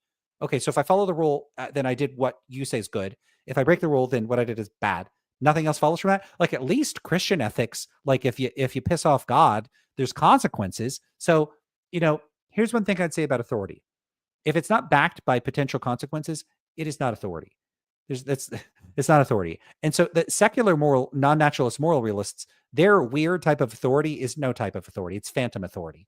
Okay, so if I follow the rule, then I did what you say is good. If I break the rule, then what I did is bad. Nothing else follows from that. Like at least Christian ethics, like if you piss off God, there's consequences. So, here's one thing I'd say about authority. If it's not backed by potential consequences, it is not authority. It's not authority. And so the secular non-naturalist moral realists, their weird type of authority is no type of authority. It's phantom authority.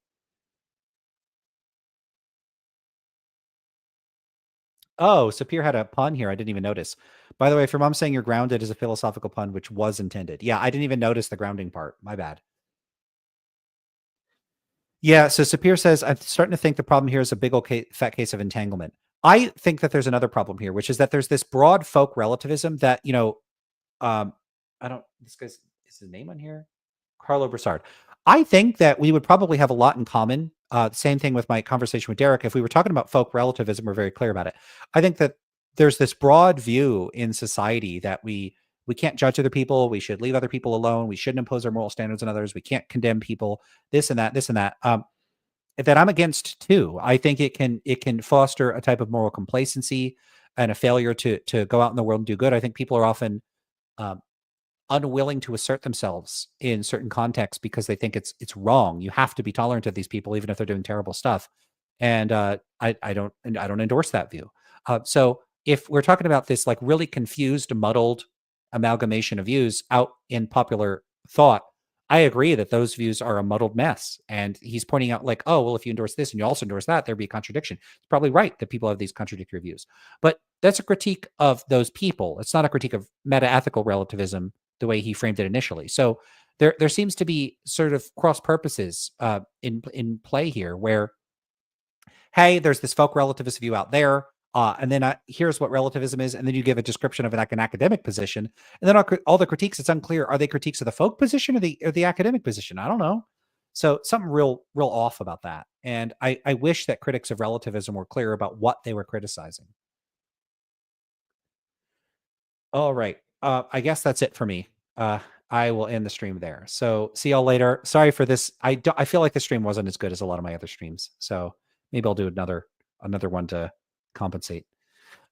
Oh, Sapir had a pun here. I didn't even notice. By the way, if your mom's saying you're grounded is a philosophical pun, which was intended. Yeah, I didn't even notice the grounding part. My bad. Yeah, so Sapir says, I'm starting to think the problem here is a big old fat case of entanglement. I think that there's another problem here, which is that there's this broad folk relativism that, this guy's, is his name on here? Carlo Broussard. I think that we would probably have a lot in common. Same thing with my conversation with Derek. If we were talking about folk relativism, we're very clear about it. I think that there's this broad view in society that we can't judge other people. We should leave other people alone. We shouldn't impose our moral standards on others. We can't condemn people. This and that. That I'm against too. I think it can foster a type of moral complacency and a failure to go out in the world and do good. I think people are often unwilling to assert themselves in certain contexts because they think it's wrong. You have to be tolerant of these people, even if they're doing terrible stuff. And I don't endorse that view. So if we're talking about this like really confused, muddled amalgamation of views out in popular thought, I agree that those views are a muddled mess. And he's pointing out like, oh, well, if you endorse this and you also endorse that, there'd be a contradiction. It's probably right that people have these contradictory views. But that's a critique of those people. It's not a critique of metaethical relativism the way he framed it initially. So there seems to be sort of cross purposes in play here where, hey, there's this folk relativist view out there. And then here's what relativism is. And then you give a description of an academic position. And then all the critiques, it's unclear. Are they critiques of the folk position or the academic position? I don't know. So something real off about that. And I wish that critics of relativism were clear about what they were criticizing. All right. I guess that's it for me. I will end the stream there. So see y'all later. Sorry for this. I feel like the stream wasn't as good as a lot of my other streams. So maybe I'll do another one to compensate.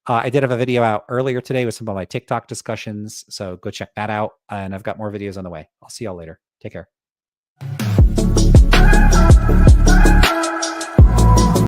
I did have a video out earlier today with some of my TikTok discussions. So go check that out. And I've got more videos on the way. I'll see y'all later. Take care.